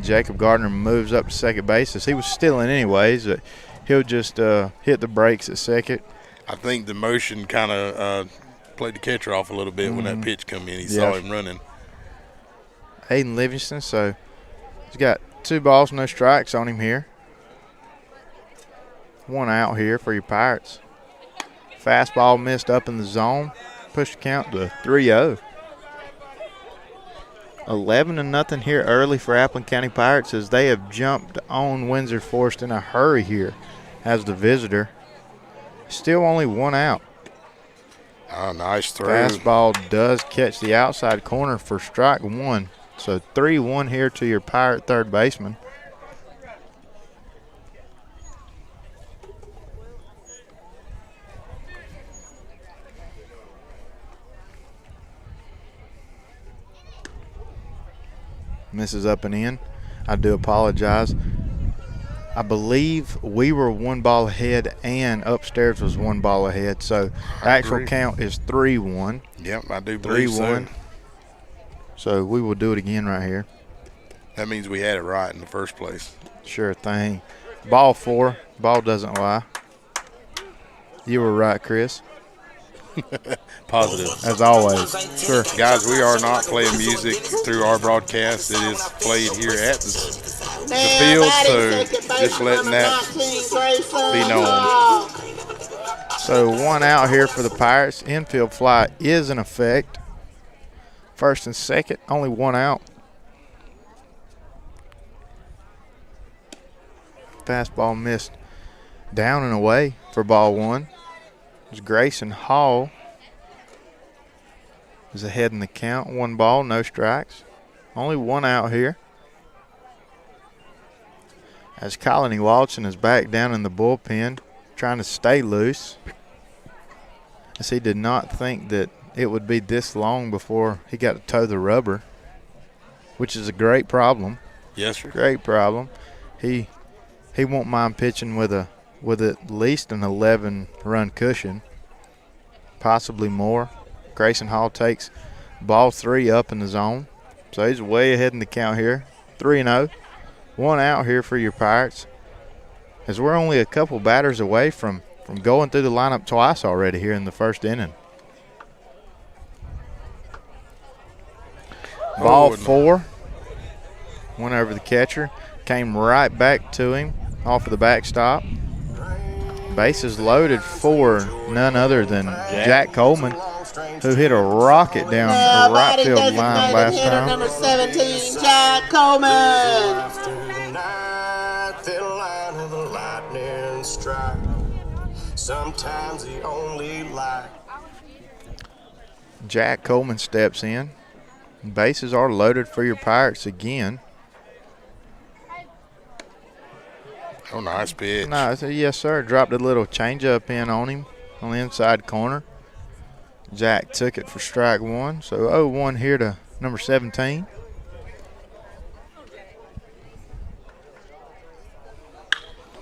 Jacob Gardner moves up to second base as he was stealing anyways, but he'll just hit the brakes at second. I think the motion kind of played the catcher off a little bit when that pitch come in. He saw him running. Aiden Livingston, so he's got 2 balls, no strikes on him here. One out here for your Pirates. Fastball missed up in the zone. Pushed the count to 3-0. 11-0 here early for Appleton County Pirates as they have jumped on Windsor Forest in a hurry here as the visitor. Still only one out. Oh, nice throw. Fastball does catch the outside corner for strike one. So 3-1 here to your Pirate third baseman. Misses up and in. I do apologize. I believe we were one ball ahead and upstairs was one ball ahead. So the actual count is 3-1. Yep, I do believe 3-1. So we will do it again right here. That means we had it right in the first place. Sure thing. Ball 4. Ball doesn't lie. You were right, Chris. Positive. As always. Sure. Guys, we are not playing music through our broadcast. It is played here at the field, so just letting that be known. So one out here for the Pirates. Infield fly is in effect. First and second, only one out. Fastball missed down and away for ball one. It's Grayson Hall is ahead in the count. One ball, no strikes. Only one out here. As Colony Watson is back down in the bullpen trying to stay loose. As he did not think that it would be this long before he got to toe the rubber, which is a great problem. Yes, sir. Great problem. He won't mind pitching with at least an 11-run cushion, possibly more. Grayson Hall takes ball 3 up in the zone, so he's way ahead in the count here. 3-0. One out here for your Pirates, as we're only a couple batters away from going through the lineup twice already here in the first inning. Ball 4 went over the catcher, came right back to him off of the backstop. Bases loaded for none other than Jack Coleman, who hit a rocket down the right field line last time. Number 17, Jack Coleman. Sometimes the only light. Jack Coleman steps in. Bases are loaded for your Pirates again. Oh, nice pitch. Nice, yes, sir. Dropped a little changeup in on him on the inside corner. Jack took it for strike one. So 0-1 here to number 17.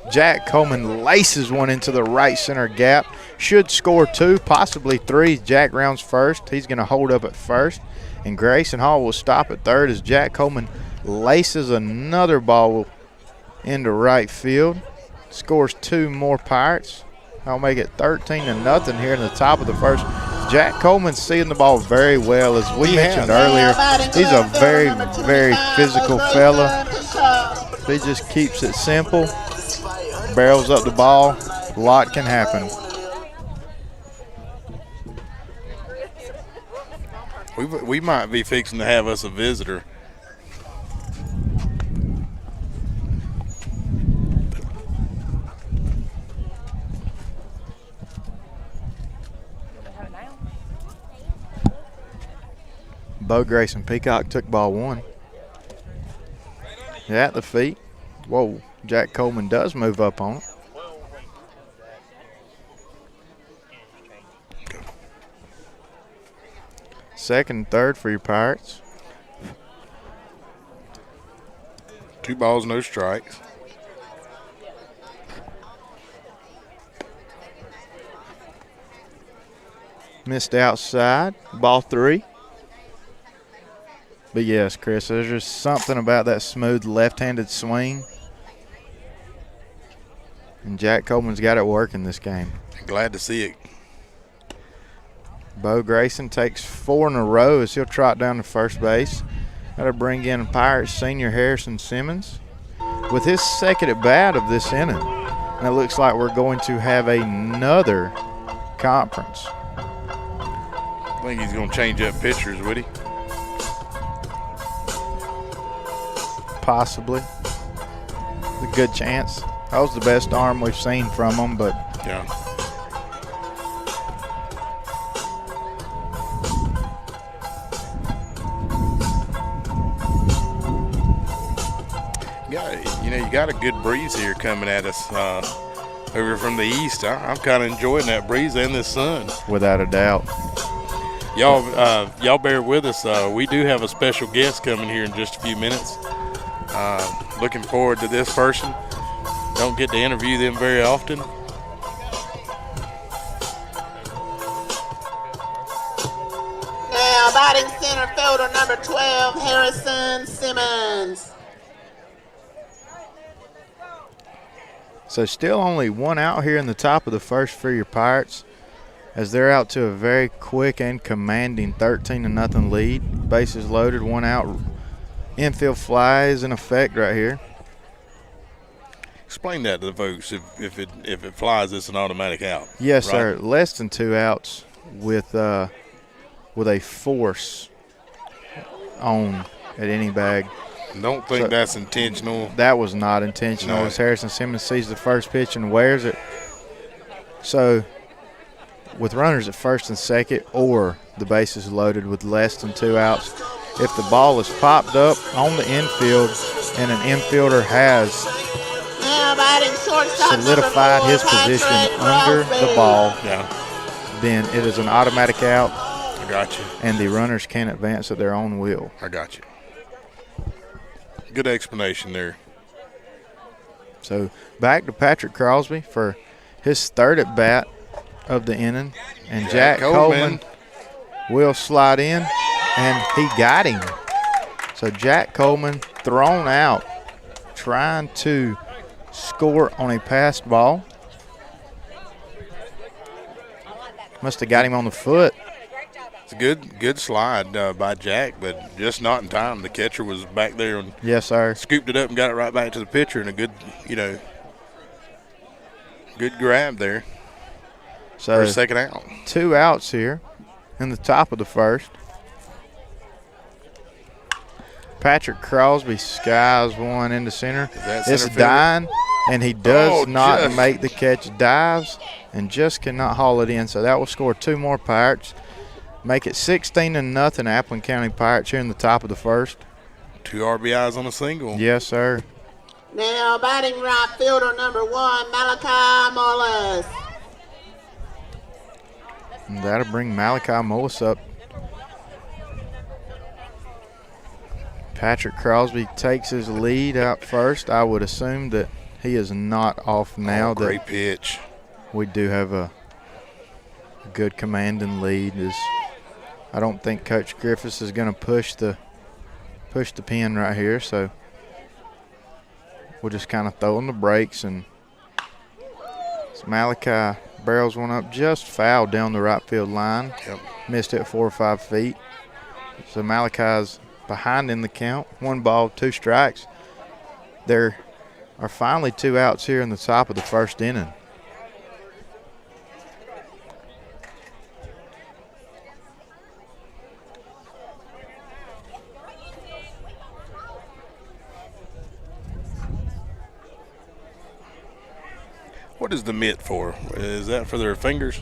Jack Coleman laces one into the right center gap. Should score 2, possibly 3. Jack rounds first. He's going to hold up at first. And Grayson Hall will stop at third as Jack Coleman laces another ball into right field. Scores 2 more Pirates. I'll make it 13-0 here in the top of the first. Jack Coleman seeing the ball very well, as we mentioned earlier. He's a very, very physical fella. He just keeps it simple, barrels up the ball. A lot can happen. We might be fixing to have us a visitor. Bo Grayson Peacock took ball 1. At the feet. Whoa, Jack Coleman does move up on it. Second and third for your Pirates. 2 balls, no strikes. Missed outside. Ball 3. But yes, Chris, there's just something about that smooth left-handed swing. And Jack Coleman's got it working this game. Glad to see it. Bo Grayson takes 4 in a row as he'll trot down to first base. That'll bring in Pirates senior Harrison Simmons with his second at bat of this inning. And it looks like we're going to have another conference. I think he's going to change up pitchers, would he? Possibly. A good chance. That was the best arm we've seen from him, but Yeah. Yeah, you got a good breeze here coming at us over from the east. I'm kind of enjoying that breeze and this sun. without a doubt. Y'all bear with us. We do have a special guest coming here in just a few minutes. Looking forward to this person. Don't get to interview them very often. Now batting center fielder number 12, Harrison Simmons. So still only one out here in the top of the first for your Pirates, as they're out to a very quick and commanding 13-0 lead. Bases loaded, one out. Infield fly is in effect right here. Explain that to the folks. If it flies, it's an automatic out. Yes, right? sir. Less than 2 outs with a force on at any bag. Don't think that's intentional. That was not intentional. No. As Harrison Simmons sees the first pitch and wears it. So with runners at first and second, or the bases loaded with less than 2 outs, if the ball is popped up on the infield and an infielder has Now batting shortstop solidified number 4, his position Patrick under the Crosby. ball, Yeah, then it is an automatic out, I got you. and the runners can advance at their own will. I got you. Good explanation there. So back to Patrick Crosby for his third at bat of the inning, and Jack Coleman will slide in, and he got him. So Jack Coleman thrown out, trying to score on a passed ball. Must have got him on the foot. It's a good slide by Jack, but just not in time. The catcher was back there and Yes, sir. scooped it up and got it right back to the pitcher, and a good grab there for So a second out. 2 outs here in the top of the first. Patrick Crosby skies one into center. that It's center field? dying, and he does not just. make the catch. Dives and just cannot haul it in. So that will score 2 more Pirates. Make it 16-0 Appleton County Pirates here in the top of the first. 2 RBIs on a single. Yes, sir. Now batting right fielder number 1, Malachi Mullis. And that'll bring Malachi Mullis up. Patrick Crosby takes his lead out first. I would assume that he is not off now. Great pitch. We do have a good commanding lead. I don't think Coach Griffiths is going to push the pin right here, so we'll just kind of throw in the brakes, and Malachi barrels one up, just fouled down the right field line. Yep. Missed it 4 or 5 feet. So Malachi's behind in the count. 1 ball, 2 strikes. There are finally 2 outs here in the top of the first inning. What is the mitt for? Is that for their fingers?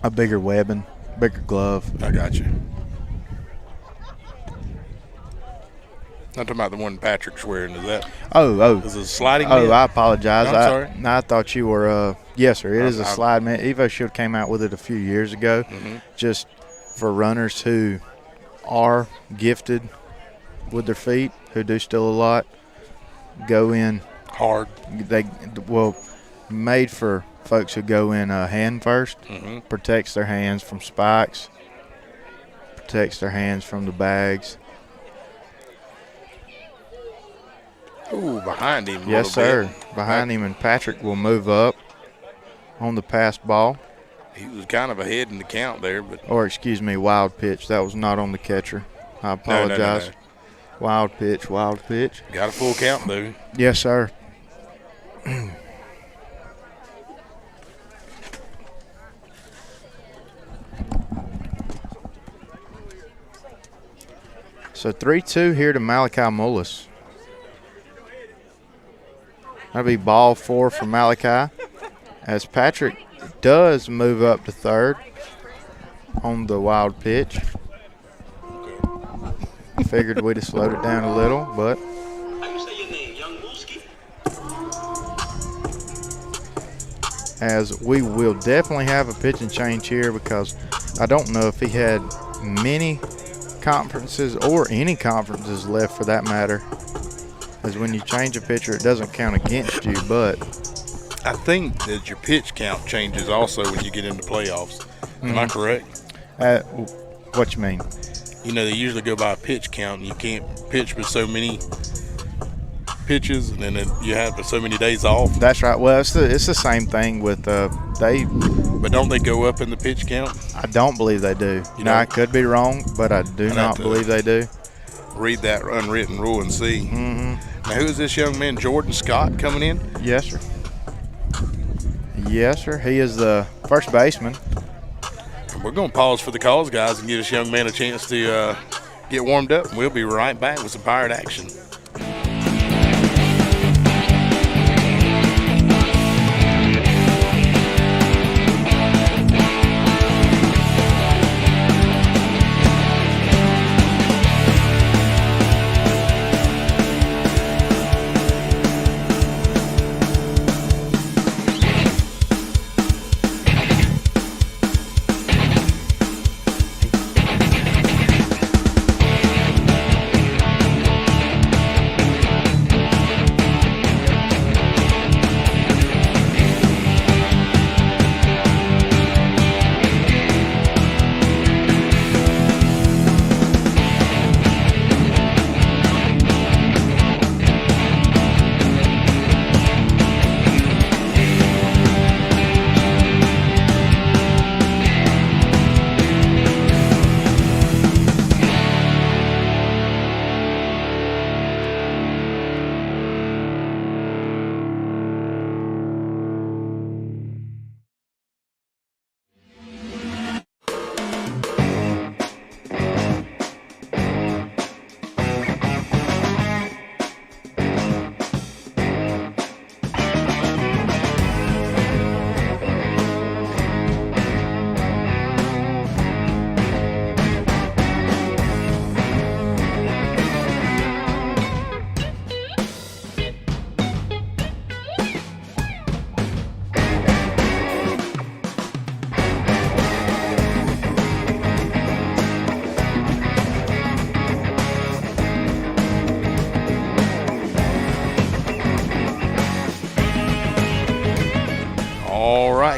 A bigger webbing, bigger glove. I got you. Not talking about the one Patrick's wearing. Is that? Is it a sliding mitt? I apologize. I'm sorry. I thought you were. Yes, sir. It is a slide mitt. Evo Shield came out with it a few years ago, just for runners who are gifted with their feet, who do still a lot, go in Hard. Made for folks who go in hand first. Protects their hands from spikes, protects their hands from the bags. Ooh, behind him. Yes, sir. Behind him, and Patrick will move up on the passed ball. He was kind of ahead in the count there, but Or, excuse me, wild pitch. That was not on the catcher. I apologize. No. Wild pitch, wild pitch. Got a full count though. Yes, sir. So 3-2 here to Malachi Mullis. That'll be ball 4 for Malachi, as Patrick does move up to third on the wild pitch. Figured we'd have slowed it down a little, but as we will definitely have a pitching change here, because I don't know if he had many conferences or any conferences left for that matter, as when you change a pitcher, it doesn't count against you, but I think that your pitch count changes also when you get into playoffs. Am I correct? What you mean? You know, they usually go by a pitch count, and you can't pitch with so many pitches, and then you have so many days off. That's right. Well, it's the same thing with But don't they go up in the pitch count? I don't believe they do. Now, I could be wrong, but I do not believe they do. Read that unwritten rule and see. Mm-hmm. Now, who is this young man, Jordan Scott, coming in? Yes, sir. Yes, sir. He is the first baseman. We're going to pause for the calls, guys, and give this young man a chance to get warmed up. We'll be right back with some Pirate action.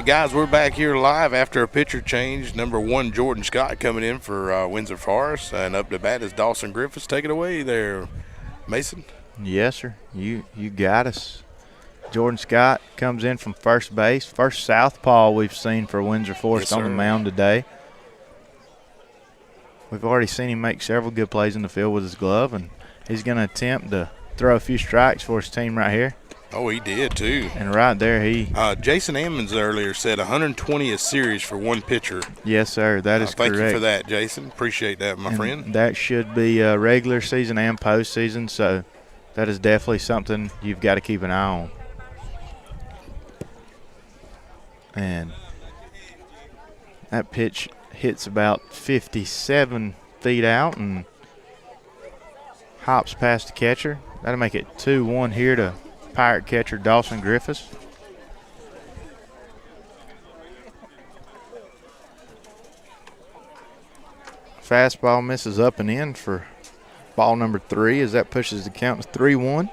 Guys, we're back here live after a pitcher change. Number 1, Jordan Scott coming in for Windsor Forest, and up to bat is Dawson Griffiths. Take it away there, Mason. Yes, sir. You got us. Jordan Scott comes in from first base. First southpaw we've seen for Windsor Forest on the mound today. We've already seen him make several good plays in the field with his glove, and he's going to attempt to throw a few strikes for his team right here. Oh, he did, too. And right there, Jason Ammons earlier said 120 a series for one pitcher. Yes, sir. That is correct. Thank you for that, Jason. Appreciate that, my friend. That should be regular season and postseason, so that is definitely something you've got to keep an eye on. And that pitch hits about 57 feet out and hops past the catcher. That'll make it 2-1 here to Pirate catcher Dawson Griffiths. Fastball misses up and in for ball number 3, as that pushes the count to 3-1.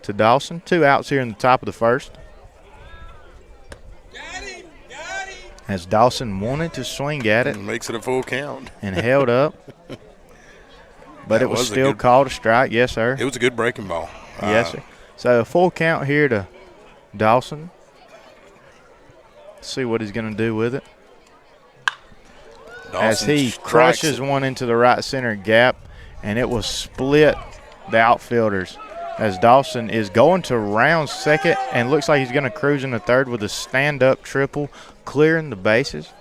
To Dawson. 2 outs here in the top of the first. As Dawson wanted to swing at it. Makes it a full count. And held up. But it was still called a strike. Yes, sir. It was a good breaking ball. Yes, sir. So a full count here to Dawson. Let's see what he's going to do with it. As he crushes one into the right center gap, and it will split the outfielders. as Dawson is going to round second and looks like he's going to cruise into third with a stand-up triple, clearing the bases.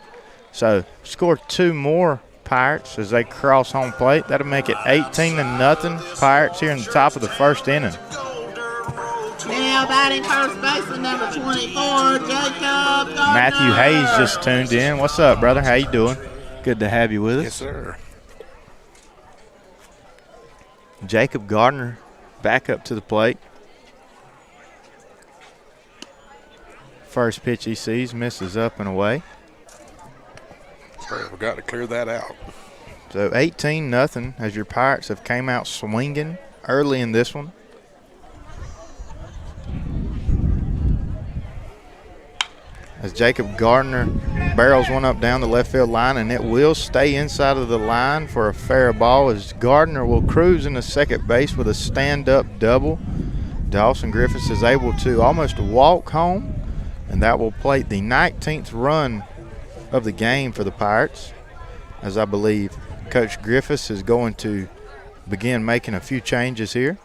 So score 2 more Pirates as they cross home plate. That'll make it 18-0 Pirates here in the top of the first inning. Now batting first baseman number 24, Jacob Gardner. Matthew Hayes just tuned in. What's up, brother? How you doing? Good to have you with us. Yes, sir. Jacob Gardner back up to the plate. First pitch he sees, misses up and away. Sorry, I forgot to clear that out. So 18-0 as your Pirates have came out swinging early in this one. As Jacob Gardner barrels one up down the left field line, and it will stay inside of the line for a fair ball as Gardner will cruise into second base with a stand-up double. Dawson Griffiths is able to almost walk home, and that will plate the 19th run of the game for the Pirates, as I believe Coach Griffiths is going to begin making a few changes here.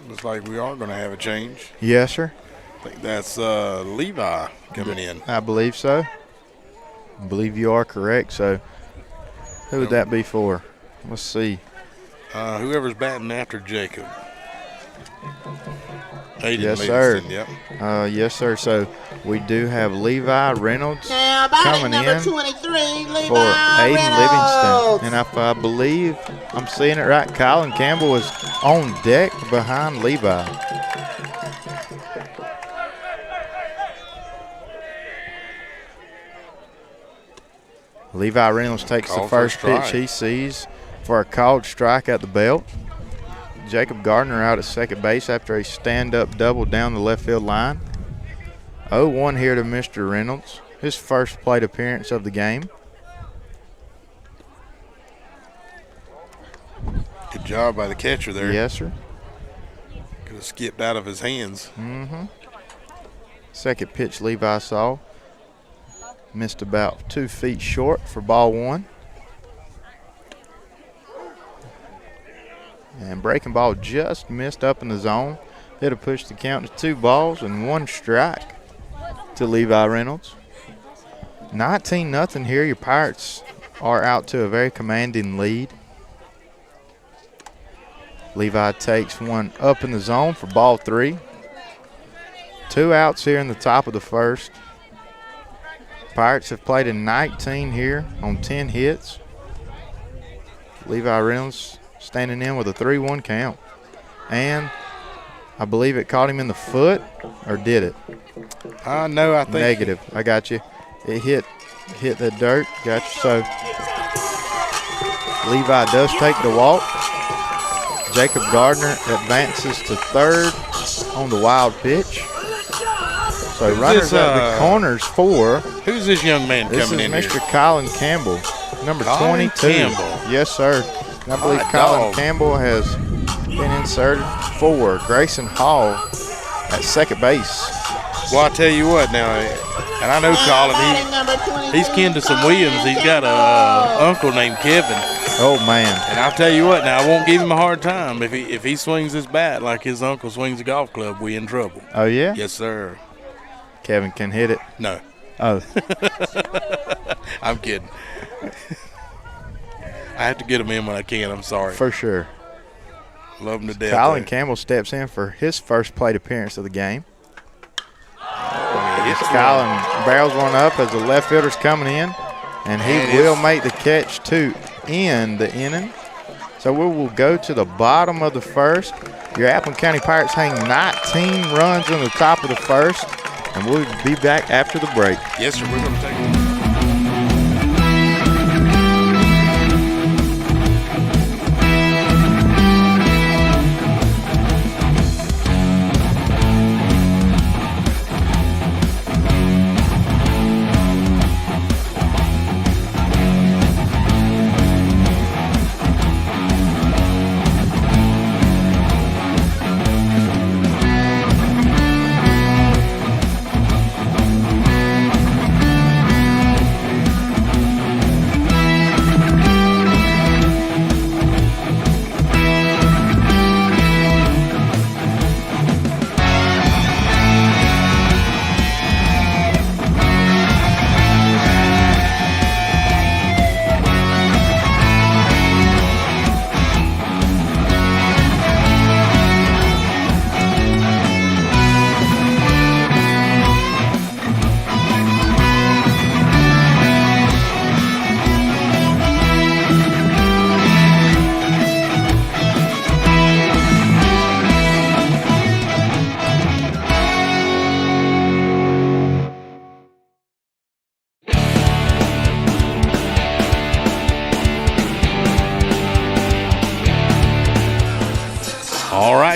Looks like we are going to have a change. Yes, sir. I think that's Levi coming in. I believe so. I believe you are correct. So who would that be for? Let's see. Whoever's batting after Jacob. Yes, sir. Yep. Yes, sir. So we do have Levi Reynolds Now coming batting number in 23, Levi for Aiden Reynolds. Livingston. And if I believe I'm seeing it right, Colin Campbell is on deck behind Levi. Levi Reynolds takes the first pitch he sees for a called strike at the belt. Jacob Gardner out at second base after a stand-up double down the left field line. 0-1 here to Mr. Reynolds, his first plate appearance of the game. Good job by the catcher there. Yes, sir. Could have skipped out of his hands. Mm-hmm. Second pitch Levi saw. Missed about 2 feet short for ball 1. And breaking ball just missed up in the zone. It'll push the count to 2 balls and 1 strike to Levi Reynolds. 19-0 here. Your Pirates are out to a very commanding lead. Levi takes one up in the zone for ball 3. 2 outs here in the top of the first. Pirates have played in 19 here on 10 hits. Levi Reynolds standing in with a 3-1 count. And I believe it caught him in the foot, or did it? No, I think. Negative. I got you. It hit the dirt. Got you. So Levi does take the walk. Jacob Gardner advances to third on the wild pitch. So runners at the corners for. Who's this young man coming in here? This is Mr. Colin Campbell, number Colin 22. Campbell. Yes, sir. And I believe Colin Campbell has been inserted for Grayson Hall at second base. Well, I tell you what now, and I know Colin, he's kin to some Williams. He's got a uncle named Kevin. Oh, man. And I'll tell you what now, I won't give him a hard time. If he swings his bat like his uncle swings a golf club, we in trouble. Oh, yeah? Yes, sir. Kevin can hit it? No. Oh. I'm kidding. I have to get him in when I can. I'm sorry. For sure. Love him to death. Colin Campbell steps in for his first plate appearance of the game. Colin barrels one up as the left fielder's coming in, and he will make the catch to end the inning. So we will go to the bottom of the first. Your Appleton County Pirates hang 19 runs in the top of the first, and we'll be back after the break. Yes, sir. We're going to take it.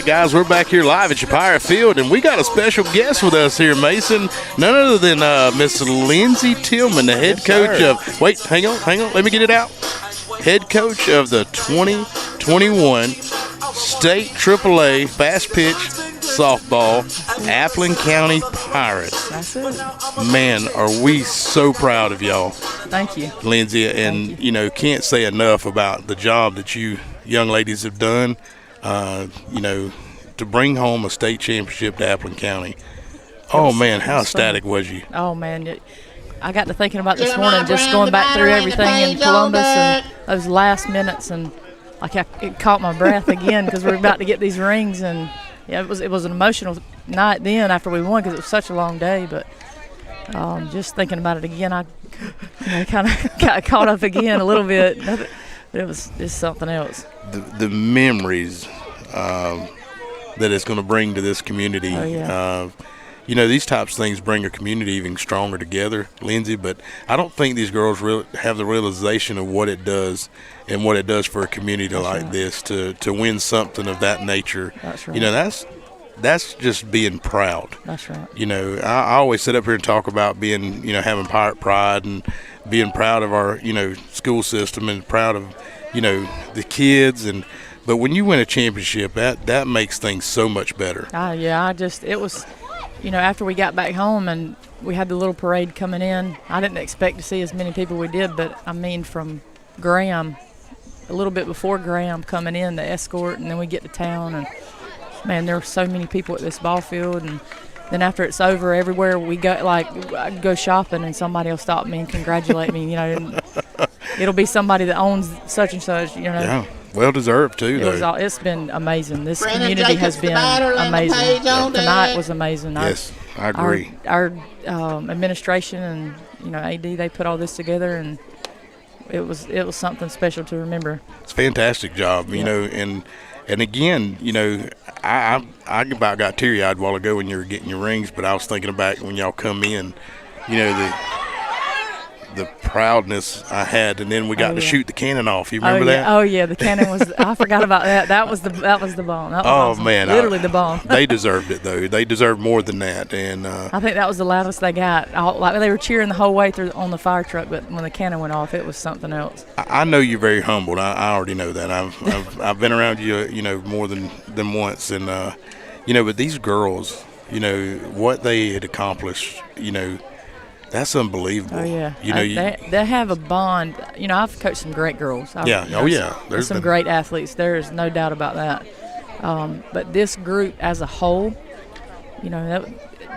right, guys, we're back here live at your Pirate Field, and we got a special guest with us here, Mason. None other than Miss Lindsay Tillman, the head coach of. Wait, hang on, let me get it out. Head coach of the 2021 State AAA Fast Pitch Softball Appleton County Pirates. That's it. Man, are we so proud of y'all. Thank you, Lindsay, and you know, can't say enough about the job that you young ladies have done. You know, to bring home a state championship to Appleton County. Oh man, how ecstatic was you? Oh man, I got to thinking about this morning, just going back through everything in Columbus and those last minutes, and like it caught my breath again because we're about to get these rings, and yeah, it was an emotional night then after we won because it was such a long day, but. Just thinking about it again, I kind of got caught up again a little bit. But it was just something else. The memories that it's going to bring to this community. Oh, yeah. You know, these types of things bring a community even stronger together, Lindsay, but I don't think these girls really have the realization of what it does and what it does for a community like this to win something of that nature. That's right. You know, that's just being proud. That's right. You know, I always sit up here and talk about being, you know, having pirate pride and being proud of our, you know, school system and proud of, you know, the kids. But when you win a championship, that makes things so much better. Yeah, it was, you know, after we got back home and we had the little parade coming in, I didn't expect to see as many people we did, but I mean from Graham, a little bit before Graham coming in, the escort, and then we get to town and man, there were so many people at this ball field, and then after it's over, everywhere we go, like I go shopping, and somebody will stop me and congratulate me. You know, and it'll be somebody that owns such and such. You know. Yeah, well deserved too. It's been amazing. This community has been amazing. Tonight was amazing. Yes, I agree. Our administration and AD, they put all this together, and it was something special to remember. It's a fantastic job, you know, and again, you know, I about got teary-eyed a while ago when you were getting your rings, but I was thinking about when y'all come in, you know, the proudness I had, and then we got to shoot the cannon off. You remember that? Oh yeah, the cannon was. I forgot about that. That was the bomb. That was awesome. Man, literally the bomb. They deserved it though. They deserved more than that, and I think that was the loudest they got. Like they were cheering the whole way through on the fire truck, but when the cannon went off, it was something else. I know you're very humbled. I already know that. I've been around you, you know, more than once, and you know, but these girls, you know, what they had accomplished, you know. That's unbelievable. Oh, yeah. You know, they have a bond. You know, I've coached some great girls. There's some great athletes. There is no doubt about that. But this group as a whole, you know,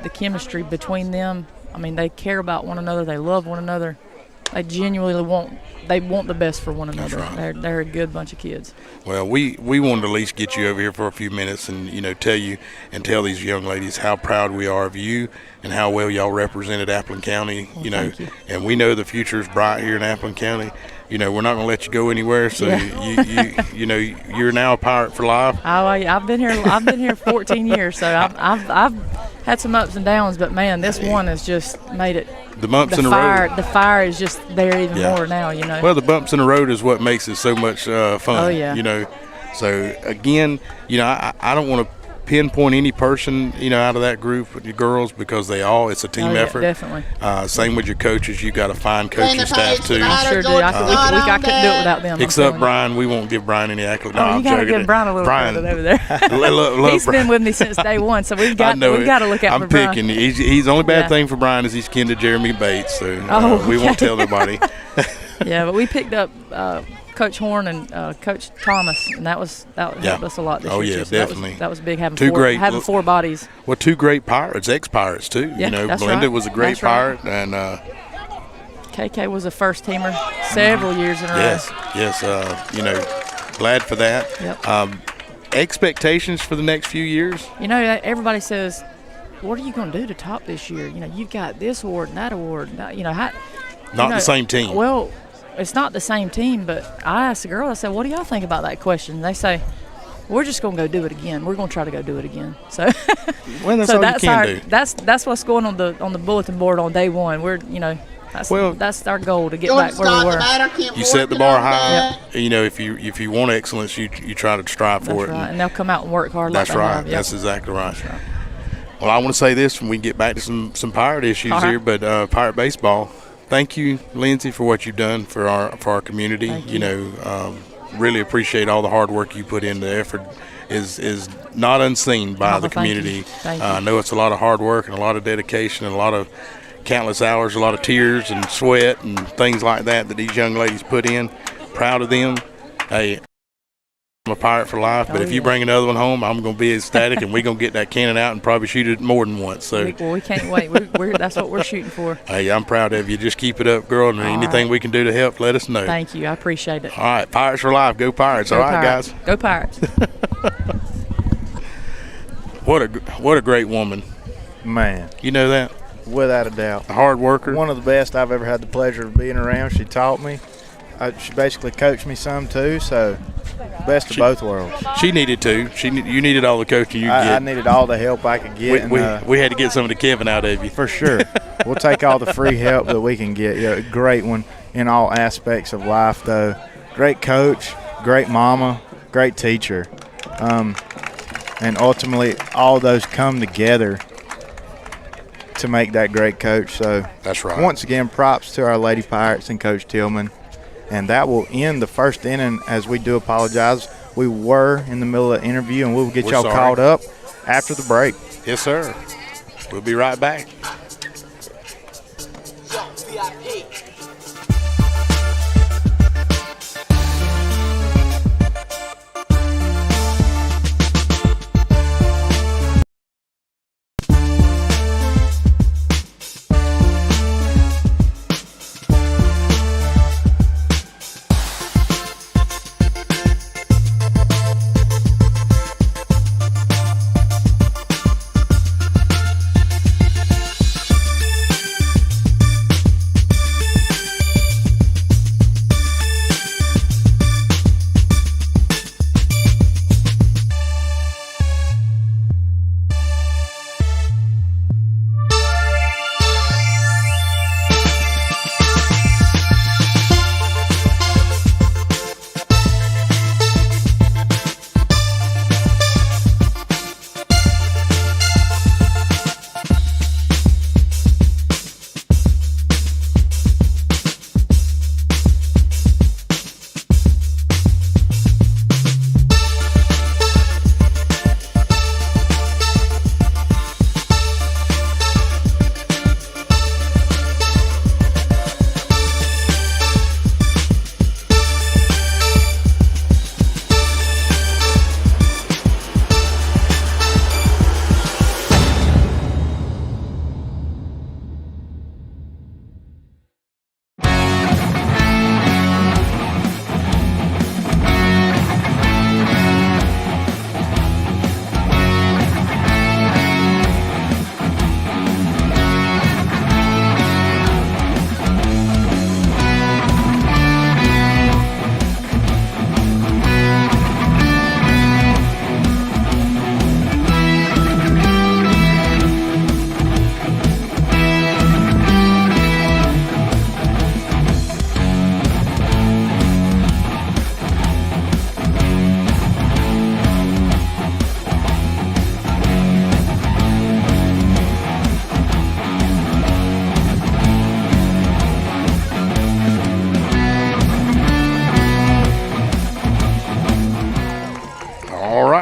the chemistry between them, I mean, they care about one another. They love one another. They genuinely want the best for one another. Right. They're a good bunch of kids. Well, we wanted to at least get you over here for a few minutes and, you know, tell these young ladies how proud we are of you and how well y'all represented Appleton County, well, you know, and we know the future is bright here in Appleton County. You know, we're not going to let you go anywhere, so you know, you're now a Pirate for life. Oh, I've been here 14 years, so I've had some ups and downs, but man, this one has just made it. The bumps in the road. The fire is just there even more now, you know. Well, the bumps in the road is what makes it so much fun. Oh, yeah. You know, so again, you know, I don't want to pinpoint any person, you know, out of that group with your girls because it's a team effort. Definitely. Same with your coaches. You got a fine coaching staff too. I sure do. I couldn't do it without them. Except Brian, we won't give Brian any accolades. No, you got to give Brian a little credit over there. He's been with me since day one, so we've got to look out for Brian. I'm picking. He's the only bad thing for Brian is he's kin to Jeremy Bates, so we won't tell nobody. Yeah, but we picked up Coach Horn and Coach Thomas, and that helped us a lot this year. Oh yeah, so definitely. That was big having having four bodies. Well, two great Pirates, ex-Pirates too. Yeah, you know, that's Belinda right. was a great Pirate, and KK was a first teamer several years in a row. Yes. You know, glad for that. Yep. Expectations for the next few years? You know, everybody says, "What are you going to do to top this year?" You know, you've got this award and that award. You know, not the same team. Well, it's not the same team, but I asked the girl, I said, what do y'all think about that question? And they say, we're just going to go do it again. We're going to try to go do it again. So, well, that's all you can do. That's what's going on the bulletin board on day one. That's our goal, to get Don't back where we start the were. matter, keep You set the working bar on high. that. You know, if you want excellence, you try to strive for That's it. right, and they'll come out and work hard. That's like they right. have. Yep. That's exactly right. Well, I want to say this when we get back to some Pirate issues All right. here, but Pirate baseball. Thank you, Lindsay, for what you've done for our community. Thank You know, really appreciate all the hard work you put in. The effort is not unseen by the thank you. community. Thank you. I know it's a lot of hard work and a lot of dedication and a lot of countless hours, a lot of tears and sweat and things like that these young ladies put in. Proud of them. Hey, I'm a Pirate for life, but if you bring another one home, I'm going to be ecstatic, and we're going to get that cannon out and probably shoot it more than once. So we can't wait. That's what we're shooting for. Hey, I'm proud of you. Just keep it up, girl, and anything we can do to help, let us know. Thank you. I appreciate it. All right, Pirates for life. Go Pirates. Go All right, Pirates. guys. Go Pirates. What a great woman. Man, You know that? without a doubt. A hard worker. One of the best I've ever had the pleasure of being around. She taught me. She basically coached me some too, so best of both worlds. She needed to. You needed all the coaching you could I get. needed all the help I could get. We had to get some of the Kevin out of you. For sure. We'll take all the free help that we can get. Yeah, great one in all aspects of life, though. Great coach, great mama, great teacher. And ultimately, all those come together to make that great coach. So that's right. Once again, props to our Lady Pirates and Coach Tillman. And that will end the first inning. As we do apologize, we were in the middle of the interview, and we'll get y'all caught up after the break. Yes, sir. We'll be right back.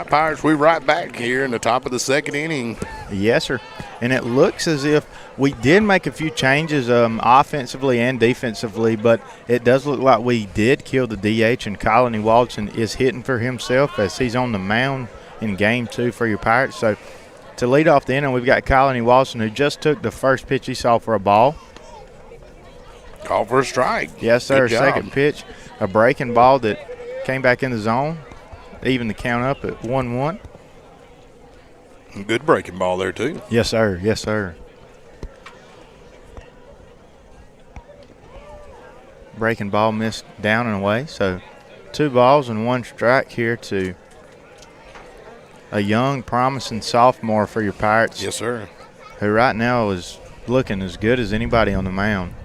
Pirates, we're right back here in the top of the second inning. Yes, sir. And it looks as if we did make a few changes offensively and defensively, but it does look like we did kill the DH, and Colony Walton is hitting for himself as he's on the mound in game 2 for your Pirates. So to lead off the inning, we've got Colony Walton, who just took the first pitch he saw for a ball. Call for a strike. Yes, sir. Good job. Second pitch, a breaking ball that came back in the zone, even the count up at 1-1. Good breaking ball there, too. Yes, sir. Yes, sir. Breaking ball missed down and away. So 2 balls and 1 strike here to a young, promising sophomore for your Pirates. Yes, sir. Who right now is looking as good as anybody on the mound.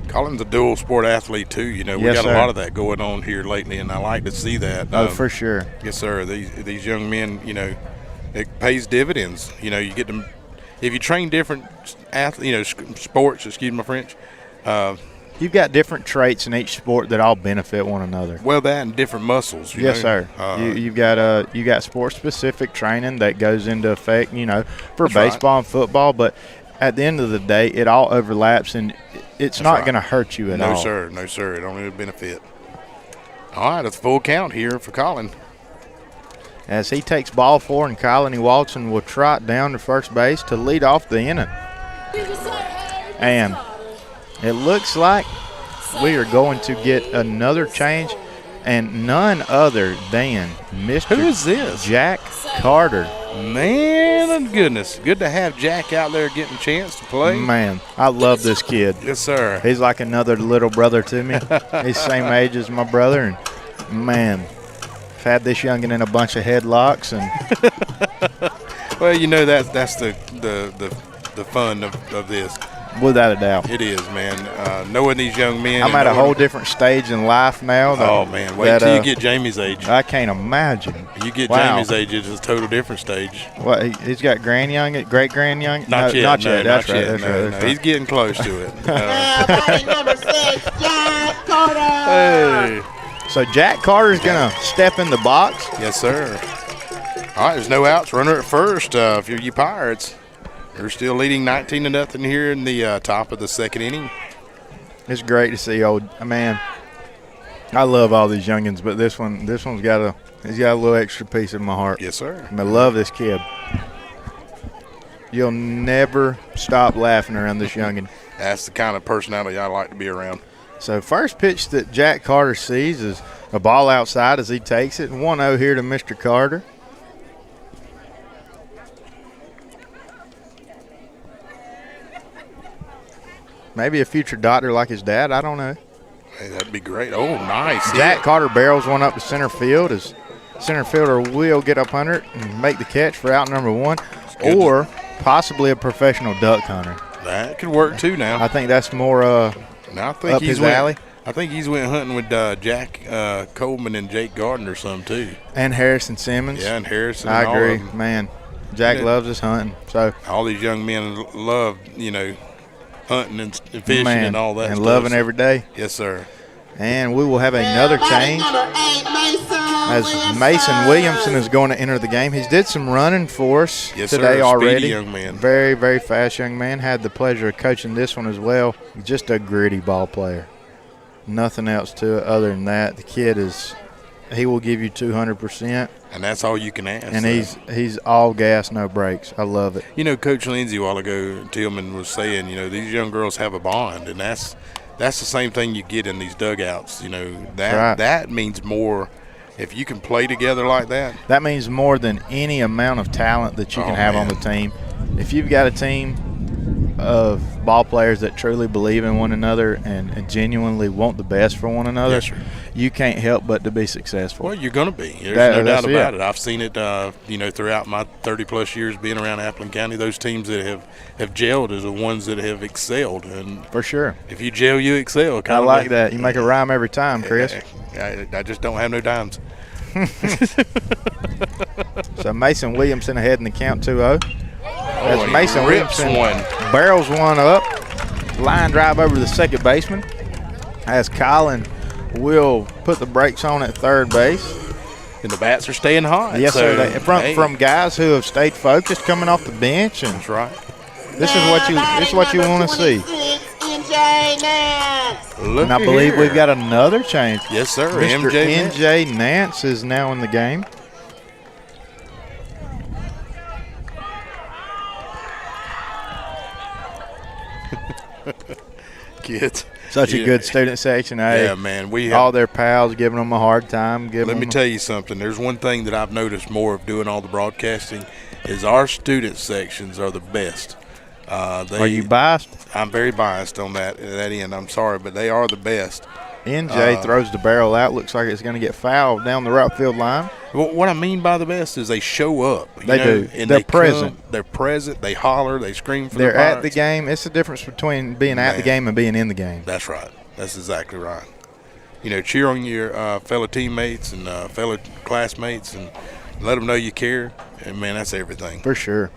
Colin's a dual sport athlete too. You know, we Yes, got sir. a lot of that going on here lately, and I like to see that. Oh, for sure. Yes, sir. These young men, you know, it pays dividends. You know, you get them if you train different sports. Excuse my French. You've got different traits in each sport that all benefit one another. Well, that and different muscles. You Yes, know? sir. You got sport specific training that goes into effect. You know, for That's right. baseball and football, but at the end of the day, it all overlaps, and it's not right. going to hurt you at all. No, sir. No, sir. It only would benefit. All right, it's full count here for Colin. As he takes ball 4, and Colin Watson will trot down to first base to lead off the inning. And it looks like we are going to get another change, and none other than Mr. Who is this? Jack Carter. Man of goodness. Good to have Jack out there getting a chance to play. Man, I love this kid. Yes, sir. He's like another little brother to me. He's the same age as my brother, and man, I've had this youngin' in a bunch of headlocks, and Well, you know that's the fun of this. without a doubt. It is, man. Knowing these young men. I'm and at a knowing- whole different stage in life now. Oh man, wait till you get Jamie's age. I can't imagine. You get Wow. Jamie's age, it's a total different stage. What, he's got great grand young? Not yet. Not no, yet. That's not right. yet. That's No, right. no. That's right. He's getting close to it. Now, batting number 6, Jack Carter. Hey. So Jack Carter's going to step in the box. Yes, sir. All right, there's no outs. Runner at first. If you're you Pirates, you're still leading 19-0 here in the top of the second inning. It's great to see man. I love all these youngins, but this one's got he's got a little extra piece in my heart. Yes, sir. I love this kid. You'll never stop laughing around this youngin. That's the kind of personality I like to be around. So first pitch that Jack Carter sees is a ball outside as he takes it. 1-0 here to Mr. Carter. Maybe a future doctor like his dad. I don't know. Hey, that'd be great. Oh, nice. Jack Carter barrels one up to center field as center fielder will get up under it and make the catch for out number 1, or possibly a professional duck hunter. That could work too now. I think that's more Now I think up his alley. I think he's went hunting with Jack Coleman and Jake Gardner some too. And Harrison Simmons. Yeah, and Harrison. I and all agree. of them. Man, Jack Yeah. loves his hunting. So All these young men love, hunting and fishing man, and all that and stuff. loving every day. Yes, sir. And we will have another Batting change number 8, Mason as Mason Williamson is going to enter the game. He's did some running for us Yes, today sir. already. Speedy young man. Very, very fast young man. Had the pleasure of coaching this one as well. Just a gritty ball player. Nothing else to it other than that. The kid he will give you 200%. And that's all you can ask. And he's all gas, no brakes. I love it. Coach Lindsay a while ago, Tillman was saying, these young girls have a bond, and that's the same thing you get in these dugouts. That means more. If you can play together like that, That means more than any amount of talent that you can have on the team. If you've got a team of ball players that truly believe in one another and genuinely want the best for one another, Yes, sir. you can't help but to be successful. well, you're going to be. There's no doubt That's about it. it. I've seen it, throughout my 30-plus years being around Appleton County. Those teams that have gelled are the ones that have excelled. And For sure. if you gel, you excel. I like that. You make a rhyme every time, Chris. I just don't have no dimes. So Mason Williamson ahead in the count 2-0. As he Mason rips Williamson one. barrels one up. Line drive over the second baseman. As Colin will put the brakes on at third base. And the bats are staying hot. Yes, so, sir. From guys who have stayed focused coming off the bench, and That's right. this is what you want to see. NJ Nance. Look And I at believe here. we've got another change. Yes, sir. Mr. MJ. NJ Nance is now in the game. Kids. Such a good student section. Hey, Yeah, man. We all have, their pals giving them a hard time. let me tell you something. There's one thing that I've noticed more of doing all the broadcasting is our student sections are the best. Are you biased? I'm very biased on that end. I'm sorry, but they are the best. NJ throws the barrel out. Looks like it's going to get fouled down the right field line. Well, what I mean by the best is they show up. They do. And They're present. They're present. They holler. They scream for They're the Pirates. at the game. It's the difference between being at the game and being in the game. That's right. That's exactly right. Cheer on your fellow teammates and fellow classmates and let them know you care. And, man, that's everything. For sure.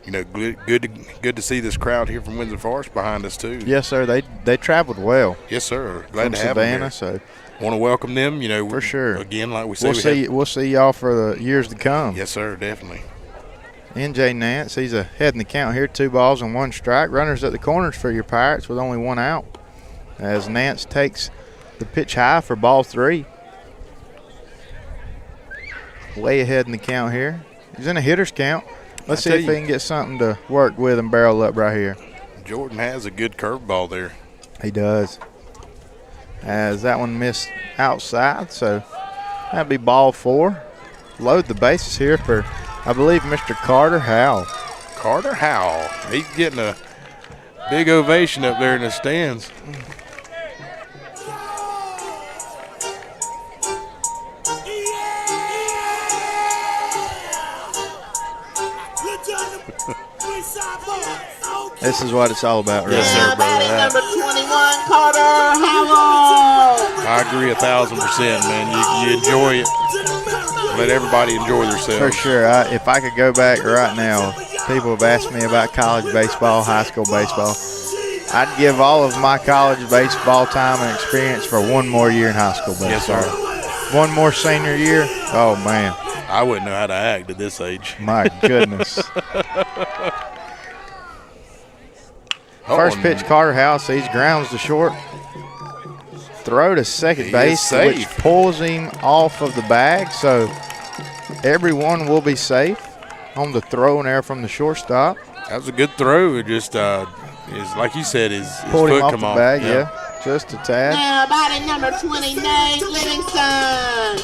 Good to see this crowd here from Windsor Forest behind us, too. Yes, sir. They traveled well. Yes, sir. Glad to have Savannah, them here. so want to welcome them, for sure. Again, like we said, we'll see y'all for the years to come. Yes, sir, definitely. NJ Nance, he's ahead in the count here, 2 balls and 1 strike. Runners at the corners for your Pirates with only 1 out. As Nance takes the pitch high for ball 3. Way ahead in the count here. He's in a hitter's count. Let's see if he can get something to work with and barrel up right here. Jordan has a good curveball there. He does. As that one missed outside, so that'd be ball 4. Load the bases here for, I believe, Mr. Carter Howell. Carter Howell. He's getting a big ovation up there in the stands. This is what it's all about, right? Yes, sir, brother. Number 21, Carter Howell. I agree 1,000%, man. You enjoy it. Let everybody enjoy themselves. For sure. If I could go back right now, people have asked me about college baseball, high school baseball. I'd give all of my college baseball time and experience for 1 more year in high school baseball. Yes, sir. 1 more senior year. Oh, man. I wouldn't know how to act at this age. My goodness. First pitch, Carter Howell sees, grounds to short. Throw to second base, which pulls him off of the bag. So everyone will be safe on the throw and error from the shortstop. That was a good throw. It just is like you said, his pulled foot him off come the off. bag, yeah, just a tad. Now batting number 20, Nate Livingston.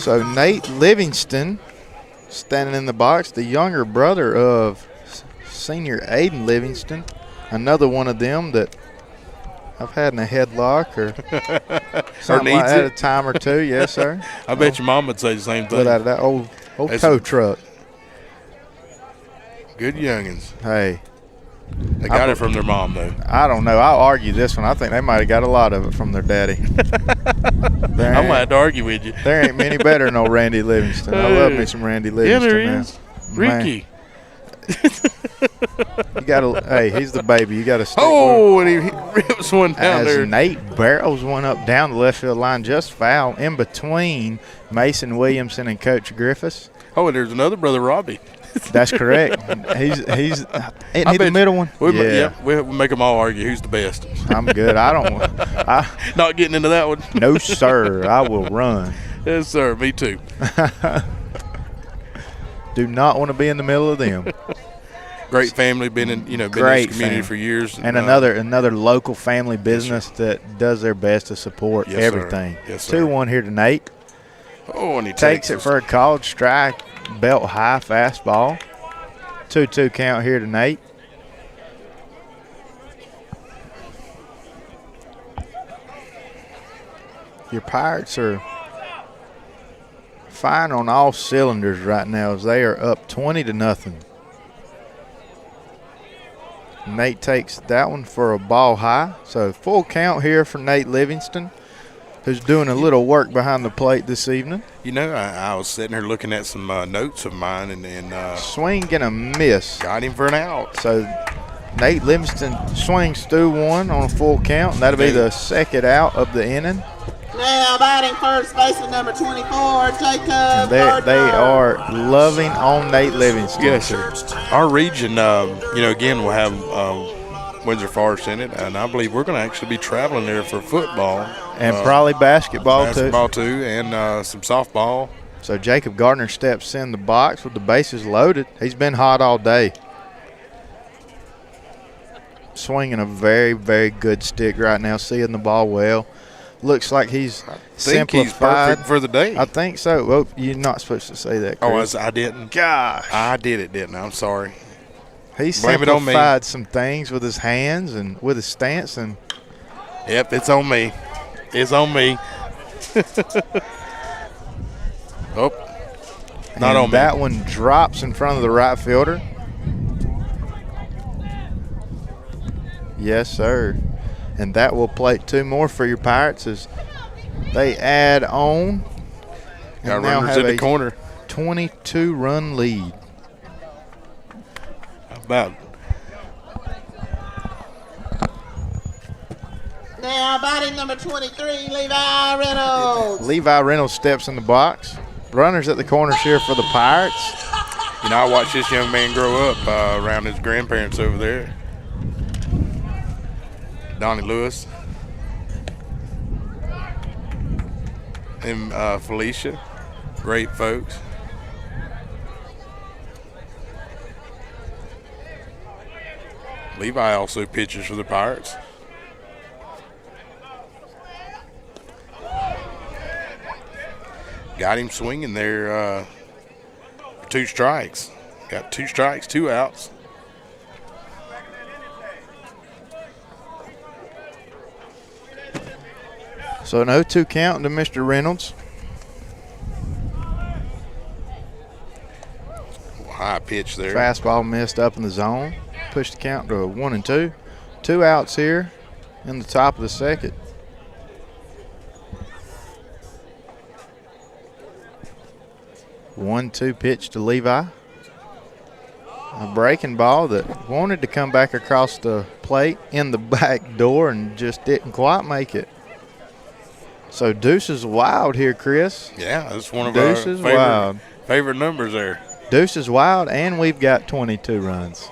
So Nate Livingston standing in the box, the younger brother of senior Aiden Livingston. Another one of them that I've had in a headlock or something like that a time or two. Yes, sir. I bet your mom would say the same thing. Out of that old tow truck. Good youngins. Hey. They got it from their mom, though. I don't know. I'll argue this one. I think they might have got a lot of it from their daddy. I might have to argue with you. There ain't many better than old Randy Livingston. I love me some Randy Livingston. Yeah, there is. Ricky. You gotta. Hey, he's the baby. You gotta stick. Oh, and he rips one down there. Nate barrels one up down the left field line, just foul in between Mason Williamson and Coach Griffiths. Oh, and there's another brother, Robbie. That's correct. Isn't he the middle one? We'll make them all argue who's the best. I'm good. Not getting into that one. No, sir. I will run. Yes, sir. Me too. Do not want to be in the middle of them. Great family, been in this community for years, and another local family business that does their best to support everything. Sir. Yes, sir. 2-1 here to Nate. Oh, and he takes it for a called strike, belt high fastball. 2-2 count here to Nate. Your Pirates are firing on all cylinders right now as they are up 20-0. Nate takes that one for a ball high. So full count here for Nate Livingston, who's doing a little work behind the plate this evening. I was sitting here looking at some notes of mine and swing and a miss. Got him for an out. So Nate Livingston swings through one on a full count, and that'll be the second out of the inning. Now batting first baseman number 24, Jacob. They are loving on Nate Livingston. Yes, sir. Our region, again, will have Windsor Forest in it, and I believe we're going to actually be traveling there for football. And probably basketball too, and some softball. So Jacob Gardner steps in the box with the bases loaded. He's been hot all day. Swinging a very, very good stick right now, seeing the ball well. Looks like he's simplified. He's perfect for the day. I think so. Well, you're not supposed to say that, Chris. Oh, I didn't? Gosh. I did it, didn't I? I'm sorry. He simplified some things with his hands and with his stance, and Yep, it's on me. It's on me. Oh, not on me. That one drops in front of the right fielder. Yes, sir. And that will plate 2 more for your Pirates as they add on. Got runners in the corner. 22-run lead. How about Now batting number 23, Levi Reynolds. Levi Reynolds steps in the box. Runners at the corners here for the Pirates. You know, I watched this young man grow up around his grandparents over there. Donnie Lewis and Felicia, great folks. Levi also pitches for the Pirates. Got him swinging there. 2 strikes. Got 2 strikes, 2 outs. So an 0-2 count to Mr. Reynolds. High pitch there. Fastball missed up in the zone. Pushed the count to 1-2. 2 outs here in the top of the second. One-two pitch to Levi. A breaking ball that wanted to come back across the plate in the back door and just didn't quite make it. So Deuce is wild here, Chris. Yeah, that's one of Deuce our is wild. favorite numbers there. Deuce is wild, and we've got 22 runs.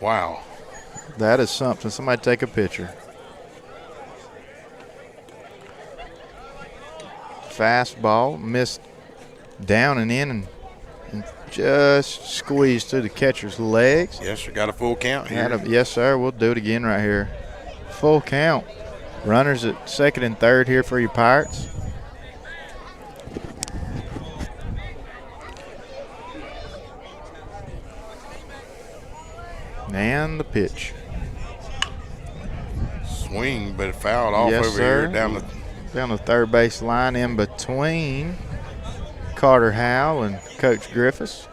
Wow. That is something. Somebody take a picture. Fastball missed down and in and just squeezed through the catcher's legs. Yes, sir. Got a full count here. Yes, sir. We'll do it again right here. Full count. Runners at second and third here for your Pirates. And the pitch. Swing, but it fouled off Yes, over sir. here down the third base line in between Carter Howell and Coach Griffiths.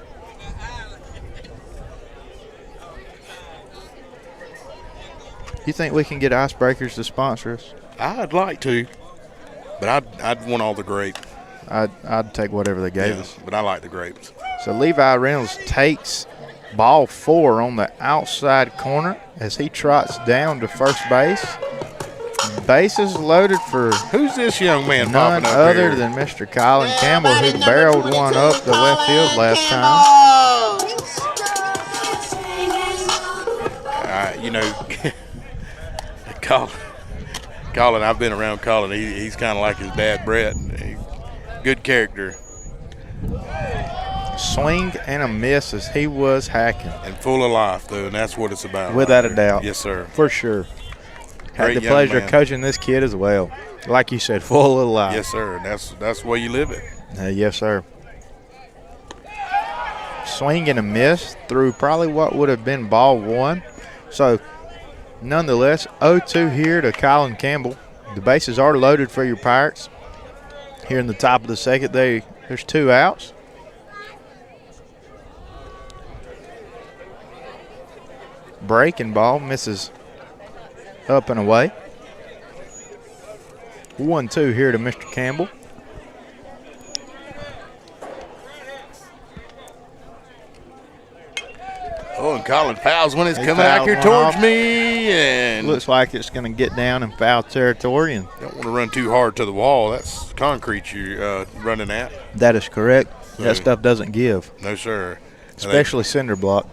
You think we can get Icebreakers to sponsor us? I'd like to, but I'd want all the grapes. I'd take whatever they gave us. But I like the grapes. So Levi Reynolds takes ball 4 on the outside corner as he trots down to first base. Bases loaded for who's this young man none popping up other here? than Mr. Colin Campbell, who barreled one up the left field last time. You know, Colin, I've been around Colin. He's kind of like his dad, Brett. Good character. Swing and a miss as he was hacking. And full of life, though, and that's what it's about. Without right a there. doubt. Yes, sir. For sure. Had Great the young pleasure man. of coaching this kid as well. Like you said, full of life. Yes, sir. That's the way you live it. Yes, sir. Swing and a miss through probably what would have been ball 1. So, nonetheless, 0-2 here to Colin Campbell. The bases are loaded for your Pirates. Here in the top of the second, there's 2 outs. Breaking ball misses up and away. 1-2 here to Mr. Campbell. Oh, and Colin fouls when it's He coming out fouls here one towards off. me. And Looks like it's going to get down in foul territory. And don't want to run too hard to the wall. That's concrete you're running at. that is correct. So- That stuff doesn't give, No, sir. And especially cinder block.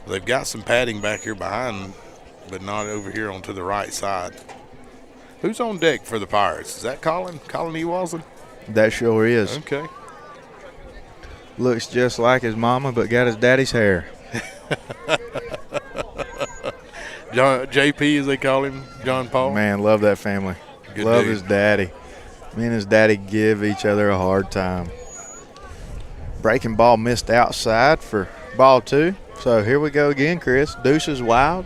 They've got some padding back here behind, but not over here onto the right side. Who's on deck for the Pirates? Is that Colin? Colin Ewalson? That sure is. Okay. Looks just like his mama, but got his daddy's hair. John, JP, as they call him, John Paul. Man, love that family. Good love dude. his daddy. Me and his daddy give each other a hard time. Breaking ball missed outside for ball 2. So here we go again, Chris. Deuce is wild.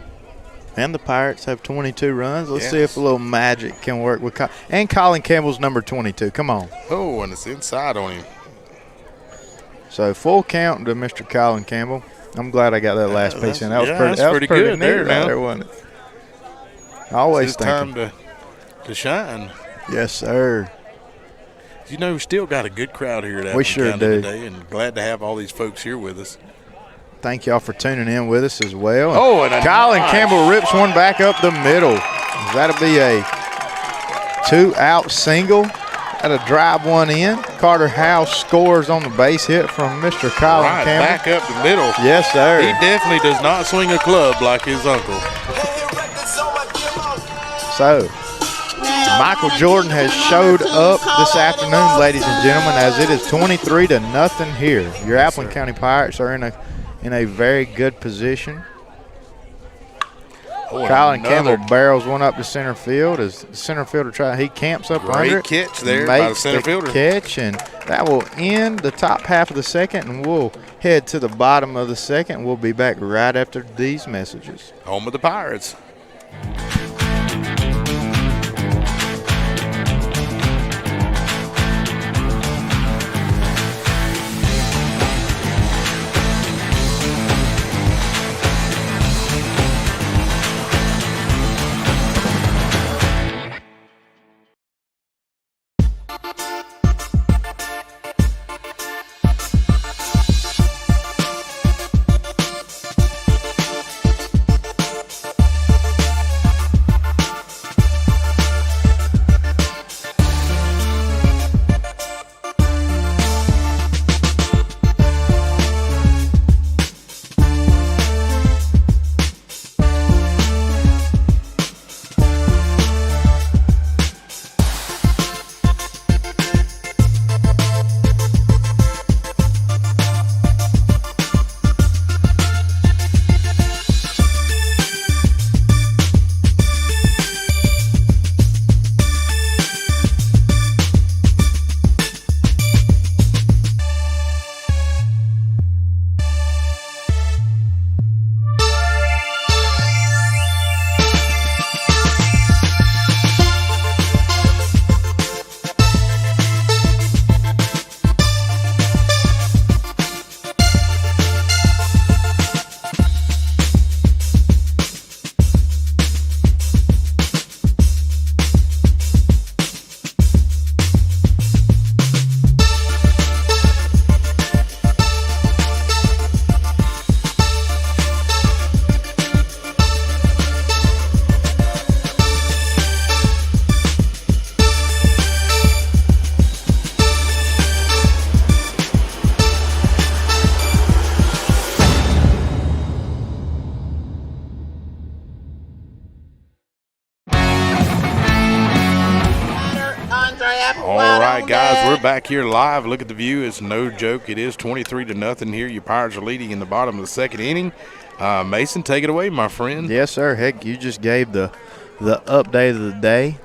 And the Pirates have 22 runs. Let's see if a little magic can work with and Colin Campbell's number 22. Come on. Oh, and it's inside on him. So full count to Mr. Colin Campbell. I'm glad I got that last piece in. That was pretty good neat right there, wasn't it? Always time to shine. Yes, sir. You know, we still got a good crowd here at Appleton We sure County do. today, and glad to have all these folks here with us. Thank y'all for tuning in with us as well. Oh, and Colin Campbell rips one back up the middle. That'll be a 2-out single. That'll drive one in. Carter House scores on the base hit from Mr. Colin Campbell. Back up the middle. Yes, sir. He definitely does not swing a club like his uncle. So, Michael Jordan has showed up this afternoon, ladies and gentlemen, as it is 23-0 here. Your Appleton County Pirates are in a very good position. Colin Campbell barrels one up to center field as the center fielder he camps up under it. Great catch there by the center fielder. Catch, and that will end the top half of the second, and we'll head to the bottom of the second. We'll be back right after these messages. Home of the Pirates. All right, guys, we're back here live. Look at the view. It's no joke. It is 23-0 here. Your Pirates are leading in the bottom of the second inning. Mason, take it away, my friend. Yes, sir. Heck, you just gave the update of the day.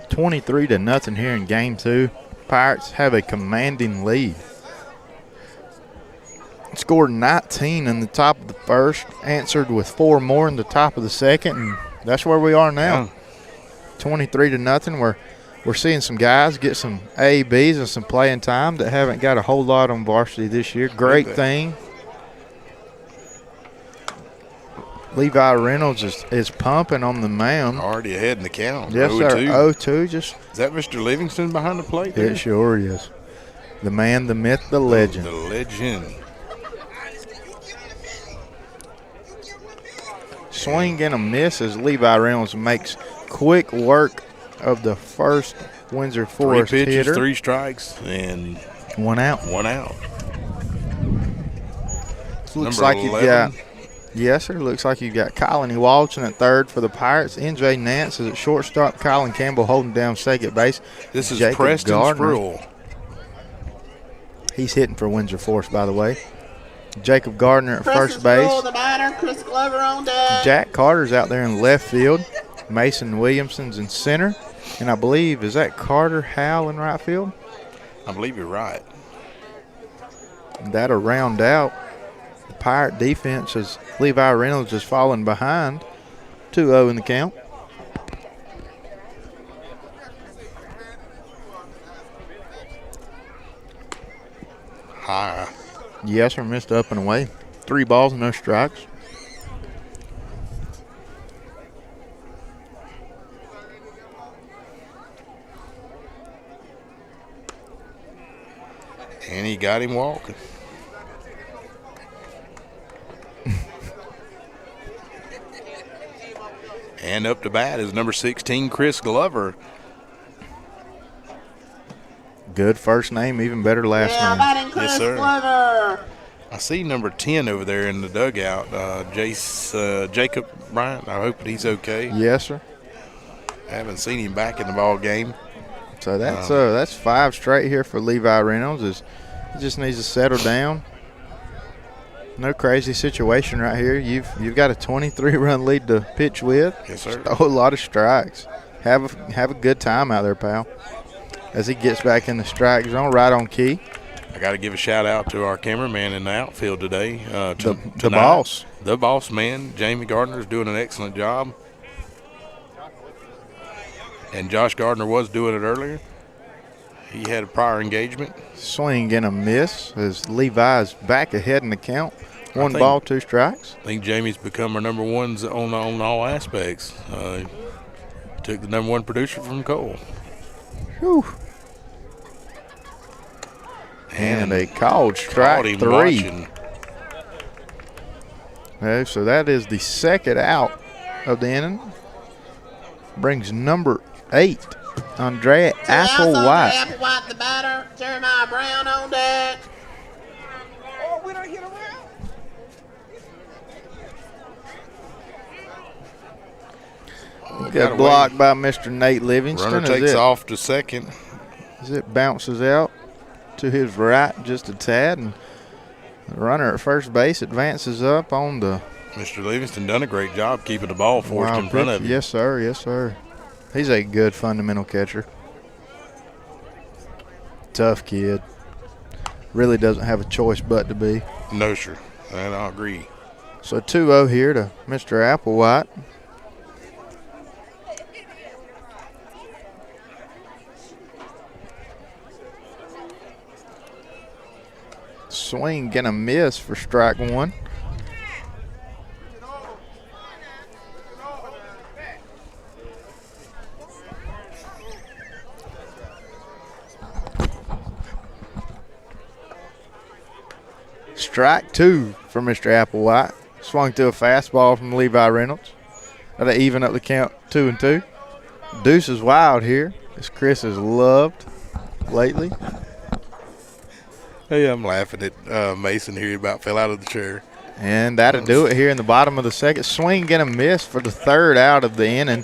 23-0 here in Game 2. Pirates have a commanding lead. Scored 19 in the top of the first, answered with 4 more in the top of the second, and that's where we are now. 23-0. We're seeing some guys get some ABs and some playing time that haven't got a whole lot on varsity this year. Great thing. Levi Reynolds is pumping on the mound. Already ahead in the count. Yes, sir. 0-2. Is that Mr. Livingston behind the plate there? It sure is. The man, the myth, the legend. The legend. Swing and a miss as Levi Reynolds makes quick work of the first Windsor Forest 3 pitches, hitter. 3 strikes, and 1 out. 1 out. Looks like you've got, yes, sir. Looks like you've got Colin Walton at third for the Pirates. N.J. Nance is at shortstop. Colin Campbell holding down second base. This is Jacob Preston Gardner. Sproul. He's hitting for Windsor Forest, by the way. Jacob Gardner at first base. The batter, Chris Glover on deck. Jack Carter's out there in left field. Mason Williamson's in center. And I believe, is that Carter Howell in right field? I believe you're right. That'll round out the Pirate defense as Levi Reynolds is falling behind. 2-0 in the count. High. Yes, sir. Missed up and away. 3 balls, no strikes. And he got him walking. And up to bat is number 16, Chris Glover. Good first name, even better last Yeah, name. batting Chris Yes, sir. Glover. I see number 10 over there in the dugout, Jacob Bryant. I hope that he's okay. Yes, sir. I haven't seen him back in the ball game. So that's 5 straight here for Levi Reynolds. He just needs to settle down. No crazy situation right here. You've got a 23-run lead to pitch with. Yes, sir. A whole lot of strikes. Have a good time out there, pal. As he gets back in the strike zone, right on key. I got to give a shout out to our cameraman in the outfield today. The boss. The boss man, Jamie Gardner, is doing an excellent job. And Josh Gardner was doing it earlier. He had a prior engagement. Swing and a miss as Levi's back ahead in the count. 1 ball, 2 strikes. I think Jamie's become our number ones on all aspects. Took the number 1 producer from Cole. Whew. And they called strike 3. Watching. Okay, so that is the second out of the inning. Brings number 8, Andrea Applewhite. Applewhite, the batter. Jeremiah Brown on deck. Oh, we don't hit around. Got blocked by Mr. Nate Livingston. Runner takes off to second. As it bounces out to his right just a tad, and the runner at first base advances up on the. Mr. Livingston done a great job keeping the ball forced in front of him. Yes, sir. Yes, sir. He's a good fundamental catcher. Tough kid. Really doesn't have a choice but to be. No, sir. And I agree. So 2-0 here to Mr. Applewhite. Swing and a miss for strike 1. Strike 2 for Mr. Applewhite. Swung to a fastball from Levi Reynolds. That'll even up the count 2-2. Deuce is wild here, as Chris has loved lately. Hey, I'm laughing at Mason here. He about fell out of the chair. And that'll do it here in the bottom of the second. Swing and a miss for the third out of the inning.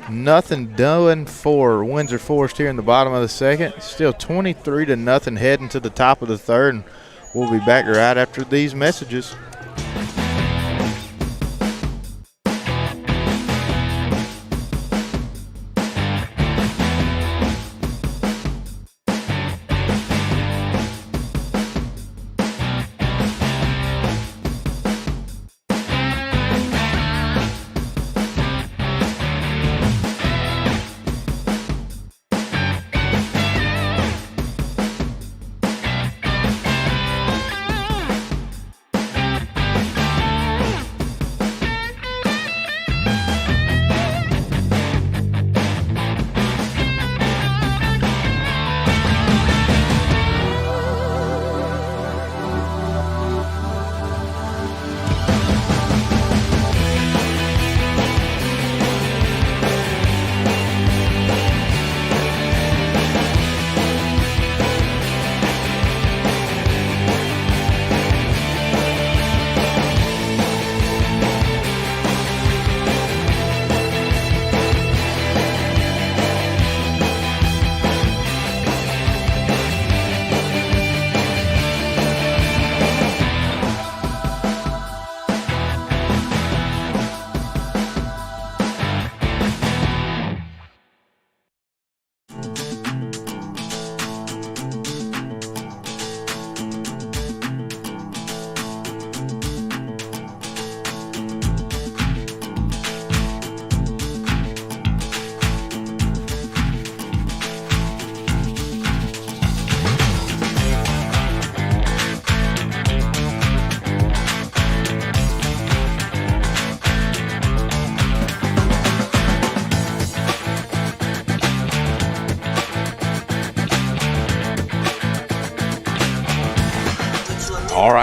Nothing doing for Windsor Forest here in the bottom of the second. Still 23-0 heading to the top of the third. And we'll be back right after these messages.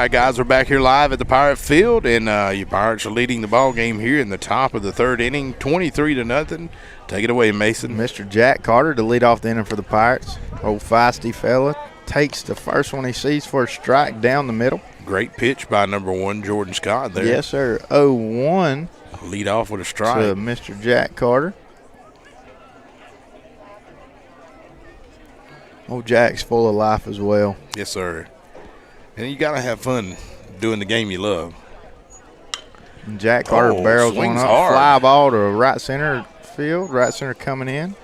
right, guys, we're back here live at the Pirate Field, and your Pirates are leading the ball game here in the top of the third inning, 23-0. Take it away, Mason. Mr. Jack Carter to lead off the inning for the Pirates. Old feisty fella takes the first one he sees for a strike down the middle. Great pitch by number 1, Jordan Scott there. Yes, sir. 0-1. Lead off with a strike. To Mr. Jack Carter. Old Jack's full of life as well. Yes, sir. And you got to have fun doing the game you love. And Jack Carter barrels one up. Hard. Fly ball to right center field. Right center coming in.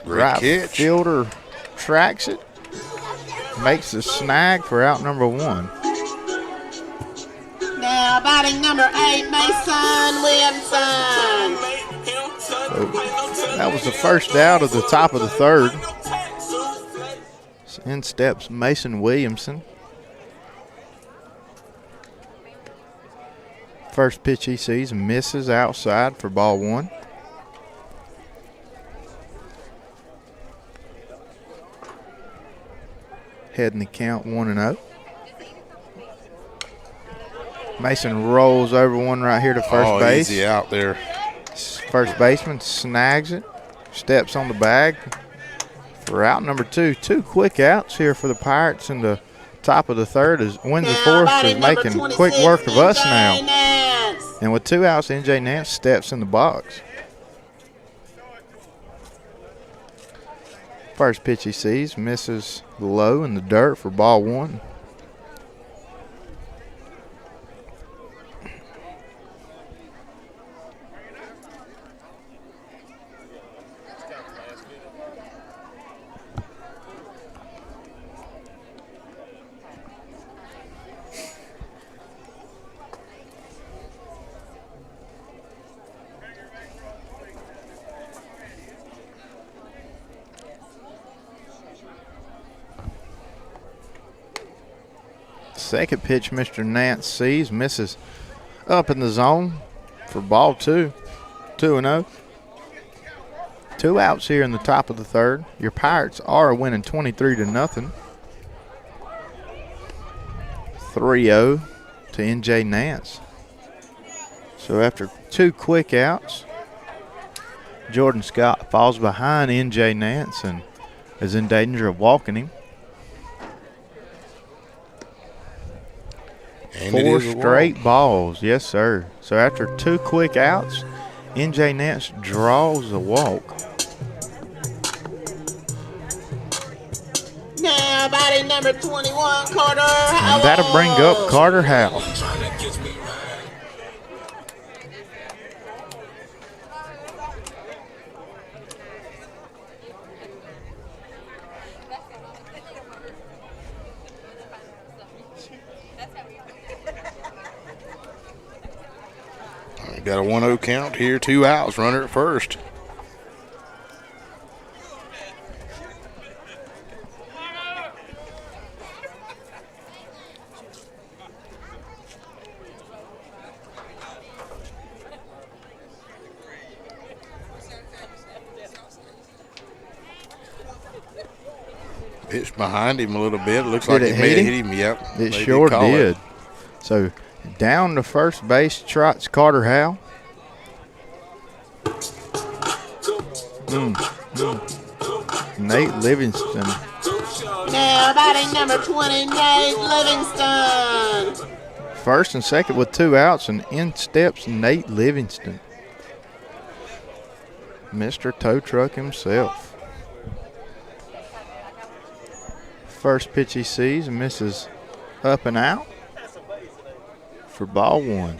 Great right catch. Fielder tracks it. Makes the snag for out number 1. Now batting number 8, Mason Williamson. So that was the first out of the top of the third. In steps Mason Williamson. First pitch he sees misses outside for ball 1. Heading the count 1-0. Mason rolls over one right here to first base. Easy out there. First baseman snags it, steps on the bag for out number 2. 2 quick outs here for the Pirates in the top of the third as Windsor Forest is making quick work of us now. And with 2 outs, NJ Nance steps in the box. First pitch he sees misses low in the dirt for ball 1. Second pitch Mr. Nance sees, misses up in the zone for ball 2. 2-0. 2 outs here in the top of the third. Your Pirates are winning 23-0. 3-0 to NJ Nance. So after 2 quick outs, Jordan Scott falls behind NJ Nance and is in danger of walking him. And 4 straight balls, yes, sir. So after 2 quick outs, NJ Nance draws a walk. Now batting number 21, Carter Howell. And that'll bring up Carter Howell. Got a 1-0 count here, 2 outs, runner at first. Pitched behind him a little bit. It looks like it may have hit him. Yep. It sure did. So down to first base trots Carter Howell. Nate Livingston. Now batting number 20, Nate Livingston. First and second with 2 outs, and in steps Nate Livingston. Mr. Tow Truck himself. First pitch he sees and misses up and out for ball 1.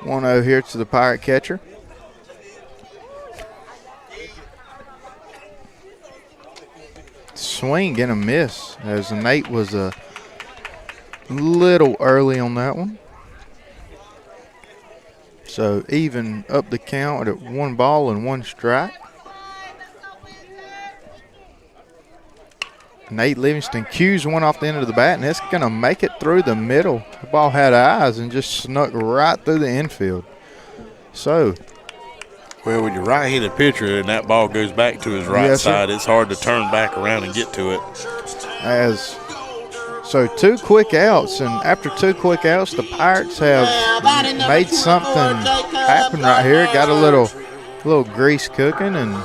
1-0 here to the Pirate catcher. Swing and a miss as Nate was a little early on that one. So even up the count at 1 ball and 1 strike. Nate Livingston cues one off the end of the bat, and it's going to make it through the middle. The ball had eyes and just snuck right through the infield. So, well, when you're right-handed pitcher and that ball goes back to his right side, it's hard to turn back around and get to it. As So 2 quick outs, and after 2 quick outs, the Pirates have made something happen right here. Got a little grease cooking, and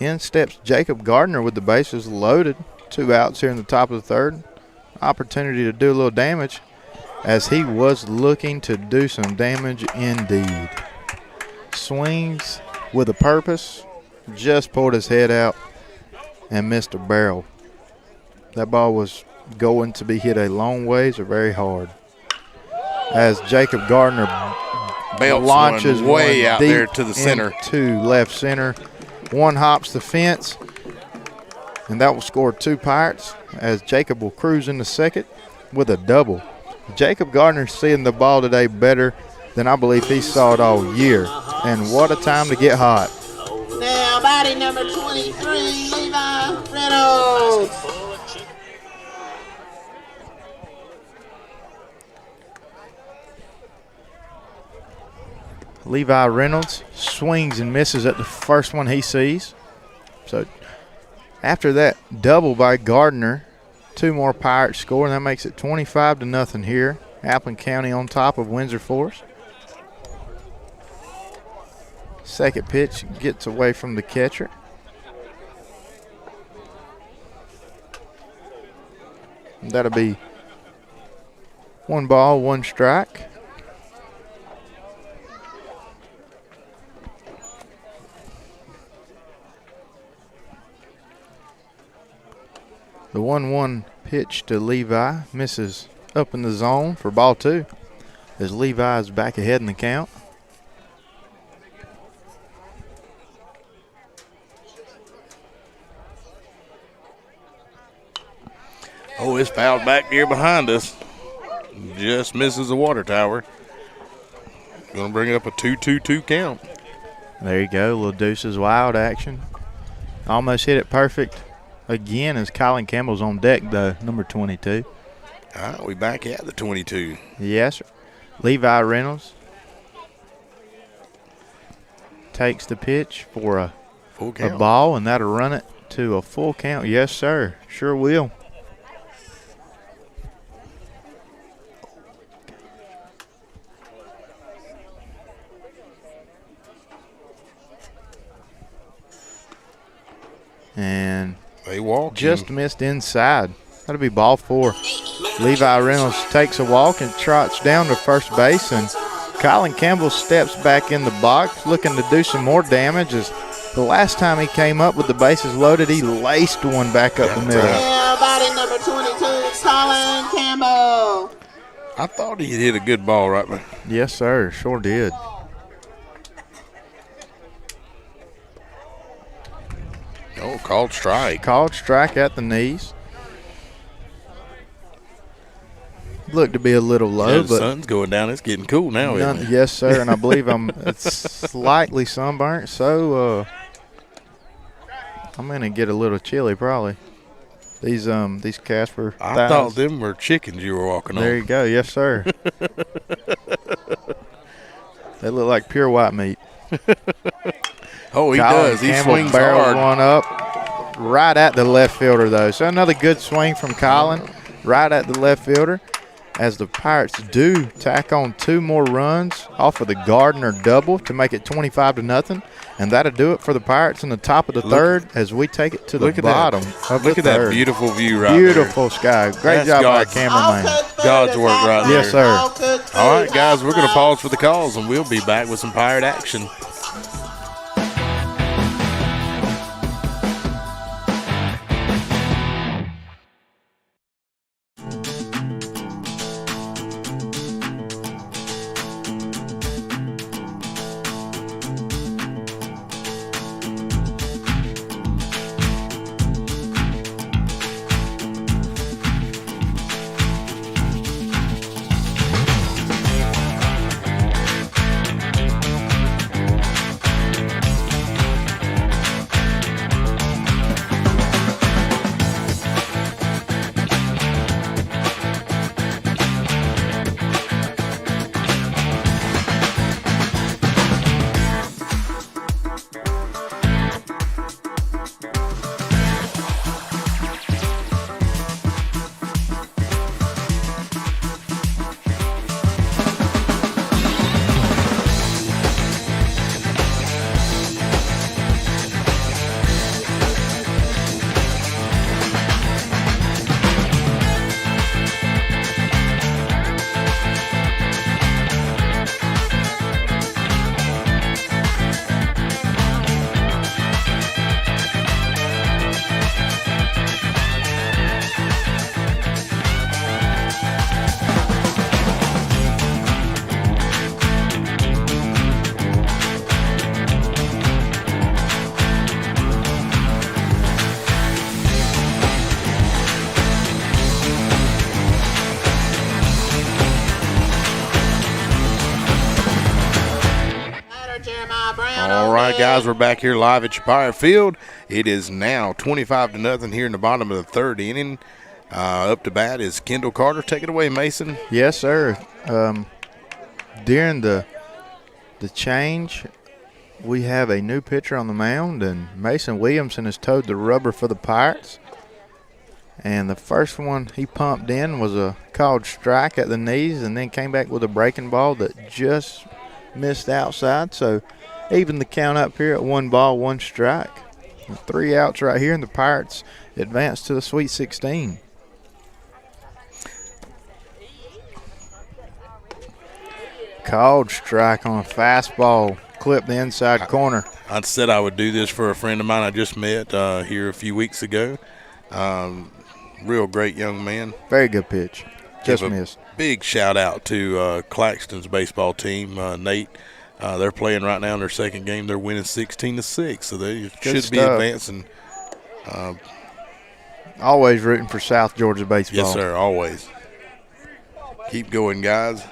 in steps Jacob Gardner with the bases loaded. 2 outs here in the top of the third. Opportunity to do a little damage, as he was looking to do some damage indeed. Swings with a purpose, just pulled his head out and missed a barrel. That ball was going to be hit a long ways or very hard. As Jacob Gardner launches way out deep there to the center. To left center. One hops the fence, and that will score 2 Pirates, as Jacob will cruise into second with a double. Jacob Gardner seeing the ball today better than I believe he saw it all year. And what a time to get hot. Now batting number 23, Levi Reynolds. Levi Reynolds swings and misses at the first one he sees. So after that double by Gardner, 2 more Pirates score, and that makes it 25-0 here. Appleton County on top of Windsor Forest. Second pitch gets away from the catcher. And that'll be 1 ball, 1 strike. The 1-1 pitch to Levi misses up in the zone for ball 2, as Levi is back ahead in the count. Oh, it's fouled back here behind us. Just misses the water tower. Going to bring up a 2-2-2 count. There you go, little Deuces Wild action. Almost hit it perfect again, as Colin Campbell's on deck, though, number 22. All right, we back at the 22. Yes, sir. Levi Reynolds takes the pitch for a full count. A ball, and that'll run it to a full count. Yes, sir. Sure will. And they walk just missed inside. That'll be ball 4. Levi Reynolds takes a walk and trots down to first base, and Colin Campbell steps back in the box looking to do some more damage, as the last time he came up with the bases loaded, he laced one back up the middle. Yeah, batting number 22, Colin Campbell. I thought he hit a good ball right there. Yes, sir. Sure did. Oh, called strike. Called strike at the knees. Looked to be a little low, the but sun's going down. It's getting cool now, isn't it? Yes, sir, and I believe it's slightly sunburnt, so I'm going to get a little chilly probably. These Casper I thighs. thought them were chickens you were walking on. There you go. Yes, sir. They look like pure white meat. Oh, he Colin does. He Campbell swings barreled hard. one up right at the left fielder, though. So another good swing from Colin right at the left fielder, as the Pirates do tack on 2 more runs off of the Gardner double to make it 25-0. And that'll do it for the Pirates in the top of the third, as we take it to the bottom of the Look at third. that beautiful view right Beautiful sky. Great That's job by God's- cameraman. God's work right there. Yes, sir. All right, guys, we're going to pause for the calls, and we'll be back with some Pirate action. right, guys, we're back here live at Shapiro Field. It is now 25-0 here in the bottom of the third inning. Up to bat is Kendall Carter. Take it away, Mason. Yes, sir. During the change, we have a new pitcher on the mound, and Mason Williamson has towed the rubber for the Pirates. And the first one he pumped in was a called strike at the knees, and then came back with a breaking ball that just missed outside. So even the count up here at 1 ball, 1 strike. 3 outs right here, and the Pirates advance to the Sweet 16. Called strike on a fastball, clipped the inside corner. I said I would do this for a friend of mine I just met here a few weeks ago. Real great young man. Very good pitch. Just missed. Big shout out to Claxton's baseball team, Nate. They're playing right now in their second game. They're winning 16-6, so they should be advancing. Always rooting for South Georgia baseball. Yes, sir, always. Keep going, guys.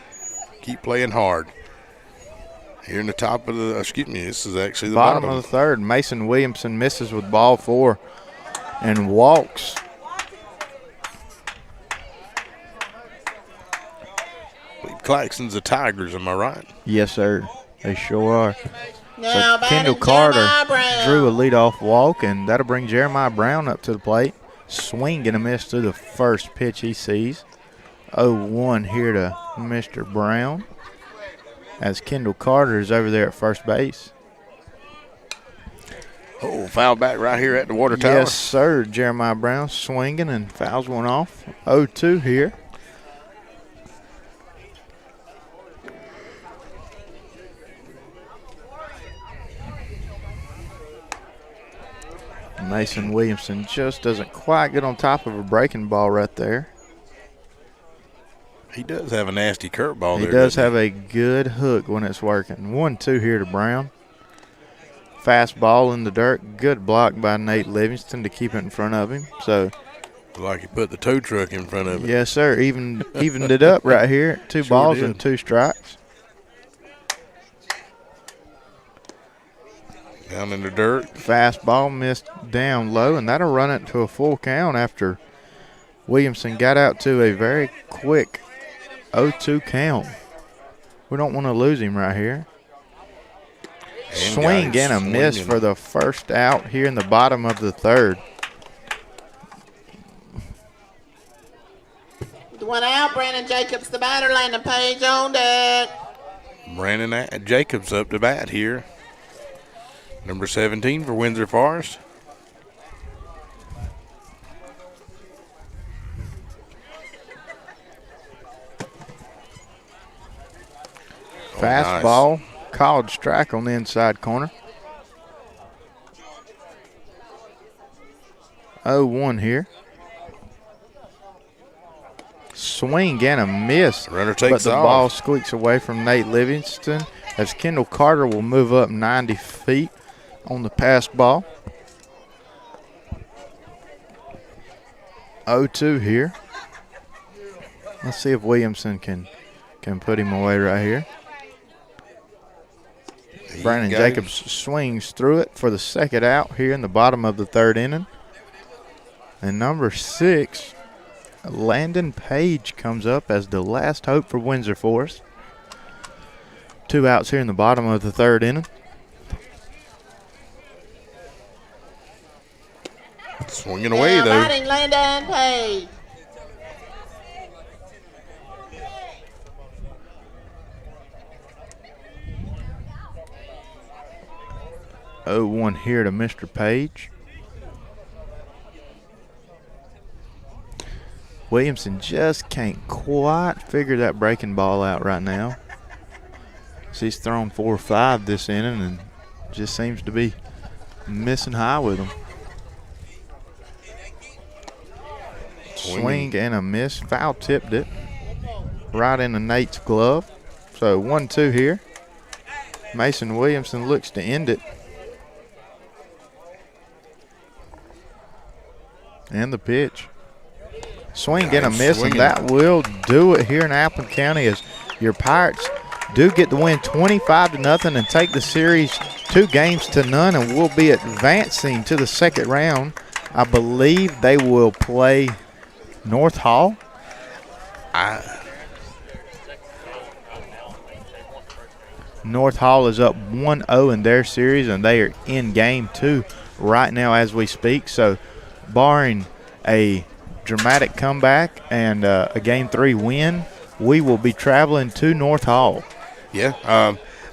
Keep playing hard. Here in the top of the, this is actually the bottom of the third. Mason Williamson misses with ball 4 and walks. Claxton's the Tigers, am I right? Yes, sir. They sure are. Now so Kendall Carter drew a leadoff walk, and that'll bring Jeremiah Brown up to the plate. Swing and a miss to the first pitch he sees. 0-1 here to Mr. Brown as Kendall Carter is over there at first base. Oh, foul back right here at the water tower. Yes, sir. Jeremiah Brown swinging and fouls one off. 0-2 here. Mason Williamson just doesn't quite get on top of a breaking ball right there. He does have a nasty curveball there. He does have a good hook when it's working. 1-2 here to Brown. Fastball in the dirt. Good block by Nate Livingston to keep it in front of him. So, like he put the tow truck in front of it. Yes, sir. Evened it up right here. 2 balls and 2 strikes. Down in the dirt. Fastball missed down low, and that'll run it to a full count after Williamson got out to a very quick 0-2 count. We don't want to lose him right here. Swing and a miss for the first out here in the bottom of the third. With 1 out, Brandon Jacobs, the batter, Landon Page on deck. Brandon Jacobs up to bat here. Number 17 for Windsor Forest. Fastball, nice. Called strike on the inside corner. 0-1 here. Swing and a miss. Runner takes but the off. Ball squeaks away from Nate Livingston as Kendall Carter will move up 90 feet on the pass ball. 0-2 here. Let's see if Williamson can put him away right here. Brandon Jacobs swings through it for the second out here in the bottom of the third inning. And number 6, Landon Page comes up as the last hope for Windsor Forest. 2 outs here in the bottom of the third inning. Swinging away, though. Batting Landon Page. Oh, 0-1 here to Mr. Page. Williamson just can't quite figure that breaking ball out right now. So he's thrown 4 or 5 this inning and just seems to be missing high with them. Swing and a miss. Foul tipped it right into Nate's glove. So 1-2 here. Mason Williamson looks to end it. And the pitch. Swing and a miss, and that will do it here in Appleton County as your Pirates do get the win 25-0 and take the series 2-0 and will be advancing to the second round. I believe they will play North Hall. North Hall is up 1-0 in their series, and they are in game 2 right now as we speak. So barring a dramatic comeback and a game 3 win, we will be traveling to North Hall. Yeah.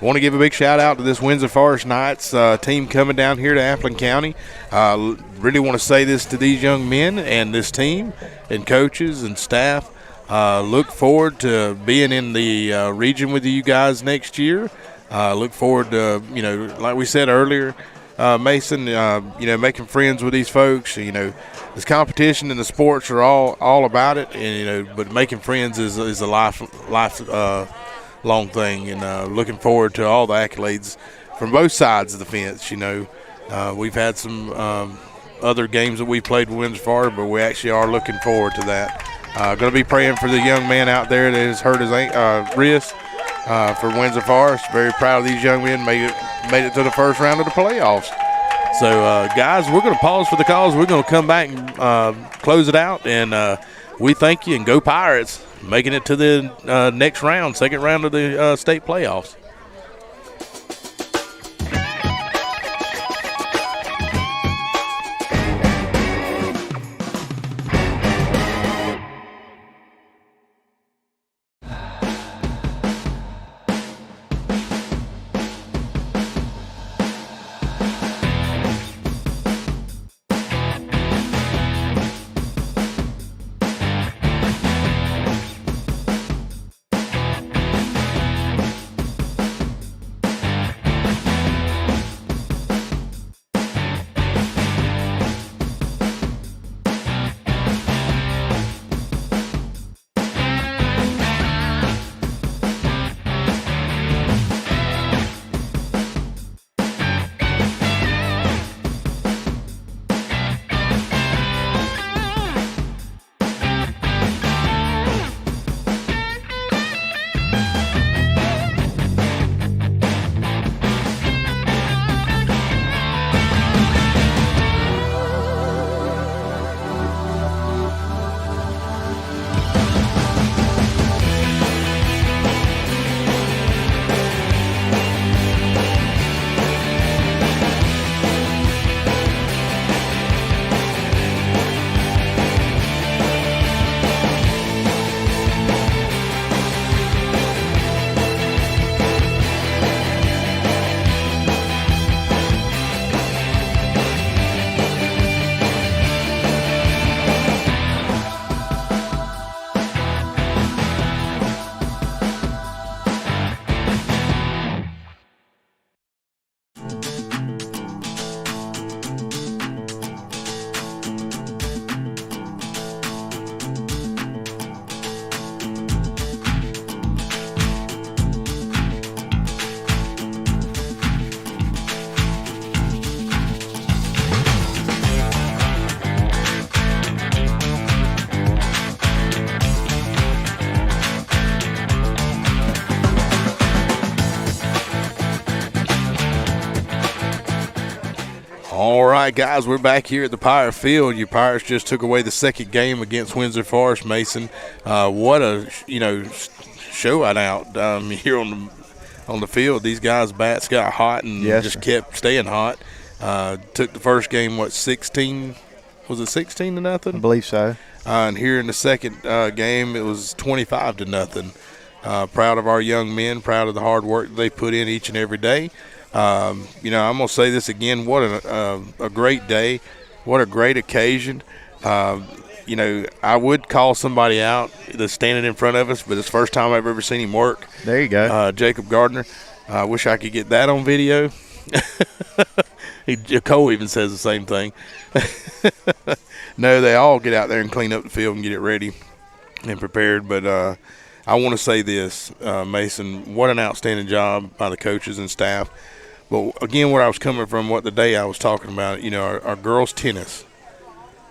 I want to give a big shout out to this Windsor Forest Knights team coming down here to Appleton County. Really want to say this to these young men and this team and coaches and staff. Look forward to being in the region with you guys next year. Look forward to, like we said earlier, Mason, making friends with these folks. This competition and the sports are all about it, and but making friends is a long thing, and looking forward to all the accolades from both sides of the fence. We've had some other games that we played with Windsor Forest, but we actually are looking forward to that. Going to be praying for the young man out there that has hurt his wrist for Windsor Forest. Very proud of these young men. Made it to the first round of the playoffs. So, guys, we're going to pause for the calls. We're going to come back and close it out, and we thank you, and go Pirates, making it to the next round, second round of the state playoffs. All right, guys, we're back here at the Pirate Field. Your Pirates just took away the second game against Windsor Forest, Mason. What a show out here on the field. These guys' bats got hot and just kept staying hot. Took the first game 16? Was it 16-0? I believe so. And here in the second game, it was 25-0. Proud of our young men. Proud of the hard work that they put in each and every day. I'm going to say this again. What a great day. What a great occasion. I would call somebody out that's standing in front of us, but it's the first time I've ever seen him work. There you go. Jacob Gardner. I wish I could get that on video. Cole even says the same thing. No, they all get out there and clean up the field and get it ready and prepared. But I want to say this, Mason, what an outstanding job by the coaches and staff. But, again, where I was coming from, what the day I was talking about, our girls' tennis,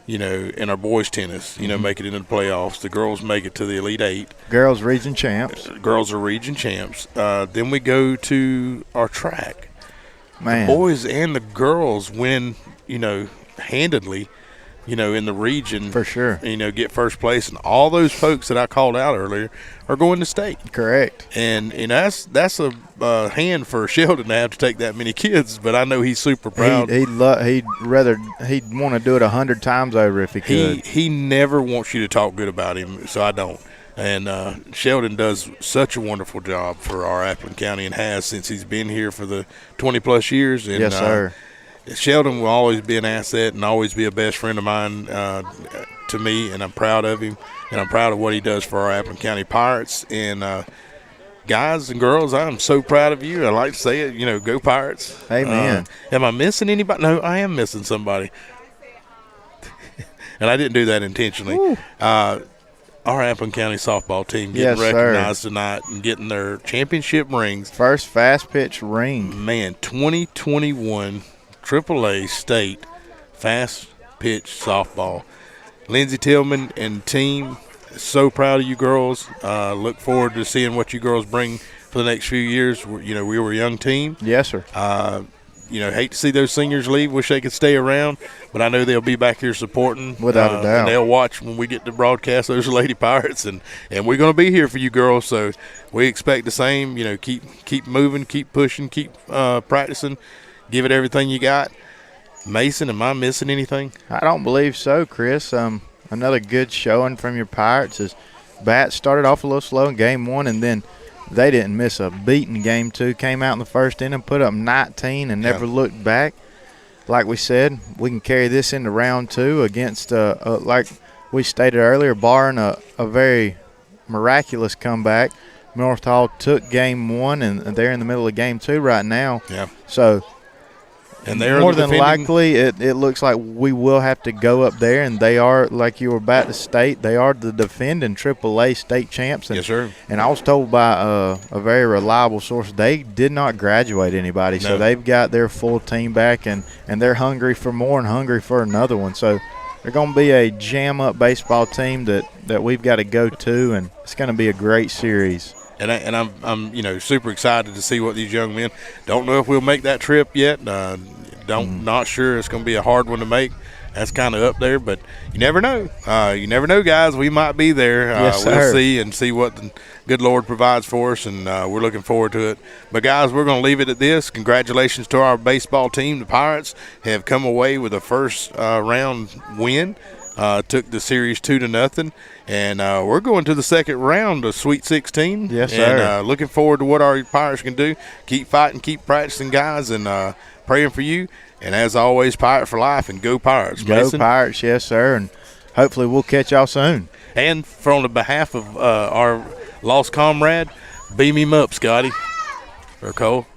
and our boys' tennis, make it into the playoffs. The girls make it to the Elite Eight. Girls region champs. Girls are region champs. Then we go to our track. Man. The boys and the girls win, handedly, in the region. For sure. Get first place. And all those folks that I called out earlier are going to state. Correct. And that's a hand for Sheldon to have to take that many kids, but I know he's super proud. He'd want to do it 100 times over if he could. He never wants you to talk good about him, so I don't. And Sheldon does such a wonderful job for our Appleton County and has since he's been here for the 20-plus years. And, yes, sir. Sheldon will always be an asset and always be a best friend of mine to me, and I'm proud of him, and I'm proud of what he does for our Appleton County Pirates. And guys and girls, I'm so proud of you. I like to say it, go Pirates. Amen. Am I missing anybody? No, I am missing somebody. And I didn't do that intentionally. Our Appleton County softball team getting recognized tonight and getting their championship rings. First fast pitch ring. Man, 2021 AAA state fast pitch softball. Lindsey Tillman and team, so proud of you girls. Look forward to seeing what you girls bring for the next few years. We were a young team. Yes, sir. Hate to see those seniors leave. Wish they could stay around, but I know they'll be back here supporting. Without a doubt. And they'll watch when we get to broadcast those Lady Pirates, and we're going to be here for you girls. So we expect the same. Keep moving, keep pushing, keep practicing, give it everything you got. Mason, am I missing anything? I don't believe so, Chris. Another good showing from your Pirates. As bats started off a little slow in game 1, and then they didn't miss a beat in game 2. Came out in the first inning, put up 19, and never looked back. Like we said, we can carry this into round 2 against, like we stated earlier, barring a very miraculous comeback. North Hall took game 1, and they're in the middle of game 2 right now. Yeah. So and they're more than likely, it looks like we will have to go up there, and they are, like you were about to state, they are the defending AAA state champs. And, yes, sir. And I was told by a very reliable source they did not graduate anybody, no. So they've got their full team back, and they're hungry for more and hungry for another one. So they're going to be a jam-up baseball team that we've got to go to, and it's going to be a great series. And I'm super excited to see what these young men. Don't know if we'll make that trip yet. Not sure. It's going to be a hard one to make. That's kind of up there, but you never know. You never know, guys. We might be there. Yes, sir. We'll see what the good Lord provides for us, and we're looking forward to it. But, guys, we're going to leave it at this. Congratulations to our baseball team. The Pirates have come away with a first round win. Took the series 2-0, and we're going to the second round of Sweet 16. Yes, sir. And looking forward to what our Pirates can do. Keep fighting, keep practicing, guys, and praying for you. And as always, Pirate for life, and go Pirates. Go Mason? Pirates, yes, sir. And hopefully we'll catch y'all soon. And on the behalf of our lost comrade, beam him up, Scotty or Cole.